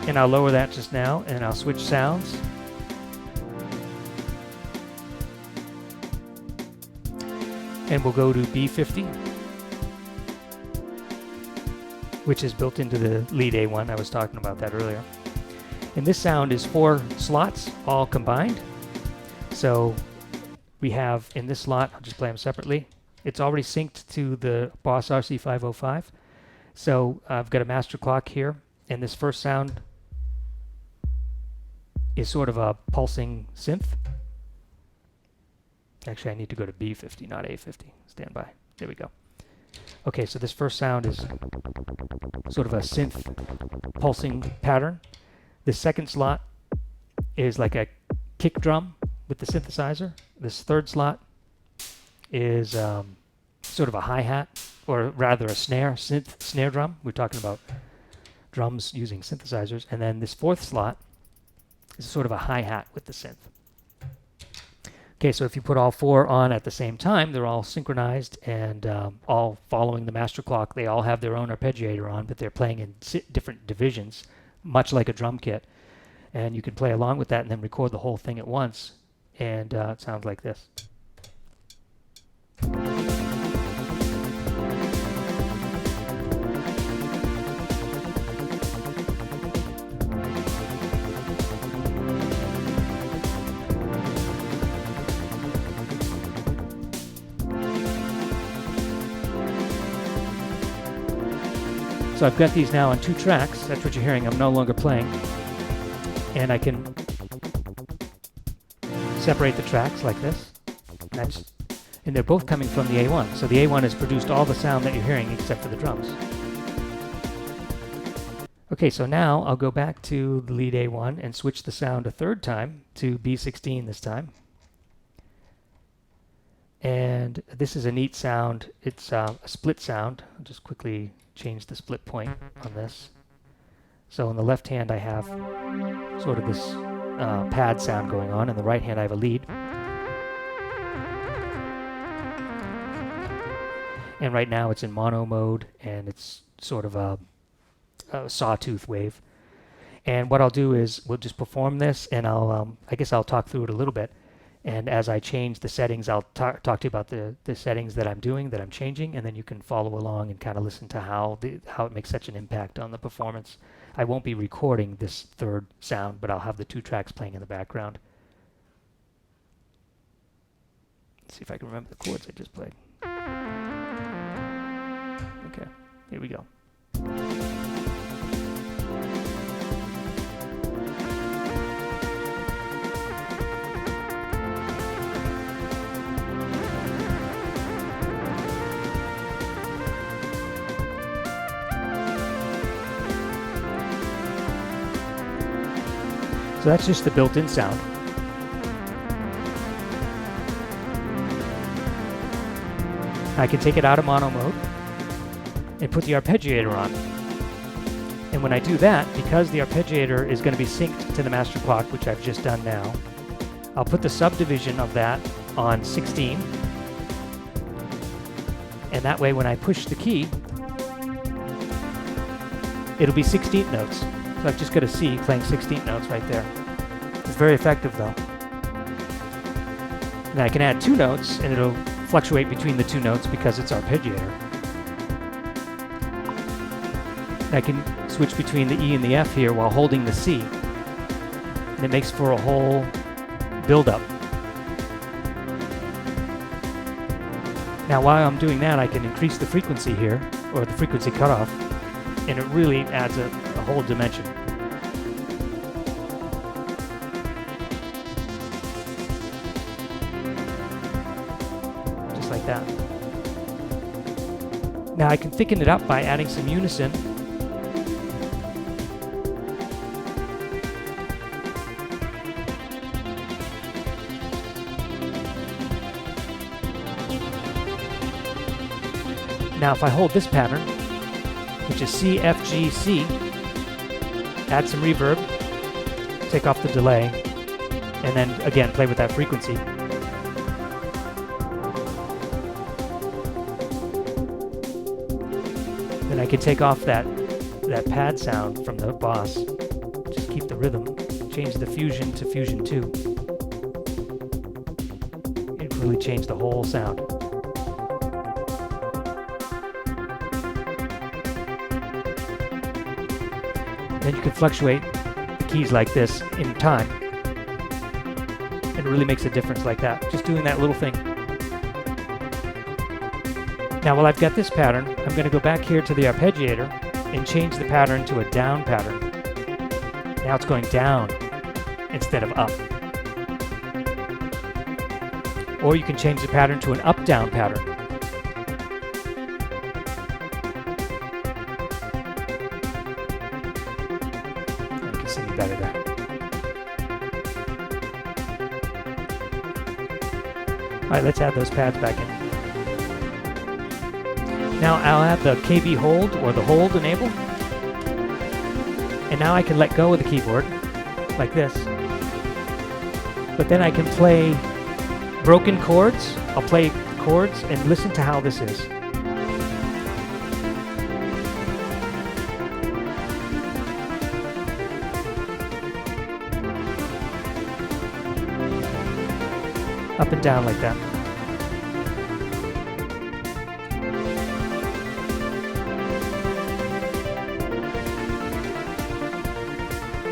And I'll lower that just now, and I'll switch sounds. And we'll go to B50, which is built into the lead A1. I was talking about that earlier. And this sound is 4 slots, all combined. So we have in this slot, I'll just play them separately. It's already synced to the Boss RC-505. So I've got a master clock here, and this first sound is sort of a pulsing synth. Actually, I need to go to B50, not A50. Stand by. There we go. Okay, so this first sound is sort of a synth pulsing pattern. This second slot is like a kick drum with the synthesizer. This third slot is sort of a hi-hat, or rather a synth snare drum. We're talking about drums using synthesizers. And then this fourth slot is sort of a hi-hat with the synth. Okay, so if you put all four on at the same time, they're all synchronized and all following the master clock. They all have their own arpeggiator on, but they're playing in different divisions, much like a drum kit. And you can play along with that and then record the whole thing at once. And it sounds like this. So I've got these now on 2 tracks. That's what you're hearing. I'm no longer playing. And I can separate the tracks like this. And they're both coming from the A1. So the A1 has produced all the sound that you're hearing except for the drums. Okay, so now I'll go back to the lead A1 and switch the sound a third time to B16 this time. And this is a neat sound. It's a split sound. I'll just quickly change the split point on this. So on the left hand I have sort of this pad sound going on. In the right hand I have a lead. And right now it's in mono mode, and it's sort of a sawtooth wave. And what I'll do is we'll just perform this, and I guess I'll talk through it a little bit. And as I change the settings, I'll talk to you about the settings that I'm doing, that I'm changing, and then you can follow along and kind of listen to how it makes such an impact on the performance. I won't be recording this third sound, but I'll have the 2 tracks playing in the background. Let's see if I can remember the chords I just played. Okay, here we go. So that's just the built-in sound. I can take it out of mono mode and put the arpeggiator on. And when I do that, because the arpeggiator is going to be synced to the master clock, which I've just done now, I'll put the subdivision of that on 16. And that way when I push the key, it'll be 16th notes. So I've just got a C playing 16th notes right there. It's very effective though. And I can add 2 notes and it'll fluctuate between the 2 notes because it's arpeggiator. And I can switch between the E and the F here while holding the C. And it makes for a whole build-up. Now while I'm doing that, I can increase the frequency here, or the frequency cutoff, and it really adds a whole dimension. Just like that. Now I can thicken it up by adding some unison. Now if I hold this pattern, which is C, F, G, C, add some reverb, take off the delay, and then again play with that frequency. Then I can take off that pad sound from the boss, just keep the rhythm, change the fusion to fusion 2. It really changed the whole sound. Then you can fluctuate the keys like this in time. And it really makes a difference like that. Just doing that little thing. Now while I've got this pattern, I'm going to go back here to the arpeggiator and change the pattern to a down pattern. Now it's going down instead of up. Or you can change the pattern to an up-down pattern. You can see me better there. All right, let's add those pads back in. Now I'll have the KB hold or the hold enabled. And now I can let go of the keyboard like this. But then I can play broken chords. I'll play chords and listen to how this is. Up and down like that.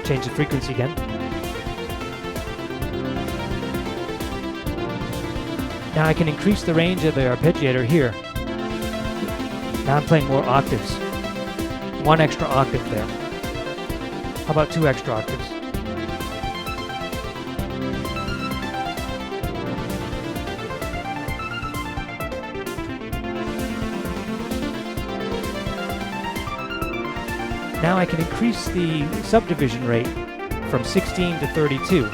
Change the frequency again. Now I can increase the range of the arpeggiator here. Now I'm playing more octaves. One extra octave there. How about 2 extra octaves? Now I can increase the subdivision rate from 16 to 32.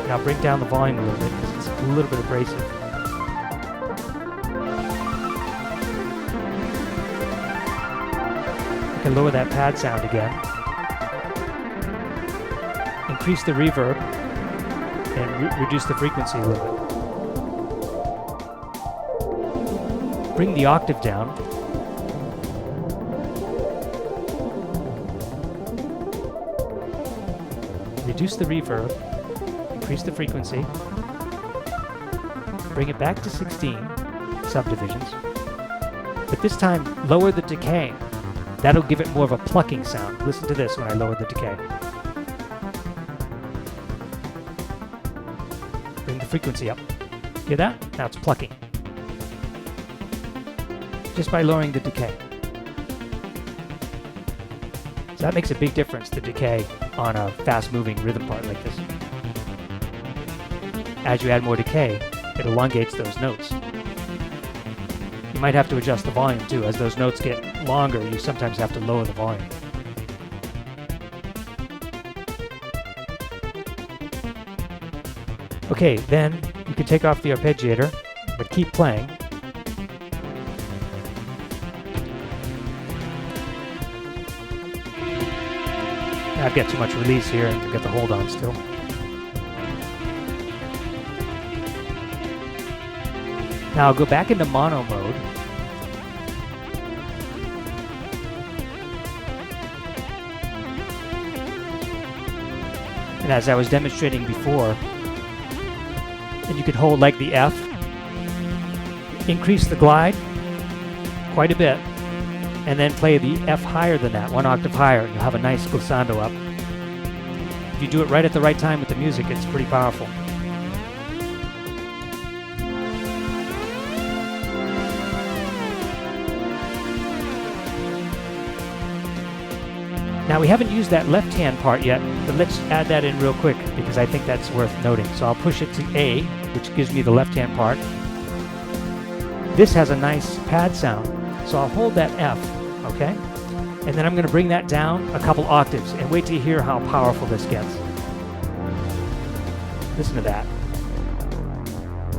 Now bring down the volume a little bit because it's a little bit abrasive. I can lower that pad sound again. Increase the reverb and reduce the frequency a little bit. Bring the octave down. Reduce the reverb, increase the frequency, bring it back to 16 subdivisions, but this time lower the decay. That'll give it more of a plucking sound. Listen to this when I lower the decay. Bring the frequency up. Hear that? Now it's plucking. Just by lowering the decay. So that makes a big difference, the decay on a fast-moving rhythm part like this. As you add more decay, it elongates those notes. You might have to adjust the volume too. As those notes get longer, you sometimes have to lower the volume. Okay, then you can take off the arpeggiator, but keep playing. I've got too much release here and I've got the hold on still. Now I'll go back into mono mode. And as I was demonstrating before, and you can hold like the F, increase the glide quite a bit, and then play the F higher than that, 1 octave higher, and you'll have a nice glissando up. If you do it right at the right time with the music, it's pretty powerful. Now we haven't used that left hand part yet, but let's add that in real quick because I think that's worth noting. So I'll push it to A, which gives me the left hand part. This has a nice pad sound, so I'll hold that F, okay? And then I'm going to bring that down a couple octaves and wait to hear how powerful this gets. Listen to that.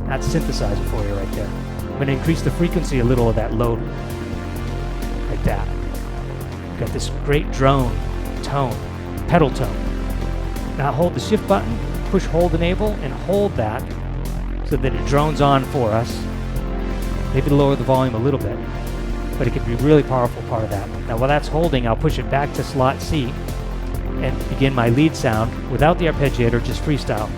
That's Synthesizer for you right there. I'm going to increase the frequency a little of that low, like that. Got this great drone tone, pedal tone. Now hold the shift button, push hold enable, and hold that so that it drones on for us. Maybe lower the volume a little bit, but it can be a really powerful part of that. Now while that's holding, I'll push it back to slot C and begin my lead sound without the arpeggiator, just freestyle.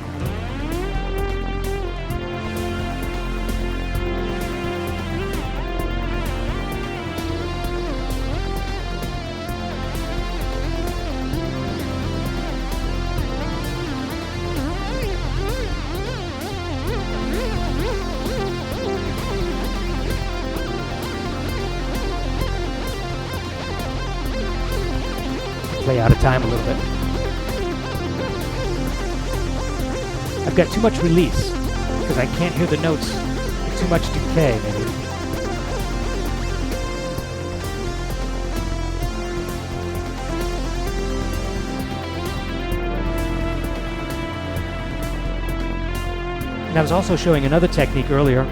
play out of time a little bit. I've got too much release because I can't hear the notes. Too much decay, maybe. And I was also showing another technique earlier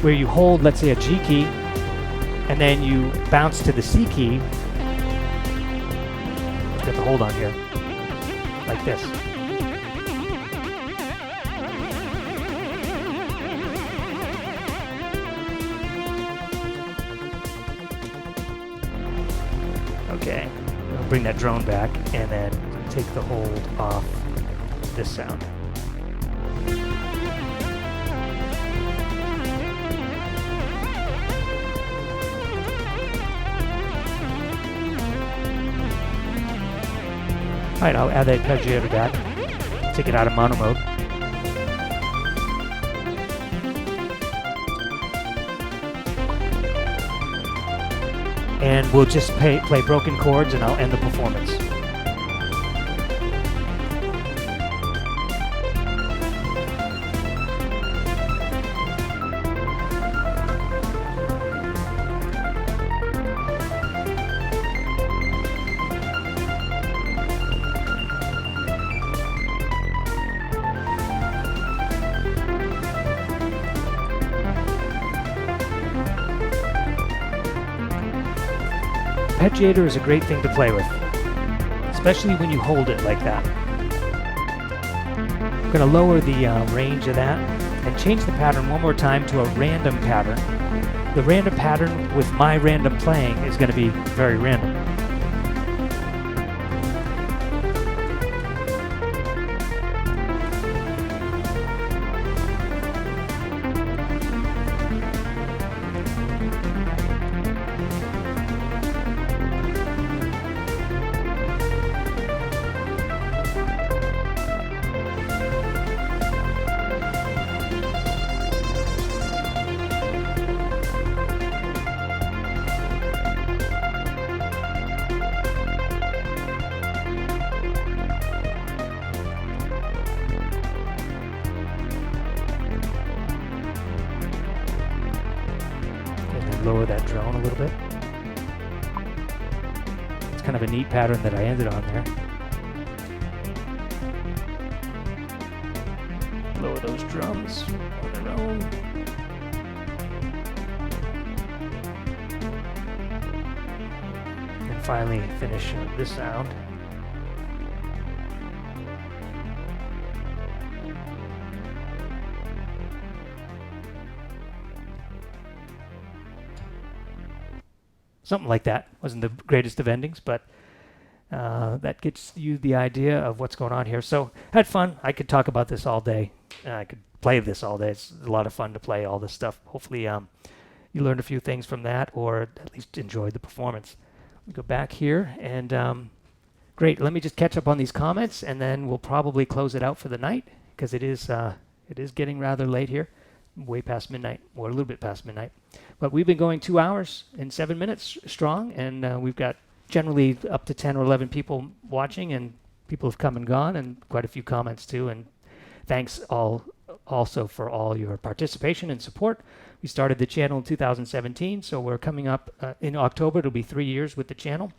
where you hold, let's say, a G key and then you bounce to the C key. Get the hold on here, like this. Okay, I'll bring that drone back and then take the hold off this sound. Alright, I'll add that Arpeggiator back, take it out of mono mode. And we'll just play broken chords and I'll end the performance. Arpeggiator is a great thing to play with, especially when you hold it like that. I'm going to lower the range of that and change the pattern one more time to a random pattern. The random pattern with my random playing is going to be very random. Lower that drone a little bit. It's kind of a neat pattern that I ended on there. Lower those drums on their own. And finally finish this sound. Something like that. Wasn't the greatest of endings, but that gets you the idea of what's going on here. So, had fun. I could talk about this all day. I could play this all day. It's a lot of fun to play all this stuff. Hopefully, you learned a few things from that, or at least enjoyed the performance. We'll go back here, and great. Let me just catch up on these comments, and then we'll probably close it out for the night, because it is getting rather late here. Way past midnight, or a little bit past midnight. But we've been going 2 hours and 7 minutes strong, and we've got generally up to 10 or 11 people watching, and people have come and gone, and quite a few comments too. And thanks also for all your participation and support. We started the channel in 2017, so we're coming up in October. It'll be 3 years with the channel.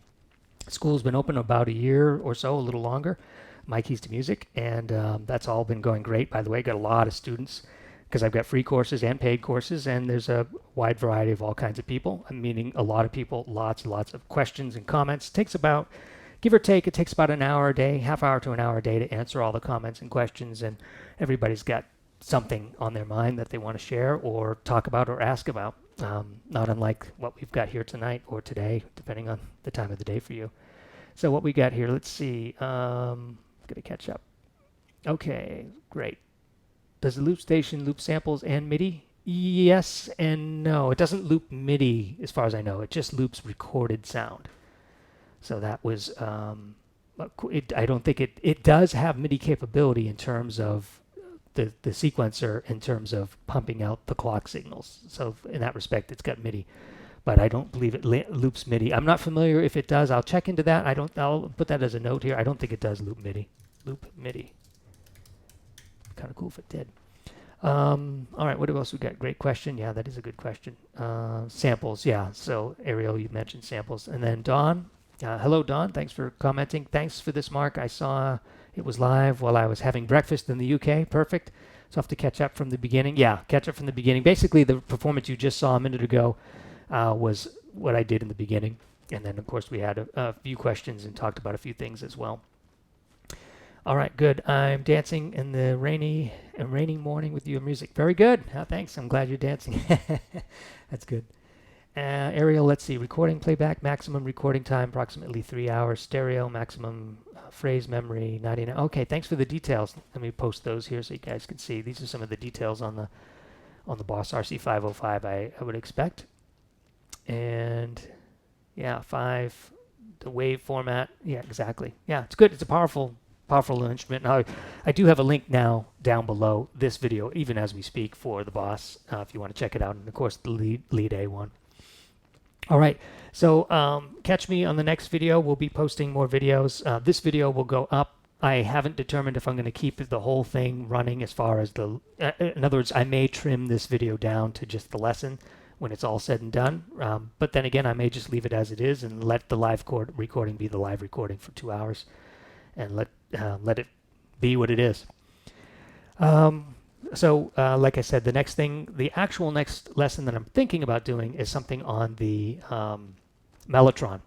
School's been open about a year or so, a little longer. My Keys to Music, and that's all been going great. By the way, got a lot of students, because I've got free courses and paid courses, and there's a wide variety of all kinds of people. I'm meeting a lot of people, lots and lots of questions and comments. It takes about, give or take, it takes about an hour a day, half hour to an hour a day to answer all the comments and questions, and everybody's got something on their mind that they want to share or talk about or ask about, not unlike what we've got here tonight or today, depending on the time of the day for you. So what we got here, let's see, going to catch up. Okay, great. Does the loop station loop samples and MIDI? Yes and no. It doesn't loop MIDI as far as I know. It just loops recorded sound. So that was, I don't think it does have MIDI capability in terms of the sequencer, in terms of pumping out the clock signals. So in that respect, it's got MIDI. but I don't believe it loops MIDI. I'm not familiar if it does. I'll check into that. I'll put that as a note here. I don't think it does loop MIDI. Loop MIDI. Kind of cool if it did. All right, what else we got? Great question. Yeah, that is a good question. Samples, yeah. So Ariel, you mentioned samples. And then Dawn. Hello, Dawn. Thanks for commenting. Thanks for this, Mark. I saw it was live while I was having breakfast in the UK. Perfect. So I have to catch up from the beginning. Yeah, catch up from the beginning. Basically, the performance you just saw a minute ago was what I did in the beginning. And then, of course, we had a few questions and talked about a few things as well. All right, good. I'm dancing in the raining morning with your music. Very good. Thanks. I'm glad you're dancing. That's good. Ariel, let's see. Recording playback, maximum recording time, approximately 3 hours. Stereo, maximum phrase memory, 99. Okay, thanks for the details. Let me post those here so you guys can see. These are some of the details on the Boss RC-505 I would expect. And yeah, 5, the wave format. Yeah, exactly. Yeah, it's good. It's a powerful instrument. Now, I do have a link now down below this video, even as we speak, for the Boss, if you want to check it out, and of course the lead A one. All right, so catch me on the next video. We'll be posting more videos. This video will go up. I haven't determined if I'm going to keep the whole thing running as far as in other words, I may trim this video down to just the lesson when it's all said and done. But then again, I may just leave it as it is and let the live recording be the live recording for 2 hours and let it be what it is. So like I said, the actual next lesson that I'm thinking about doing is something on the Mellotron.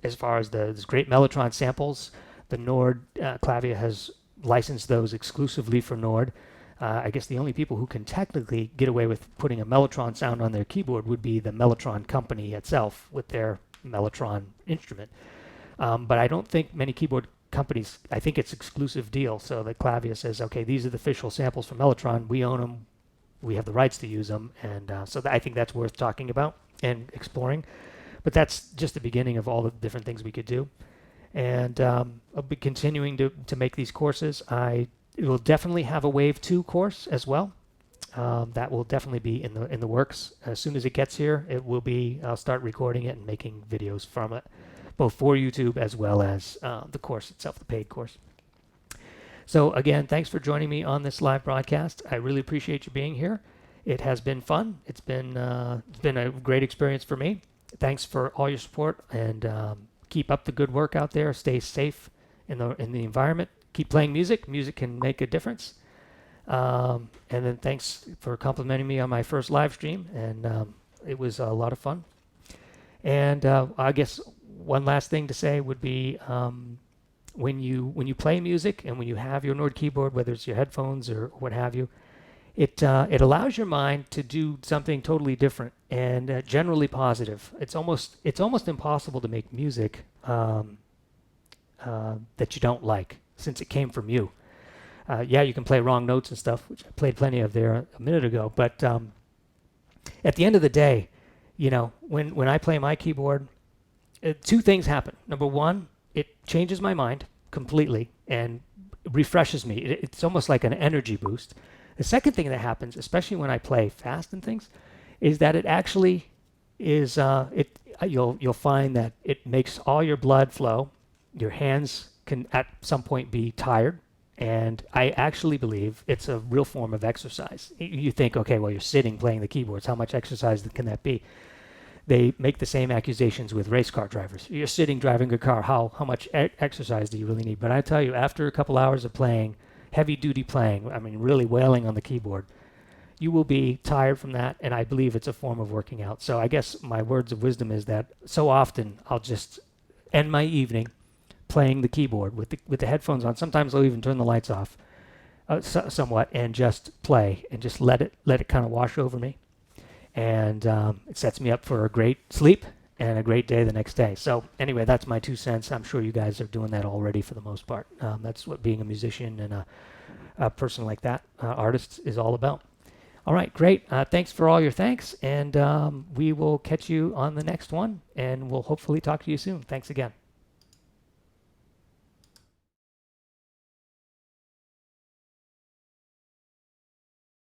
As far as these great Mellotron samples, the Nord Clavia has licensed those exclusively for Nord. I guess the only people who can technically get away with putting a Mellotron sound on their keyboard would be the Mellotron company itself with their Mellotron instrument. But I don't think many keyboard companies, I think it's exclusive deal. So the Clavia says, okay, these are the official samples from Mellotron. We own them. We have the rights to use them. And so I think that's worth talking about and exploring. But that's just the beginning of all the different things we could do. And I'll be continuing to make these courses. It will definitely have a Wave 2 course as well. That will definitely be in the works. As soon as it gets here, I'll start recording it and making videos from it, both for YouTube as well as the course itself, the paid course. So again, thanks for joining me on this live broadcast. I really appreciate you being here. It has been fun. It's been a great experience for me. Thanks for all your support, and keep up the good work out there. Stay safe in the environment. Keep playing music. Music can make a difference. And then thanks for complimenting me on my first live stream, and it was a lot of fun. And I guess one last thing to say would be when you play music and when you have your Nord keyboard, whether it's your headphones or what have you, it allows your mind to do something totally different and generally positive. It's almost impossible to make music that you don't like, since it came from you. Yeah, you can play wrong notes and stuff, which I played plenty of there a minute ago. But at the end of the day, when I play my keyboard, two things happen. Number one, it changes my mind completely and refreshes me. It's almost like an energy boost. The second thing that happens, especially when I play fast and things, is that it actually is. You'll find that it makes all your blood flow. Your hands can at some point be tired. And I actually believe it's a real form of exercise. You think, okay, well, you're sitting playing the keyboards. How much exercise can that be? They make the same accusations with race car drivers. You're sitting driving a car. How much exercise do you really need? But I tell you, after a couple hours of playing, heavy-duty playing, I mean, really wailing on the keyboard, you will be tired from that, and I believe it's a form of working out. So I guess my words of wisdom is that so often I'll just end my evening playing the keyboard with the headphones on. Sometimes I'll even turn the lights off somewhat and just play and just let it kind of wash over me. And it sets me up for a great sleep and a great day the next day. So anyway, that's my 2 cents. I'm sure you guys are doing that already for the most part. That's what being a musician and a person like that, artist, is all about. All right, great. Thanks for all your thanks. And we will catch you on the next one. And we'll hopefully talk to you soon. Thanks again.